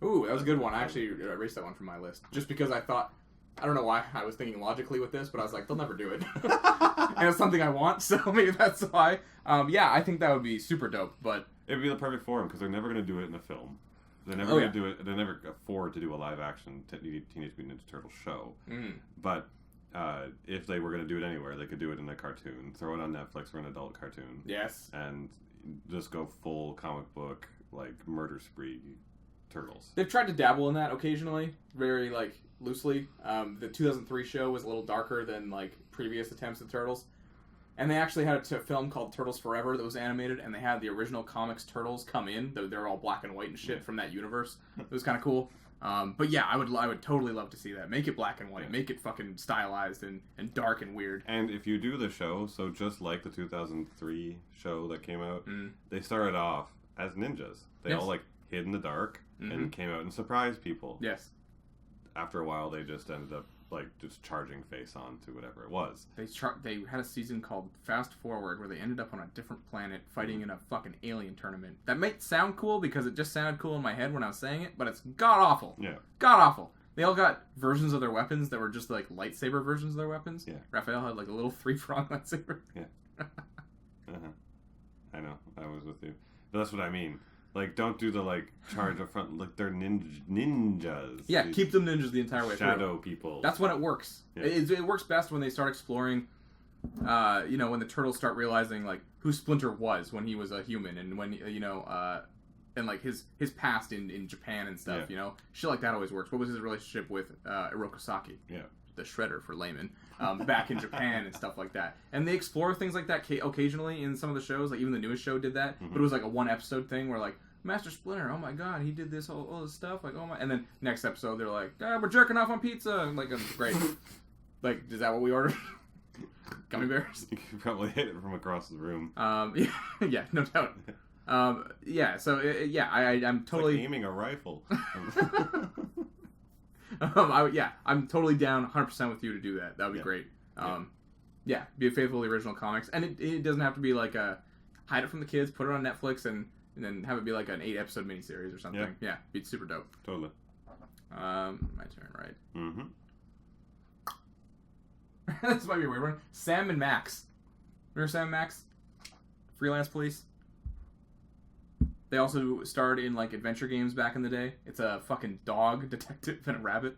Ooh, that was a good one. I actually erased that one from my list. Just because I thought... I don't know why I was thinking logically with this, but I was like, they'll never do it. And it's something I want, so maybe that's why. Yeah, I think that would be super dope, but... It'd be the perfect forum, because they're never going to do it in a film. They're never going to do it. They never afford to do a live-action Teenage Mutant Ninja Turtles show. But if they were going to do it anywhere, they could do it in a cartoon. Throw it on Netflix or an adult cartoon. Yes. And just go full comic book, like, murder spree Turtles. They've tried to dabble in that occasionally, very, like, loosely. The 2003 show was a little darker than, like, previous attempts at Turtles. And they actually had a film called Turtles Forever that was animated, and they had the original comics Turtles come in. They're all black and white and shit from that universe. It was kind of cool. But yeah, I would totally love to see that. Make it black and white. Yeah. Make it fucking stylized and dark and weird. And if you do the show, so just like the 2003 show that came out, they started off as ninjas. They all, like, hid in the dark and came out and surprised people. Yes. After a while, they just ended up, like, just charging face on to whatever it was. They had a season called Fast Forward where they ended up on a different planet fighting in a fucking alien tournament. That might sound cool because it just sounded cool in my head when I was saying it, but it's god-awful. Yeah. God-awful. They all got versions of their weapons that were just, like, lightsaber versions of their weapons. Yeah. Raphael had, like, a little three-prong lightsaber. Yeah. I know. I was with you. But that's what I mean. Like, don't do the, like, charge up front. Like, they're ninjas. Yeah, keep them ninjas the entire way through. Shadow people. That's when it works. Yeah. It works best when they start exploring, when the turtles start realizing, like, who Splinter was when he was a human. And when, and, like, his past in Japan and stuff, Shit like that always works. What was his relationship with Hirokosaki? Yeah. The Shredder for layman, back in Japan and stuff like that. And they explore things like that occasionally in some of the shows. Like, even the newest show did that. But it was, like, a one-episode thing where, like, Master Splinter, oh my god, he did this, all this stuff, like, oh my... And then next episode, they're like, we're jerking off on pizza. And, like, great. Like, is that what we ordered? Gummy bears? You could probably hit it from across the room. Yeah, no doubt. I'm totally... It's like aiming a rifle. I'm totally down 100% with you to do that. That would be great. Be faithful to the original comics. And it doesn't have to be like hide it from the kids, put it on Netflix, and then have it be like an 8-episode miniseries or something. Yeah, be super dope. Totally. My turn, right? Mm-hmm. This might be a weird one. Sam and Max. Remember Sam and Max? Freelance Police. They also starred in, like, adventure games back in the day. It's a fucking dog detective and a rabbit.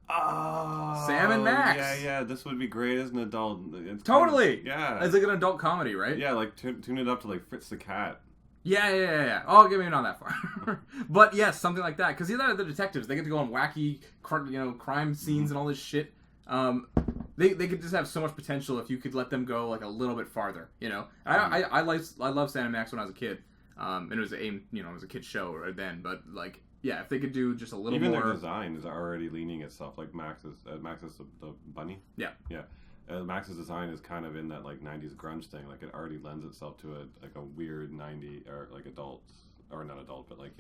Oh, Sam and Max. Yeah. This would be great as an adult. It's Totally. Yeah. It's like an adult comedy, right? Yeah, like tune it up to like Fritz the Cat. Yeah. Oh, maybe not that far. But yes, something like that. Because the detectives, they get to go on wacky, crime scenes and all this shit. They could just have so much potential if you could let them go like a little bit farther. I loved Sam and Max when I was a kid. And it was it was a kid's show right then. But like, yeah, if they could do just a little more. Even their design is already leaning itself. Like Max is the bunny. Yeah. Max's design is kind of in that like 90s grunge thing. Like it already lends itself to a weird 90 or like adult or not adult, but like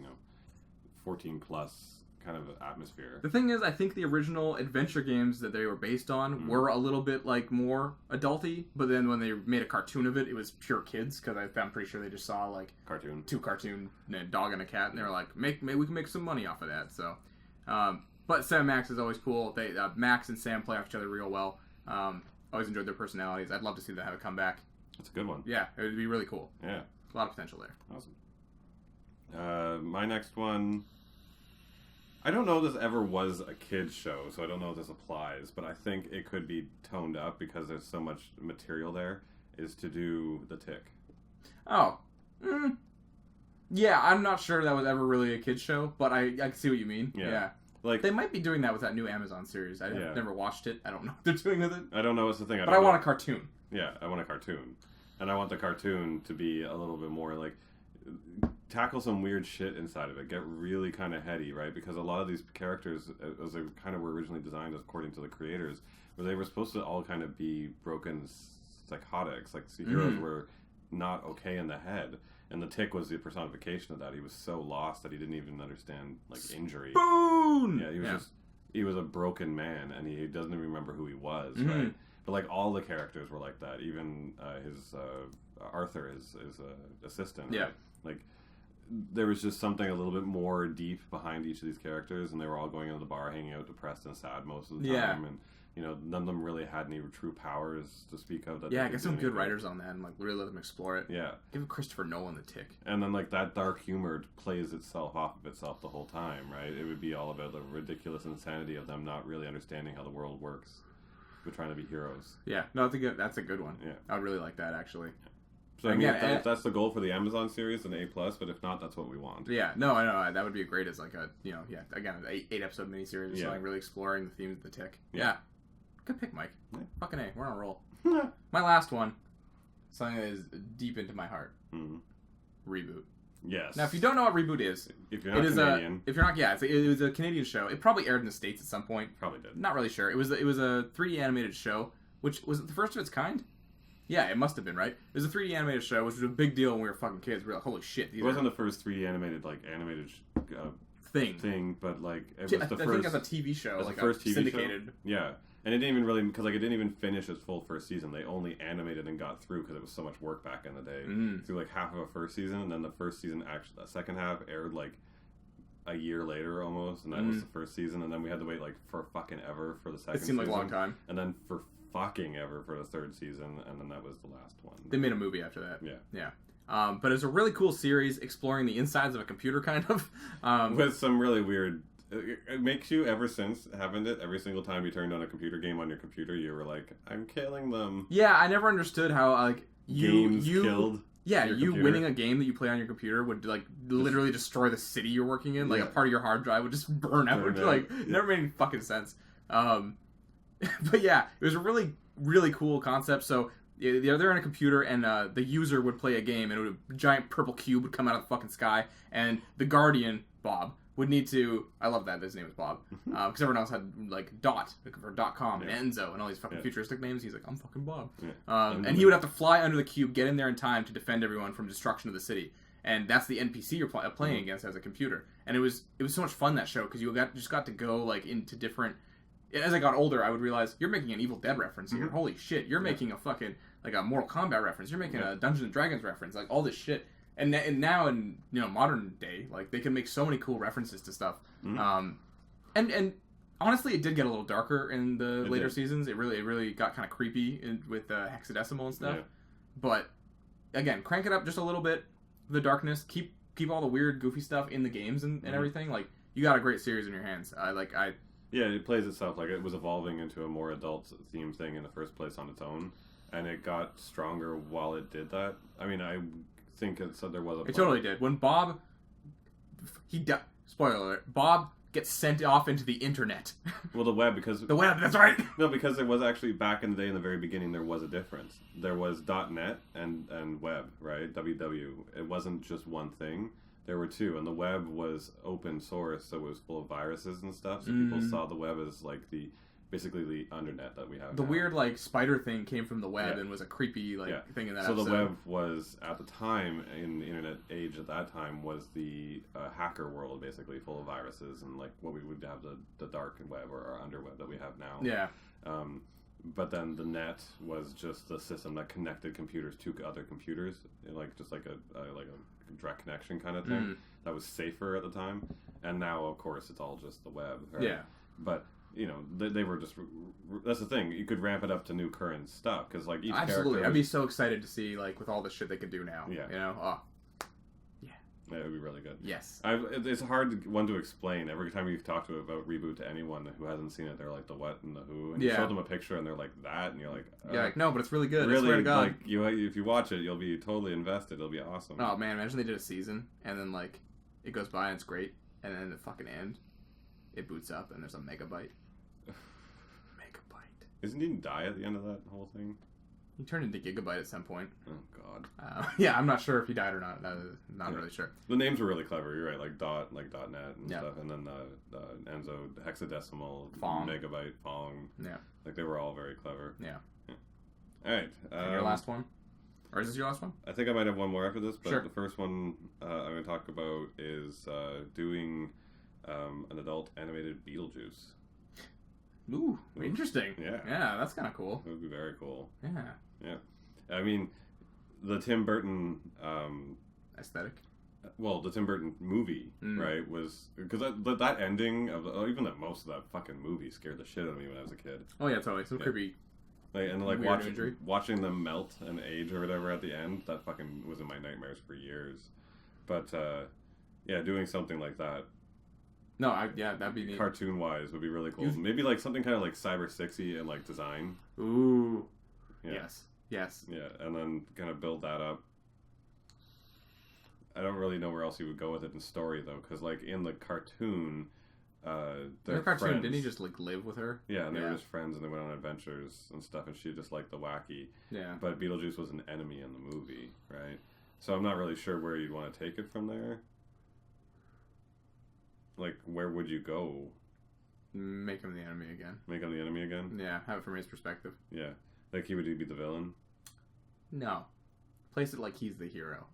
14 plus kind of atmosphere. The thing is, I think the original adventure games that they were based on were a little bit like more adulty, but then when they made a cartoon of it, it was pure kids because I'm pretty sure they just saw like two cartoon, a dog and a cat, and they were like, maybe we can make some money off of that. So, but Sam and Max is always cool. They Max and Sam play off each other real well. Always enjoyed their personalities. I'd love to see them have a comeback. That's a good one. Yeah, it would be really cool. Yeah, a lot of potential there. Awesome. My next one. I don't know if this ever was a kid's show, so I don't know if this applies, but I think it could be toned up because there's so much material there, is to do The Tick. Oh. Yeah, I'm not sure that was ever really a kid's show, but I can see what you mean. Yeah. Like, they might be doing that with that new Amazon series. I've never watched it. I don't know what they're doing with it. I don't know what's the thing. But I want a cartoon. Yeah, I want a cartoon. And I want the cartoon to be a little bit more like... tackle some weird shit inside of it, get really kind of heady, right? Because a lot of these characters, as they kind of were originally designed according to the creators, where they were supposed to all kind of be broken psychotics, like heroes were not okay in the head, and the Tick was the personification of that. He was so lost that he didn't even understand like injury. Spoon! Yeah, he was a broken man, and he doesn't even remember who he was, right? But like all the characters were like that. Even his Arthur, his assistant, right? Like, there was just something a little bit more deep behind each of these characters, and they were all going into the bar, hanging out depressed and sad most of the time, and none of them really had any true powers to speak of. Get some good writers on that and like really let them explore it. Yeah, give Christopher Nolan The Tick. And then like that dark humor plays itself off of itself the whole time, right? It would be all about the ridiculous insanity of them not really understanding how the world works, but trying to be heroes. Yeah, no, that's a good one. Yeah, I would really like that actually. Yeah. So I mean, if that's the goal for the Amazon series, then A+, but if not, that's what we want. Yeah, no, I know. That would be great as like a, again, an 8-episode miniseries or something, really exploring the themes of the Tick. Yeah. Good pick, Mike. Yeah. Fucking A, we're on a roll. My last one, something that is deep into my heart. Reboot. Yes. Now, if you don't know what Reboot is, if you're not Canadian, it was a Canadian show. It probably aired in the States at some point. Probably did. Not really sure. It was a 3D animated show, which was it the first of its kind? Yeah, it must have been, right? It was a 3D animated show, which was a big deal when we were fucking kids. We were like, holy shit. It wasn't the first 3D animated thing, but like it was the first. I think as a TV show, like first TV syndicated. Show. Yeah, and it didn't even really because like it didn't even finish its full first season. They only animated and got through because it was so much work back in the day. Through like half of a first season, and then the first season the second half aired like a year later almost, and that was the first season, and then we had to wait like for fucking ever for the second. It seemed like a long time, and then for fucking ever for the third season, and then that was the last one. They made a movie after that. Yeah. But it was a really cool series exploring the insides of a computer, kind of. With some really weird... It makes you, ever since, haven't it? Every single time you turned on a computer game on your computer, you were like, I'm killing them. Yeah, I never understood how, like, you killed Yeah, you computer. Winning a game that you play on your computer would, like, literally destroy the city you're working in. Like, a part of your hard drive would just burn out. Like, never made any fucking sense. But yeah, it was a really, really cool concept. So they're in a computer, and the user would play a game, and a giant purple cube would come out of the fucking sky, and the Guardian, Bob, would need to... I love that his name is Bob. Because everyone else had, like, or .com and Enzo and all these fucking futuristic names. He's like, I'm fucking Bob. And he would have to fly under the cube, get in there in time to defend everyone from destruction of the city. And that's the NPC you're playing against as a computer. And it was so much fun, that show, because you just got to go, like, into different... As I got older, I would realize, you're making an Evil Dead reference here. Holy shit, you're making a fucking, like, a Mortal Kombat reference. You're making a Dungeons & Dragons reference. Like, all this shit. And now in, modern day, like, they can make so many cool references to stuff. And honestly, it did get a little darker in the later seasons. It really got kind of creepy with hexadecimal and stuff. But, again, crank it up just a little bit, the darkness. Keep all the weird, goofy stuff in the games and everything. Like, you got a great series in your hands. Yeah, it plays itself like it was evolving into a more adult themed thing in the first place on its own, and it got stronger while it did that. I mean, I think there was a... It totally did. When Bob... Spoiler alert. Bob gets sent off into the internet. Well, the web, because... The web, that's right! No, because there was actually, back in the day, in the very beginning, there was a difference. There was .NET and web, right? WW. It wasn't just one thing. There were two, and the web was open source, so it was full of viruses and stuff, so people saw the web as, like, basically the undernet that we have The now. weird, like, spider thing came from the web and was a creepy, thing in that episode. So the web was, at the time, in the internet age at that time, was the hacker world, basically, full of viruses and, like, what we would have the dark web or our underweb that we have now. Yeah. But then the net was just the system that connected computers to other computers, just like a direct connection kind of thing. That was safer at the time. And now, of course, it's all just the web. Right? Yeah. But... You know, they were just... That's the thing. You could ramp it up to new current stuff, because, like, each Absolutely. I'd be so excited to see, like, with all the shit they could do now. Yeah. You know? Oh. Yeah, it would be really good. Yes. It's a hard one to explain. Every time you talk about Reboot to anyone who hasn't seen it, they're like, the what and the who. And you show them a picture, and they're like, that, and you're like... Yeah, like, no, but it's really good. Really, I swear to God. like, if you watch it, you'll be totally invested. It'll be awesome. Oh, man, imagine they did a season, and then, like, it goes by, and it's great, and then the fucking end, it boots up, and there's a megabyte. Isn't he die at the end of that whole thing? He turned into Gigabyte at some point. Oh, God. Yeah, I'm not sure if he died or not. Not really sure. The names were really clever. You're right, like .net and stuff. And then the Enzo, hexadecimal, Fong. megabyte, Fong. Yeah. Like, they were all very clever. Yeah. All right. And your last one? Or is this your last one? I think I might have one more after this, but sure. The first one I'm going to talk about is doing an adult animated Beetlejuice. Ooh, interesting. Yeah. Yeah, that's kind of cool. It would be very cool. Yeah. Yeah. I mean, the Tim Burton... aesthetic? Well, the Tim Burton movie, right, was... Because that ending, even most of that fucking movie scared the shit out of me when I was a kid. Oh, yeah, totally. Some creepy... Watching them melt and age or whatever at the end, that fucking was in my nightmares for years. But, doing something like that... No, that'd be neat. Cartoon-wise would be really cool. Maybe like something kind of like Cyber 6-y and like design. Ooh. Yeah. Yes. Yeah, and then kind of build that up. I don't really know where else you would go with it in story though, because like in the cartoon, they're friends. Didn't he just like live with her? Yeah, and they were just friends, and they went on adventures and stuff, and she just liked the wacky. Yeah. But Beetlejuice was an enemy in the movie, right? So I'm not really sure where you'd want to take it from there. Like, where would you go? Make him the enemy again. Make him the enemy again? Yeah, have it from his perspective. Yeah. Like, he would be the villain? No. Place it like he's the hero.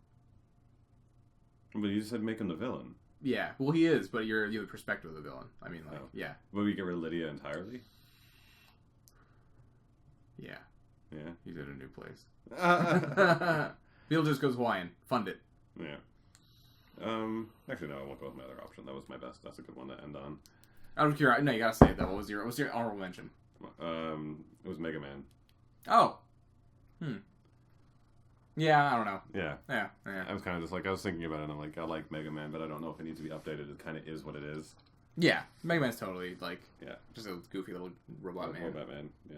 But you just said make him the villain. Yeah, well, he is, but you're the perspective of the villain. I mean, like, yeah. Would we get rid of Lydia entirely? Yeah. Yeah? He's at a new place. Beetlejuice goes Hawaiian. Fund it. Yeah. Actually, no, I won't go with my other option. That was my best. That's a good one to end on. Out of curiosity, no, you gotta say it though. What was your honorable mention? It was Mega Man. Oh. Yeah, I don't know. Yeah. Yeah. I was kind of just like, I was thinking about it, and I'm like, I like Mega Man, but I don't know if it needs to be updated. It kind of is what it is. Yeah, Mega Man's totally like, just a goofy little robot man. Robot man. Yeah.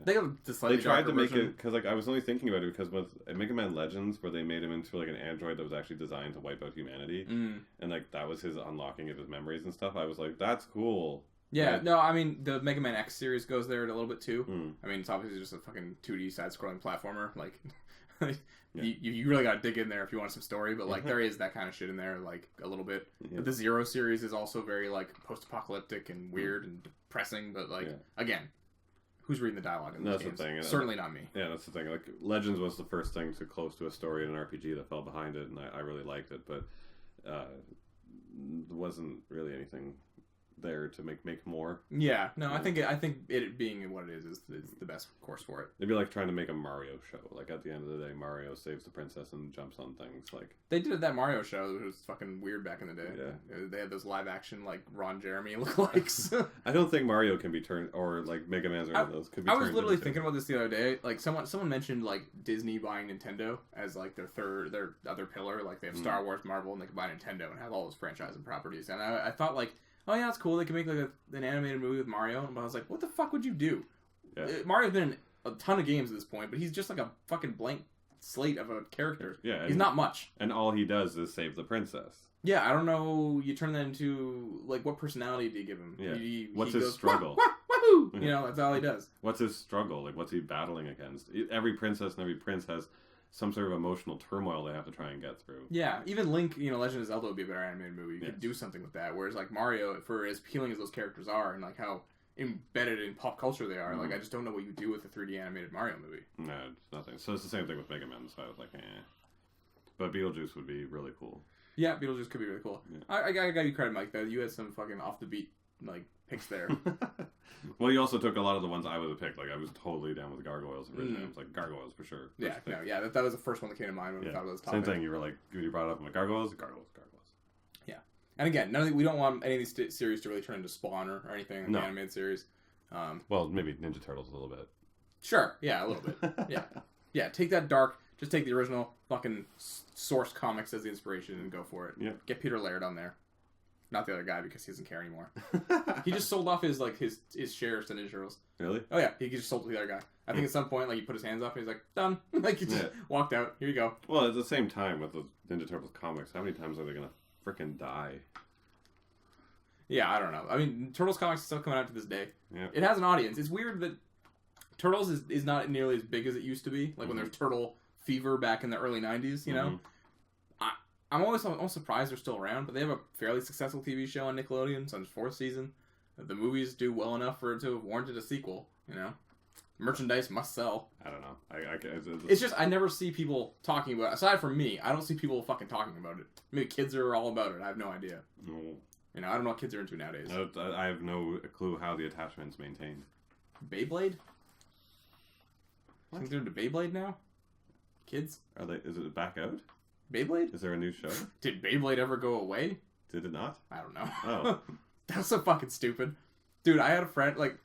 They tried to make it because like I was only thinking about it because with Mega Man Legends, where they made him into like an android that was actually designed to wipe out humanity, and like that was his unlocking of his memories and stuff. I was like, that's cool. Yeah, right? No, I mean the Mega Man X series goes there a little bit too. Mm. I mean it's obviously just a fucking 2D side-scrolling platformer. Like, you really gotta dig in there if you want some story, but like there is that kind of shit in there, like a little bit. Yeah. But the Zero series is also very like post-apocalyptic and weird and depressing. But like again, who's reading the dialogue in those games? The thing. Certainly not me. Yeah, that's the thing. Like Legends was the first thing to close to a story in an RPG that fell behind it, and I really liked it, but there wasn't really anything there to make more. Yeah, no, I think it being what it is the best course for it. It'd be like trying to make a Mario show. Like at the end of the day, Mario saves the princess and jumps on things. Like they did that Mario show, which was fucking weird back in the day. Yeah, they had those live action like Ron Jeremy lookalikes. I don't think Mario can be turned, or like Mega Man's or those could be. I was literally thinking about this the other day. Like someone mentioned like Disney buying Nintendo as like their other pillar. Like they have Star Wars, Marvel, and they could buy Nintendo and have all those franchise and properties. And I thought like. oh yeah, it's cool. They can make like an animated movie with Mario. But I was like, what the fuck would you do? Yeah. Mario's been in a ton of games at this point, but he's just like a fucking blank slate of a character. Yeah, he's not much. And all he does is save the princess. Yeah, I don't know. You turn that into like, what personality do you give him? Yeah. What's his struggle? Wahoo! You know, that's all he does. What's his struggle? Like, what's he battling against? Every princess and every prince has some sort of emotional turmoil they have to try and get through. Yeah, even Link, Legend of Zelda would be a better animated movie. You could do something with that. Whereas like Mario, for as appealing as those characters are, and like how embedded in pop culture they are, like I just don't know what you do with a 3D animated Mario movie. No, it's nothing. So it's the same thing with Mega Man. So I was like, But Beetlejuice would be really cool. Yeah, Beetlejuice could be really cool. Yeah. I got you credit, Mike. Though you had some fucking off the beat like picks there. Well, you also took a lot of the ones I would have picked. Like I was totally down with Gargoyles originally. I was like Gargoyles for sure. That was the first one that came to mind when we thought of this topic. Same thing. You were like, when you brought it up, I'm like Gargoyles. Yeah, and again, we don't want any of these series to really turn into Spawn or anything in the animated series. Well, maybe Ninja Turtles a little bit. Sure, yeah, a little bit. Yeah. Take that dark. Just take the original fucking source comics as the inspiration and go for it. Yeah. Get Peter Laird on there. Not the other guy because he doesn't care anymore. He just sold off his shares to Ninja Turtles. Really? Oh yeah, he just sold to the other guy. I think at some point, like, he put his hands up and he's like, done. Like, he just walked out. Here you go. Well, at the same time with the Ninja Turtles comics, how many times are they gonna frickin' die? Yeah, I don't know. I mean, Turtles comics is still coming out to this day. Yeah. It has an audience. It's weird that Turtles is not nearly as big as it used to be. Like when there's Turtle Fever back in the early 90s, you know? I'm almost surprised they're still around, but they have a fairly successful TV show on Nickelodeon. It's on its 4th season. The movies do well enough for it to have warranted a sequel, you know? Merchandise must sell. I don't know. It's just, I never see people talking about it. Aside from me, I don't see people fucking talking about it. Maybe kids are all about it. I have no idea. No. You know, I don't know what kids are into nowadays. I have no clue how the attachment's maintained. Beyblade? What? Think they're into Beyblade now? Kids? Is it back out? Beyblade? Is there a new show? Did Beyblade ever go away? Did it not? I don't know. Oh. That's so fucking stupid. Dude, I had a friend, like,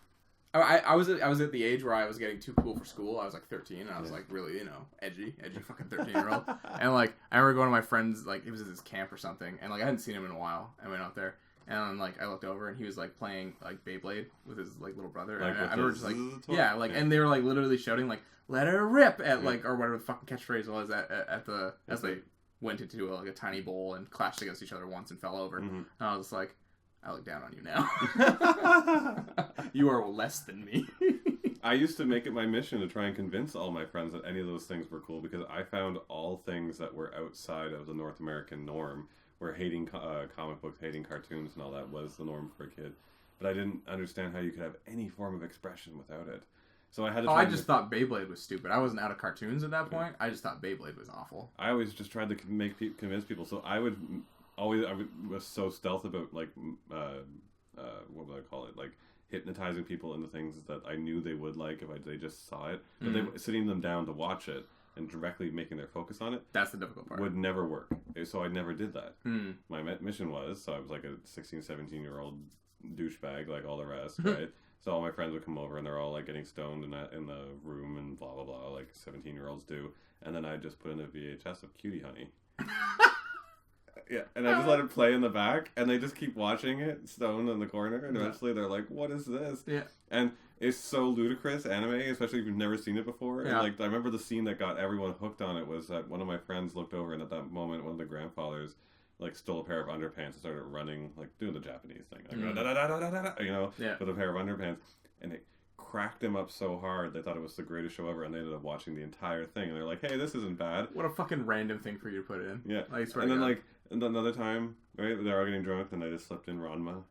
I was at the age where I was getting too cool for school. I was like 13, and I was like really, edgy fucking 13-year-old. And like, I remember going to my friend's, like, it was at this camp or something, and like, I hadn't seen him in a while. I went out there, and like, I looked over, and he was like playing like Beyblade with his like little brother. Like, and I remember just like, and they were like literally shouting like, "Let her rip!" at like, or whatever the fucking catchphrase was as they went into like a tiny bowl and clashed against each other once and fell over. And I was like, I look down on you now. You are less than me. I used to make it my mission to try and convince all my friends that any of those things were cool because I found all things that were outside of the North American norm, where hating comic books, hating cartoons and all that was the norm for a kid. But I didn't understand how you could have any form of expression without it. So I had to. I just thought Beyblade was stupid. I wasn't out of cartoons at that point. I just thought Beyblade was awful. I always just tried to convince people. So I was so stealth about like what would I call it, like hypnotizing people into things that I knew they would like if they just saw it. But they sitting them down to watch it and directly making their focus on it. That's the difficult part. Would never work. So I never did that. My mission was, so I was like a 16, 17-year-old douchebag like all the rest, right? So all my friends would come over and they're all like getting stoned in the room and blah blah blah, like 17-year-olds do. And then I just put in a VHS of Cutie Honey. Yeah, and I just let it play in the back, and they just keep watching it, stoned in the corner, and eventually they're like, "What is this?" Yeah, and it's so ludicrous anime, especially if you've never seen it before. Yeah. And like I remember the scene that got everyone hooked on it was that one of my friends looked over, and at that moment, one of the grandfathers like stole a pair of underpants and started running, like doing the Japanese thing, like with a pair of underpants, and it cracked him up so hard they thought it was the greatest show ever, and they ended up watching the entire thing, and they're like, "Hey, this isn't bad." What a fucking random thing for you to put in. Yeah, and then like another time, right? They're all getting drunk, and I just slipped in Ranma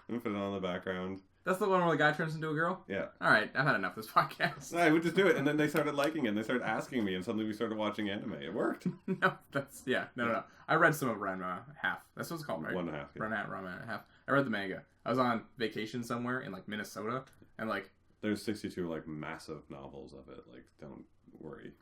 and put it on the background. That's the one where the guy turns into a girl? Yeah. All right, I've had enough of this podcast. I would just do it, and then they started liking it, and they started asking me, and suddenly we started watching anime. It worked. No. I read some of Ranma half. That's what it's called, right? 1.5. Yeah. Ranma half. I read the manga. I was on vacation somewhere in like Minnesota, and like there's 62 like massive novels of it. Like, don't worry.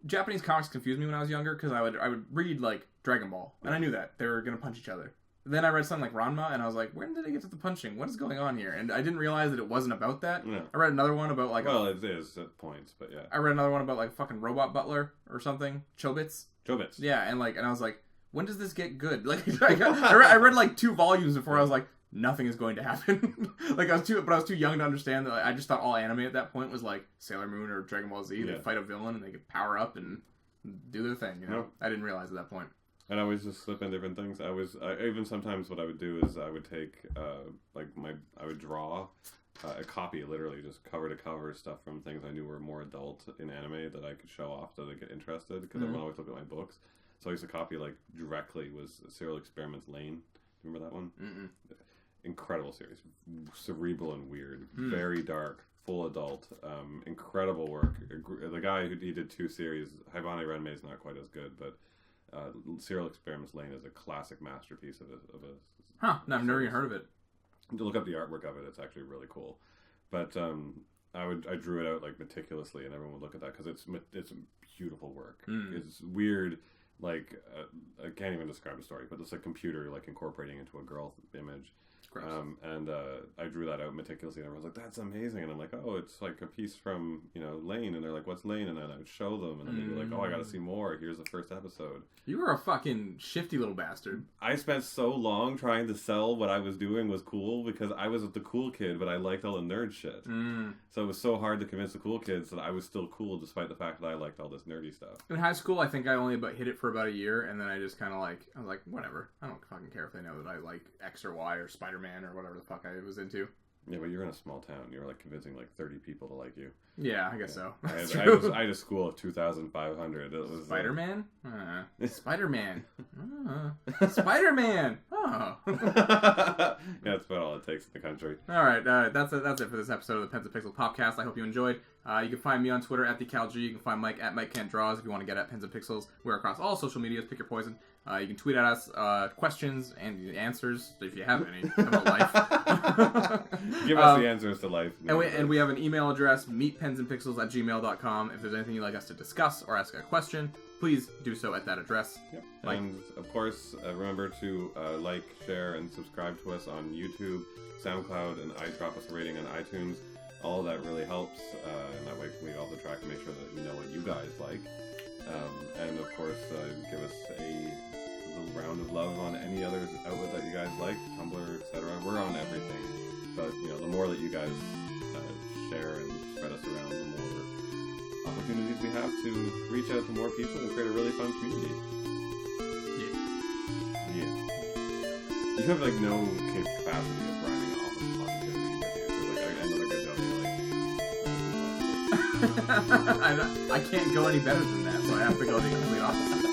Japanese comics confused me when I was younger because I would read like Dragon Ball, and I knew that they were gonna punch each other. Then I read something like Ranma, and I was like, when did they get to the punching? What is going on here? And I didn't realize that it wasn't about that. No. I read another one about like... Well, it is at points, but yeah. I read another one about like a fucking robot butler or something. Chobits. Chobits. Yeah, and I was like, when does this get good? Like, I read like 2 volumes before I was like, nothing is going to happen. Like, I was too young to understand that. Like, I just thought all anime at that point was like Sailor Moon or Dragon Ball Z. They fight a villain and they could power up and do their thing. You know, I didn't realize at that point. And I always just slip in different things. Even sometimes what I would do is I would take I would draw a copy, literally just cover to cover stuff from things I knew were more adult in anime that I could show off so they get interested, because everyone always looked at my books. So I used to copy like directly was Serial Experiments Lane. Remember that one? Mm-mm. Incredible series, cerebral and weird, very dark, full adult, incredible work. The guy who did 2 series, Hibane Renmei, is not quite as good, but Serial Experiments Lane is a classic masterpiece of a Huh, no, I've never even heard of it. To look up the artwork of it, it's actually really cool. But I drew it out like meticulously, and everyone would look at that because it's beautiful work. It's weird, like I can't even describe the story, but it's a computer like incorporating into a girl image. I drew that out meticulously, and everyone's like, "That's amazing!" And I'm like, "Oh, it's like a piece from Lane," and they're like, "What's Lane?" And then I would show them, and then they'd be like, "Oh, I got to see more. Here's the first episode." You were a fucking shifty little bastard. I spent so long trying to sell what I was doing was cool because I was the cool kid, but I liked all the nerd shit. So it was so hard to convince the cool kids that I was still cool, despite the fact that I liked all this nerdy stuff. In high school, I think I only hit it for about a year, and then I just kind of I was like, whatever. I don't fucking care if they know that I like X or Y or Spider-Man or whatever the fuck I was into. Yeah, but you're in a small town. You're like convincing like 30 people to like you. Yeah, I guess so. I had a school of 2,500. It was Spider-Man? Spider-Man. Spider-Man! Oh. Yeah, that's about all it takes in the country. Alright, that's it for this episode of the Pens and Pixels podcast. I hope you enjoyed. You can find me on Twitter at TheCalG. You can find Mike at MikeCan'tDraws if you want to get at Pens and Pixels. We're across all social medias. Pick your poison. You can tweet at us questions and answers if you have any about life. Give us the answers to life. And we have an email address, meetpensandpixels@gmail.com. If there's anything you'd like us to discuss or ask a question, please do so at that address. Yep. And of course, remember to like, share, and subscribe to us on YouTube, SoundCloud, and drop us a rating on iTunes. All of that really helps, and that way we also track to make sure that we know what you guys like. And of course, give us a little round of love on any other outlet that you guys like, Tumblr, etc. We're on everything, but the more that you guys share and spread us around, the more opportunities we have to reach out to more people and create a really fun community. Yeah. You have like no capacity of rhyming off of positivity with you. So like another good joke, you're like. I can't go any better than that, so I have to go the complete opposite.